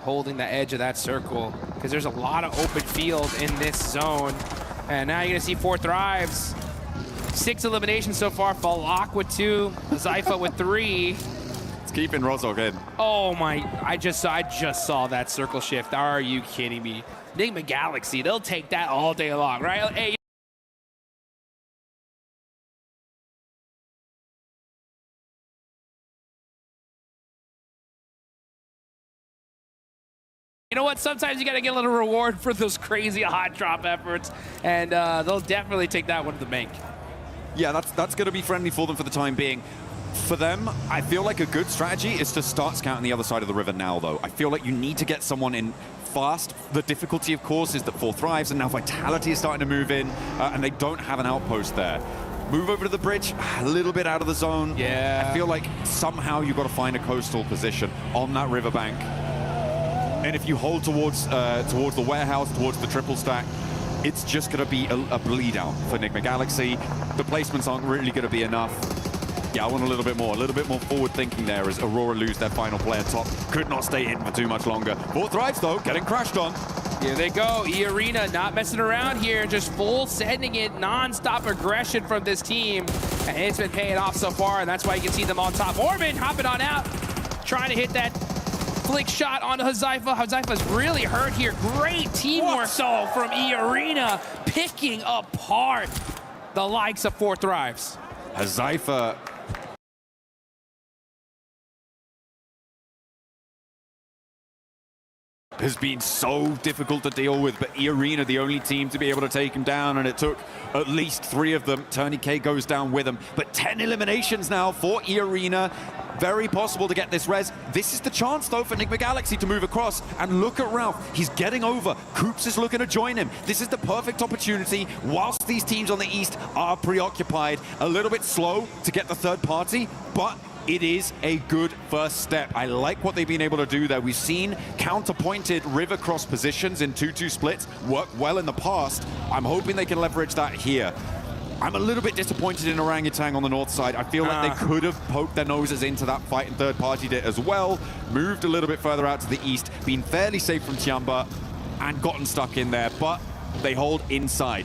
holding the edge of that circle, because there's a lot of open field in this zone. And now you're going to see 4 Thrives. 6 eliminations so far. Falak with 2, Zypha with 3. It's keeping Rozog in. Oh my, I just saw that circle shift. Are you kidding me? Enigma Galaxy, they'll take that all day long, right? Hey, you know what? Sometimes you got to get a little reward for those crazy hot drop efforts, and they'll definitely take that one to the bank. Yeah, that's going to be friendly for them for the time being. For them, I feel like a good strategy is to start scouting the other side of the river now, though. I feel like you need to get someone in fast. The difficulty, of course, is that 4 Thrives, and now Vitality is starting to move in, and they don't have an outpost there. Move over to the bridge, a little bit out of the zone. Yeah. I feel like somehow you've got to find a coastal position on that riverbank. And if you hold towards the warehouse, towards the triple stack, it's just going to be a bleed out for Enigma Galaxy. The placements aren't really going to be enough. Yeah, I want a little bit more forward thinking there as Aurora lose their final player. Top could not stay in for too much longer. 4 Thrives though, getting crashed on. Here they go. E-Arena not messing around here, just full sending it, non-stop aggression from this team. And it's been paying off so far, and that's why you can see them on top. Orban hopping on out, trying to hit that flick shot onto Hazaifa. Hazaifa's really hurt here. Great teamwork, though, from E-Arena, picking apart the likes of Four Thrives. Hazaifa has been so difficult to deal with, but E-Arena the only team to be able to take him down, and it took at least 3 of them. Tony K goes down with him, but 10 eliminations now for E-Arena. Very possible to get this res. This is the chance, though, for Enigma Galaxy to move across. And look at Ralph. He's getting over. Coops is looking to join him. This is the perfect opportunity whilst these teams on the East are preoccupied. A little bit slow to get the third party, but it is a good first step. I like what they've been able to do there. We've seen counterpointed river cross positions in 2-2 splits work well in the past. I'm hoping they can leverage that here. I'm a little bit disappointed in Orangutan on the north side. I feel like they could have poked their noses into that fight and third partied it as well. Moved a little bit further out to the east, been fairly safe from Tiamba and gotten stuck in there, but they hold inside.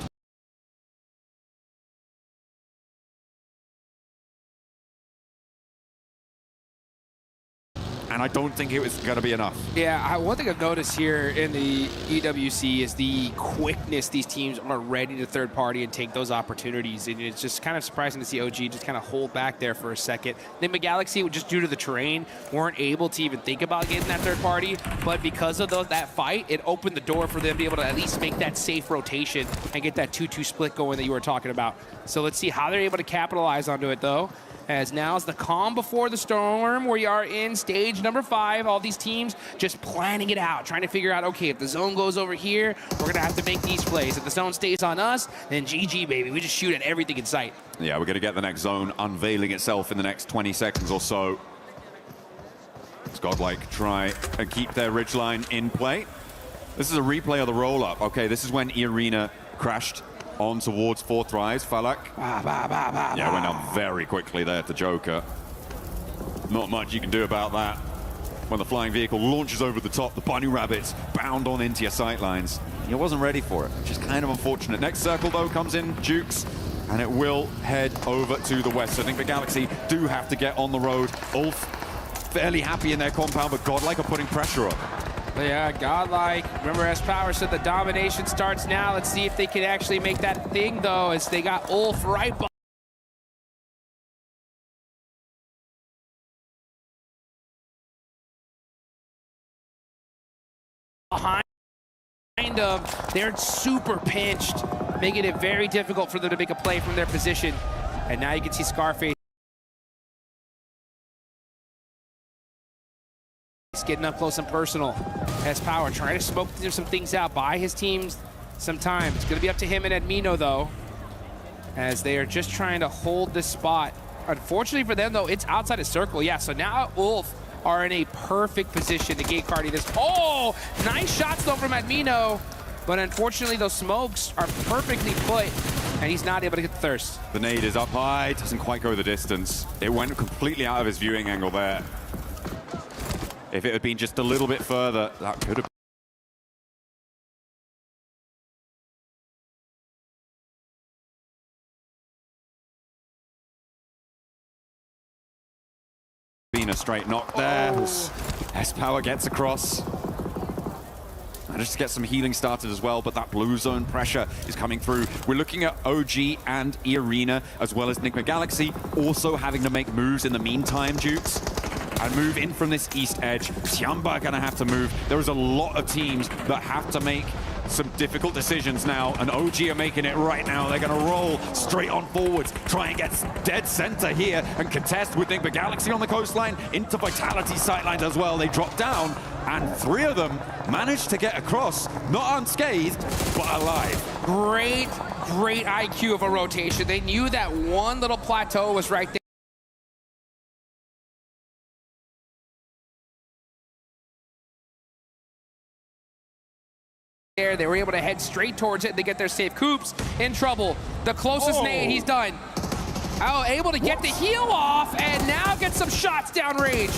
And I don't think it was going to be enough. Yeah, one thing I've noticed here in the EWC is the quickness these teams are ready to third party and take those opportunities. And it's just kind of surprising to see OG just kind of hold back there for a second. Enigma Galaxy, just due to the terrain, weren't able to even think about getting that third party. But because of that fight, it opened the door for them to be able to at least make that safe rotation and get that 2-2 split going that you were talking about. So let's see how they're able to capitalize onto it, though. As now is the calm before the storm. We are in stage number 5. All these teams just planning it out, trying to figure out, okay, if the zone goes over here, we're going to have to make these plays. If the zone stays on us, then GG, baby. We just shoot at everything in sight. Yeah, we're going to get the next zone unveiling itself in the next 20 seconds or so. It's Godlike try and keep their ridgeline in play. This is a replay of the roll-up. Okay, this is when E-Arena crashed on towards Four Thrives. Falak. Yeah, went down very quickly there to Joker. Not much you can do about that. When the flying vehicle launches over the top, the bunny rabbits bound on into your sightlines. He wasn't ready for it, which is kind of unfortunate. Next circle, though, comes in Jukes, and it will head over to the west. So I think the Galaxy do have to get on the road. Ulf fairly happy in their compound, but Godlike are putting pressure on. Yeah, Godlike. Remember, as Power said, the domination starts now. Let's see if they can actually make that thing, though, as they got Ulf right behind them. They're super pinched, making it very difficult for them to make a play from their position. And now you can see Scarface getting up close and personal. As Power trying to smoke some things out, buy his teams some time. It's going to be up to him and Admino, though, as they are just trying to hold this spot. Unfortunately for them, though, it's outside of circle. Yeah, so now Ulf are in a perfect position to gate cardi this. Oh, nice shots, though, from Admino. But unfortunately, those smokes are perfectly put, and he's not able to get the thirst. The nade is up high, doesn't quite go the distance. It went completely out of his viewing angle there. If it had been just a little bit further, that could have been a straight knock there. S-Power gets across. Managed to get some healing started as well, but that blue zone pressure is coming through. We're looking at OG and E-Arena, as well as Enigma Galaxy, also having to make moves in the meantime, Dukes. And move in from this east edge. Tiamba gonna have to move. There is a lot of teams that have to make some difficult decisions now, and OG are making it right now. They're gonna roll straight on forwards, try and get dead center here and contest with Enigma Galaxy on the coastline into Vitality sightlines as well. They drop down, and 3 of them managed to get across, not unscathed, but alive. Great IQ of a rotation. They knew that one little plateau was right there. They were able to head straight towards it. They get their safe. Coops in trouble. The closest nade, he's done. Oh, able to get the heal off, and now get some shots downrange.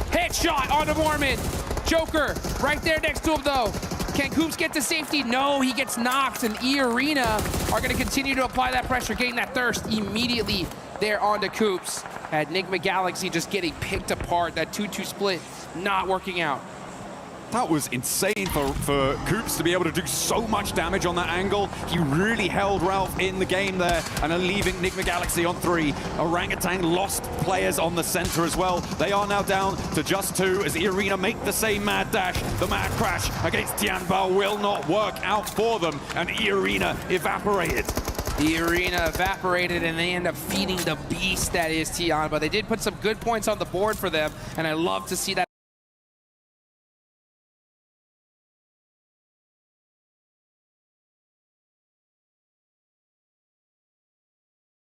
Headshot onto Mormon. Joker right there next to him, though. Can Coops get to safety? No, he gets knocked, and E-Arena are going to continue to apply that pressure, getting that thirst immediately there onto Coops. At Enigma Galaxy just getting picked apart, that 2-2 split not working out. That was insane for Coops to be able to do so much damage on that angle. He really held Ralph in the game there and are leaving Enigma Galaxy on 3. Orangutan lost players on the center as well. They are now down to just 2 as E-Arena make the same mad dash. The mad crash against Tianba will not work out for them, and E-Arena evaporated. E-Arena evaporated, and they end up feeding the beast that is Tianba. They did put some good points on the board for them, and I love to see that.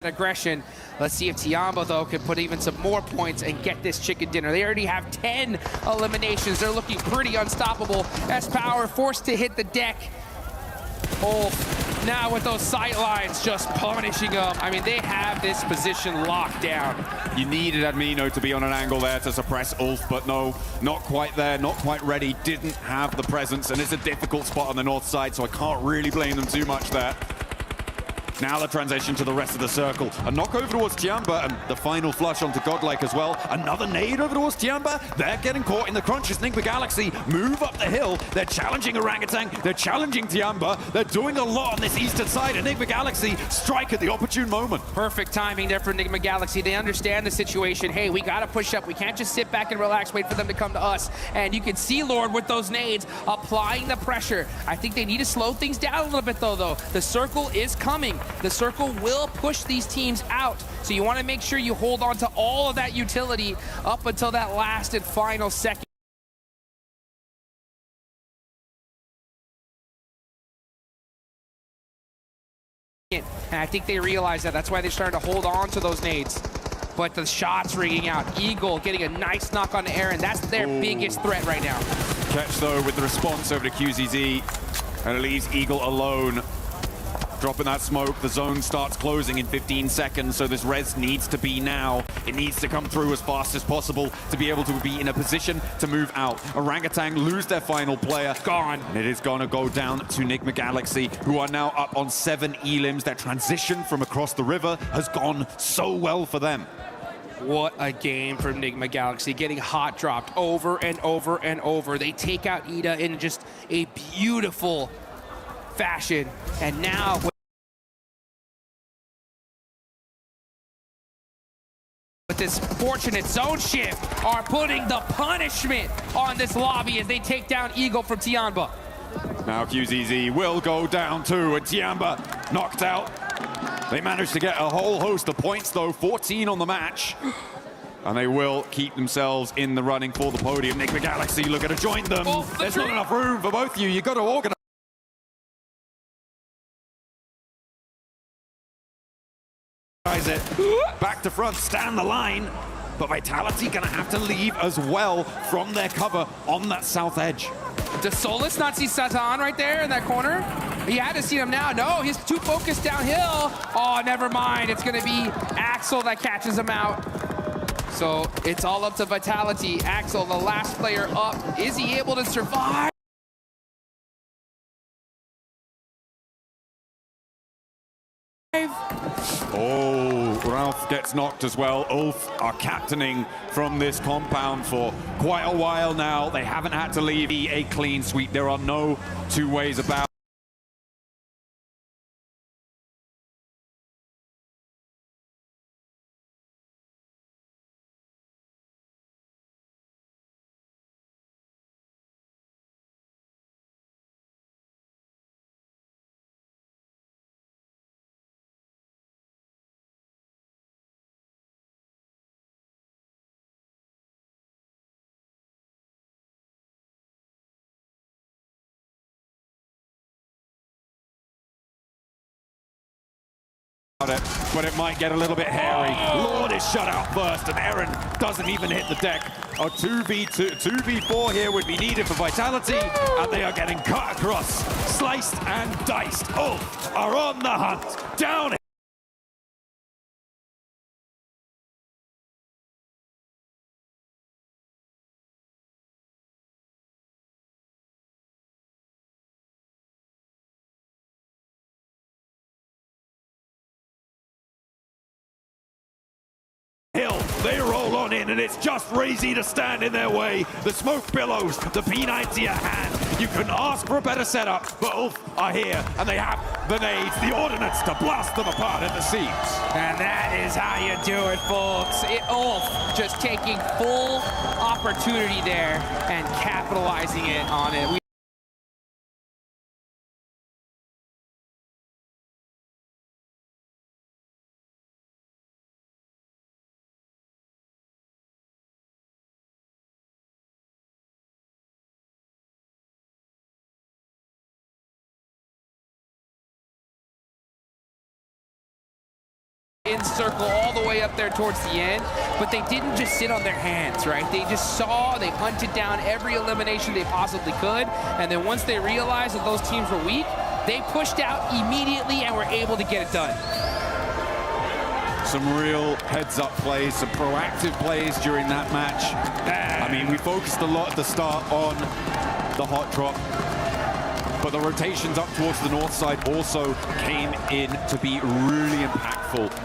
Aggression. Let's see if Tianba, though, can put even some more points and get this chicken dinner. They already have 10 eliminations. They're looking pretty unstoppable. S-Power forced to hit the deck. Ulf now with those sight lines just punishing them. I mean, they have this position locked down. You needed Admino to be on an angle there to suppress Ulf, but no, not quite there, not quite ready, didn't have the presence, and it's a difficult spot on the north side, so I can't really blame them too much there. Now the transition to the rest of the circle. A knock over towards Tianba and the final flush onto Godlike as well. Another nade over towards Tianba. They're getting caught in the crunches. Enigma Galaxy move up the hill. They're challenging Orangutan. They're challenging Tianba. They're doing a lot on this eastern side. Enigma Galaxy strike at the opportune moment. Perfect timing there for Enigma Galaxy. They understand the situation. Hey, we got to push up. We can't just sit back and relax, wait for them to come to us. And you can see Lord with those nades applying the pressure. I think they need to slow things down a little bit, though. The circle is coming. The circle will push these teams out. So you want to make sure you hold on to all of that utility up until that last and final second. And I think they realize that. That's why they're starting to hold on to those nades. But the shots ringing out. Eagle getting a nice knock on the air, and that's their biggest threat right now. Catch, though, with the response over to QZZ. And it leaves Eagle alone. Dropping that smoke, the zone starts closing in 15 seconds, so this res needs to be now. It needs to come through as fast as possible to be able to be in a position to move out. Orangutan lose their final player. Gone. And it is going to go down to Enigma Galaxy, who are now up on 7 elims. Their transition from across the river has gone so well for them. What a game from Enigma Galaxy, getting hot dropped over and over and over. They take out Ida in just a beautiful fashion, and now with this fortunate zone shift are putting the punishment on this lobby as they take down Eagle from Tianba. Now QZZ will go down too, and Tianba knocked out. They managed to get a whole host of points though, 14 on the match. And they will keep themselves in the running for the podium. Enigma Galaxy looking to join them. There's not enough room for both of you. You've got to organize it. Back to front, stand the line. But Vitality gonna have to leave as well from their cover on that south edge. Does Solus not see Satan right there in that corner? He had to see him now. No, he's too focused downhill. Oh, never mind. It's gonna be Axel that catches him out. So it's all up to Vitality. Axel, the last player up. Is he able to survive? Oh, Ralph gets knocked as well. Ulf are captaining from this compound for quite a while now. They haven't had to leave a clean sweep. There are no two ways about it, but it might get a little bit hairy. Lord is shut out first, and Aaron doesn't even hit the deck. A 2v4 here would be needed for Vitality, and they are getting cut across, sliced and diced. Ulf are on the hunt, down hill. They roll on in, and it's just Razy to stand in their way. The smoke billows, the P90 at hand. You couldn't ask for a better setup. Both are here, and they have the nades, the ordnance to blast them apart at the seams. And that is how you do it, folks. Ulf just taking full opportunity there and capitalizing it on it. Circle all the way up there towards the end, but they didn't just sit on their hands, right? They just saw, they hunted down every elimination they possibly could, and then once they realized that those teams were weak, they pushed out immediately and were able to get it done. Some real heads-up plays, some proactive plays during that match. I mean, we focused a lot at the start on the hot drop, but the rotations up towards the north side also came in to be really impactful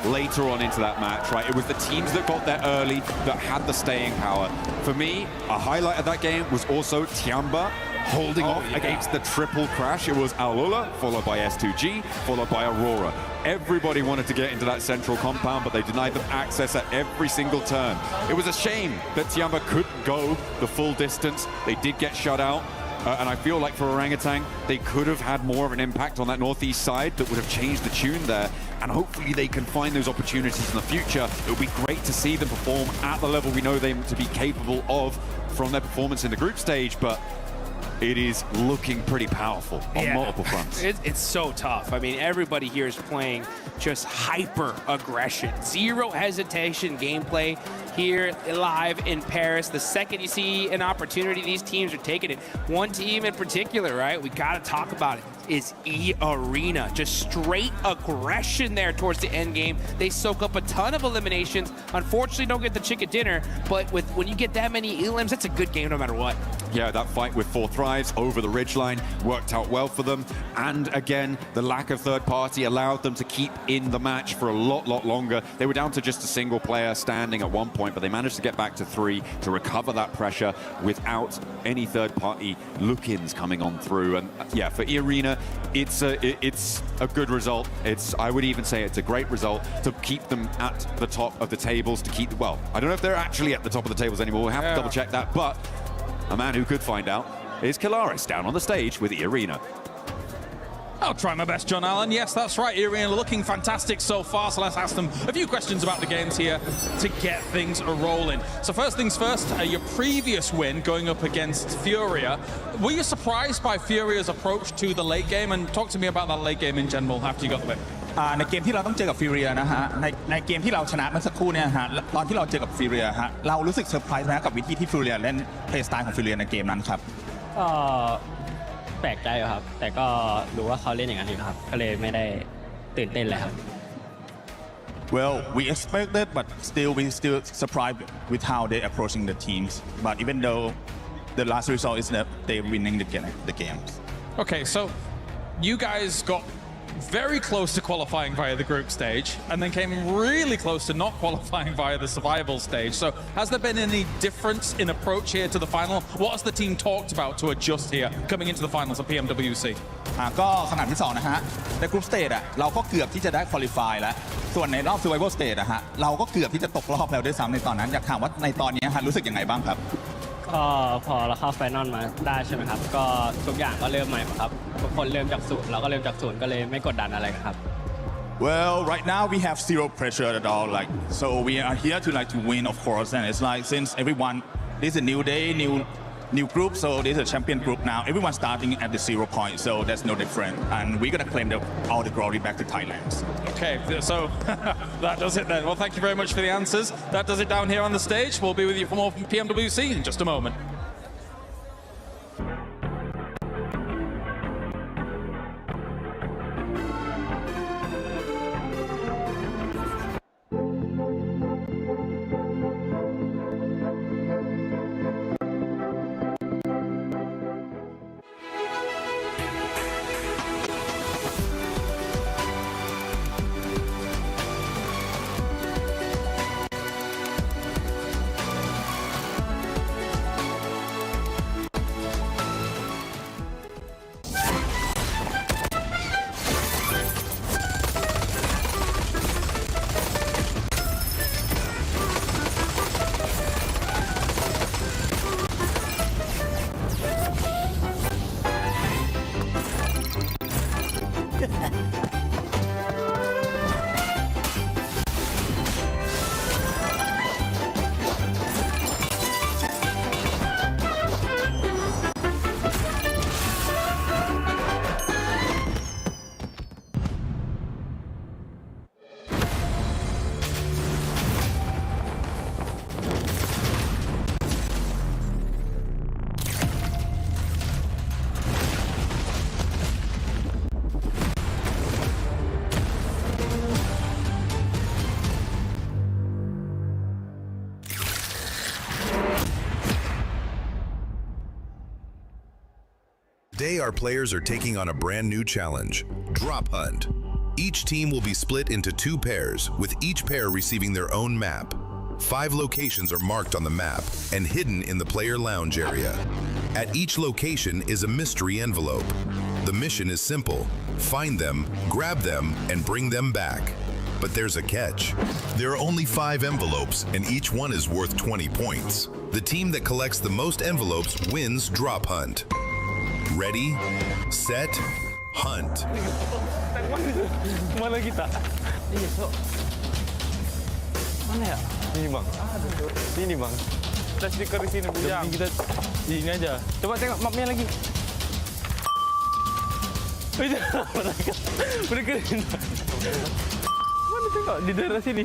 later on into that match, right? It was the teams that got there early that had the staying power. For me, a highlight of that game was also Tiamba holding off against the triple crash. It was Alula, followed by S2G, followed by Aurora. Everybody wanted to get into that central compound, but they denied them access at every single turn. It was a shame that Tiamba couldn't go the full distance. They did get shut out. And I feel like for Orangutan, they could have had more of an impact on that northeast side that would have changed the tune there. And hopefully they can find those opportunities in the future. It would be great to see them perform at the level we know them to be capable of from their performance in the group stage, but it is looking pretty powerful on multiple fronts. It's so tough. I mean, everybody here is playing just hyper aggression, zero hesitation gameplay here live in Paris. The second you see an opportunity, these teams are taking it. One team in particular, right, we got to talk about it, is E-Arena. Just straight aggression there towards the end game. They soak up a ton of eliminations. Unfortunately, don't get the chicken dinner, but when you get that many elims, that's a good game no matter what. Yeah, that fight with 4 Thrives over the ridgeline worked out well for them. And again, the lack of third party allowed them to keep in the match for a lot longer. They were down to just a single player standing at one point, but they managed to get back to 3 to recover that pressure without any third party look-ins coming on through. And yeah, for E-Arena, it's a good result. I would even say it's a great result to keep them at the top of the tables, to keep, well, I don't know if they're actually at the top of the tables anymore. We'll have to double check that, but a man who could find out is Kalaris down on the stage with E-Arena. I'll try my best, John Allen. Yes, that's right. E-Arena looking fantastic so far, so let's ask them a few questions about the games here to get things rolling. So first things first, your previous win going up against Furia. Were you surprised by Furia's approach to the late game? And talk to me about that late game in general after you got the win. ในเกมที่เราต้องเจอกับฟิวเรียนะฮะในเกมที่เราชนะเมื่อสักครู่เนี่ยฮะตอนที่เราเจอกับฟิวเรียฮะเรารู้สึกเซอร์ไพรส์นะกับวิธีที่ฟิวเรียเล่นเพลย์สไตล์ของฟิวเรียในเกมนั้นครับก็แปลกใจครับแต่ก็รู้ว่าเขาเล่นอย่างนั้นอยู่ครับก็เลยไม่ได้ตื่นเต้นเลยครับ Well, we expected, but we still surprised with how they approaching the teams. But even though the last result is that they winning the games. Okay, so you guys got very close to qualifying via the group stage and then came really close to not qualifying via the survival stage. So has there been any difference in approach here to the final? What has the team talked about to adjust here coming into the finals of PMWC? ก็ขนาดที่2นะฮะในกรุ๊ปสเตจเราก็เกือบที่จะได้ควอลิฟายแล้วส่วนในรอบ survival stage นะฮะเราก็เกือบที่จะตกรอบแล้วด้วยซ้ำในตอนนั้นอยากถามว่าในตอนนี้ฮะรู้สึกยังไงบ้างครับก็พอเราเข้าไฟนอลมาได้ใช่ไหมครับก็ทุกอย่างก็เริ่มใหม่ครับทุกคนเริ่มจากศูนย์เราก็เริ่มจากศูนย์ก็เลยไม่กดดันอะไรครับ Well, right now we have zero pressure at all. So we are here to win, of course. And it's like since everyone, this is a new day, new group. So this is a champion group now. Everyone's starting at the 0 point. So that's no different. And we're gonna claim all the glory back to Thailand. Okay, so that does it then. Well, thank you very much for the answers. That does it down here on the stage. We'll be with you for more from PMWC in just a moment. Today, our players are taking on a brand new challenge, Drop Hunt. Each team will be split into 2 pairs, with each pair receiving their own map. 5 locations are marked on the map and hidden in the player lounge area. At each location is a mystery envelope. The mission is simple: find them, grab them, and bring them back. But there's a catch. There are only 5 envelopes, and each one is worth 20 points. The team that collects the most envelopes wins Drop Hunt. Ready, set, hunt. Mana kita? Iya, so. Mana ya? Sini bang. Sini bang. Kita stiker di sini bujang. Kita di sini aja. Coba tengok mapnya lagi. Udah keren. Mana tengok di daerah sini.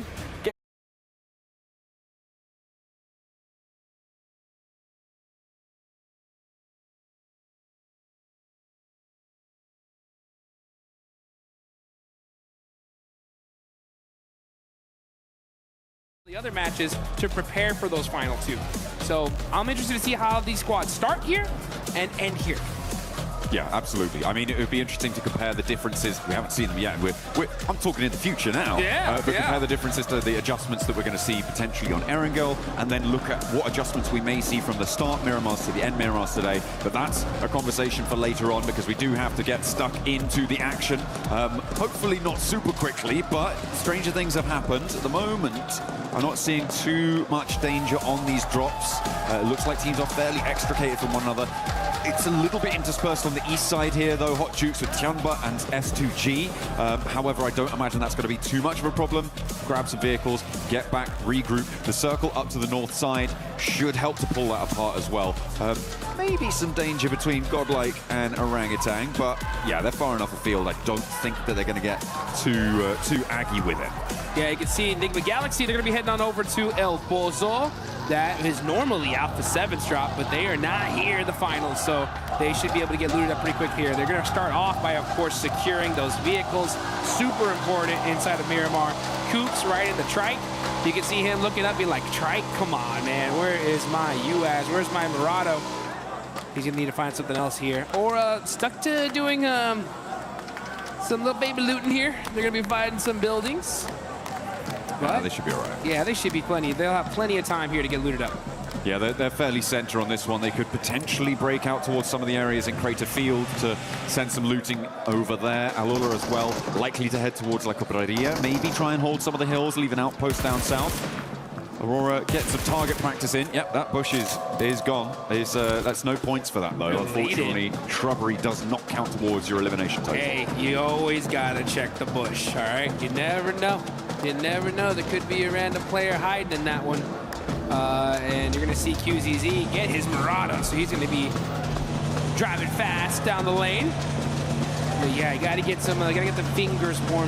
The other matches to prepare for those final 2. So I'm interested to see how these squads start here and end here. Yeah, absolutely. I mean, it would be interesting to compare the differences. We haven't seen them yet. I'm talking in the future now. Yeah, but compare the differences to the adjustments that we're going to see potentially on Erangel, and then look at what adjustments we may see from the start Miramars to the end Miramars today. But that's a conversation for later on, because we do have to get stuck into the action. Hopefully not super quickly, but stranger things have happened. At the moment, I'm not seeing too much danger on these drops. It looks like teams are fairly extricated from one another. It's a little bit interspersed on the east side here, though. Hot Jukes with Tianba and S2G. However, I don't imagine that's going to be too much of a problem. Grab some vehicles, get back, regroup. The circle up to the north side should help to pull that apart as well. Maybe some danger between Godlike and Orangutan, but yeah, they're far enough afield. I don't think that they're going to get too aggy with it. Yeah, you can see Enigma Galaxy, they're going to be heading on over to El Pozo. That is normally out the 7th drop, but they are not here in the finals, so they should be able to get looted up pretty quick here. They're going to start off by, of course, securing those vehicles. Super important inside of Miramar. Kooks right in the trike. You can see him looking up, being like, trike, come on, man. Where is my UAS? Where's my Murado? He's going to need to find something else here. Or stuck to doing some little baby looting here. They're going to be fighting some buildings. Yeah, they should be all right. Yeah, they should be plenty. They'll have plenty of time here to get looted up. Yeah, they're fairly center on this one. They could potentially break out towards some of the areas in Crater Field to send some looting over there. Alula as well, likely to head towards La Cobraria. Maybe try and hold some of the hills, leave an outpost down south. Aurora gets some target practice in. Yep, that bush is gone. That's no points for that, though. Unfortunately, shrubbery does not count towards your elimination total. Hey, you always got to check the bush, all right? You never know. You never know. There could be a random player hiding in that one. And you're going to see QZZ get his Murata, so he's going to be driving fast down the lane. But yeah, you got to get some, got to get the fingers warmed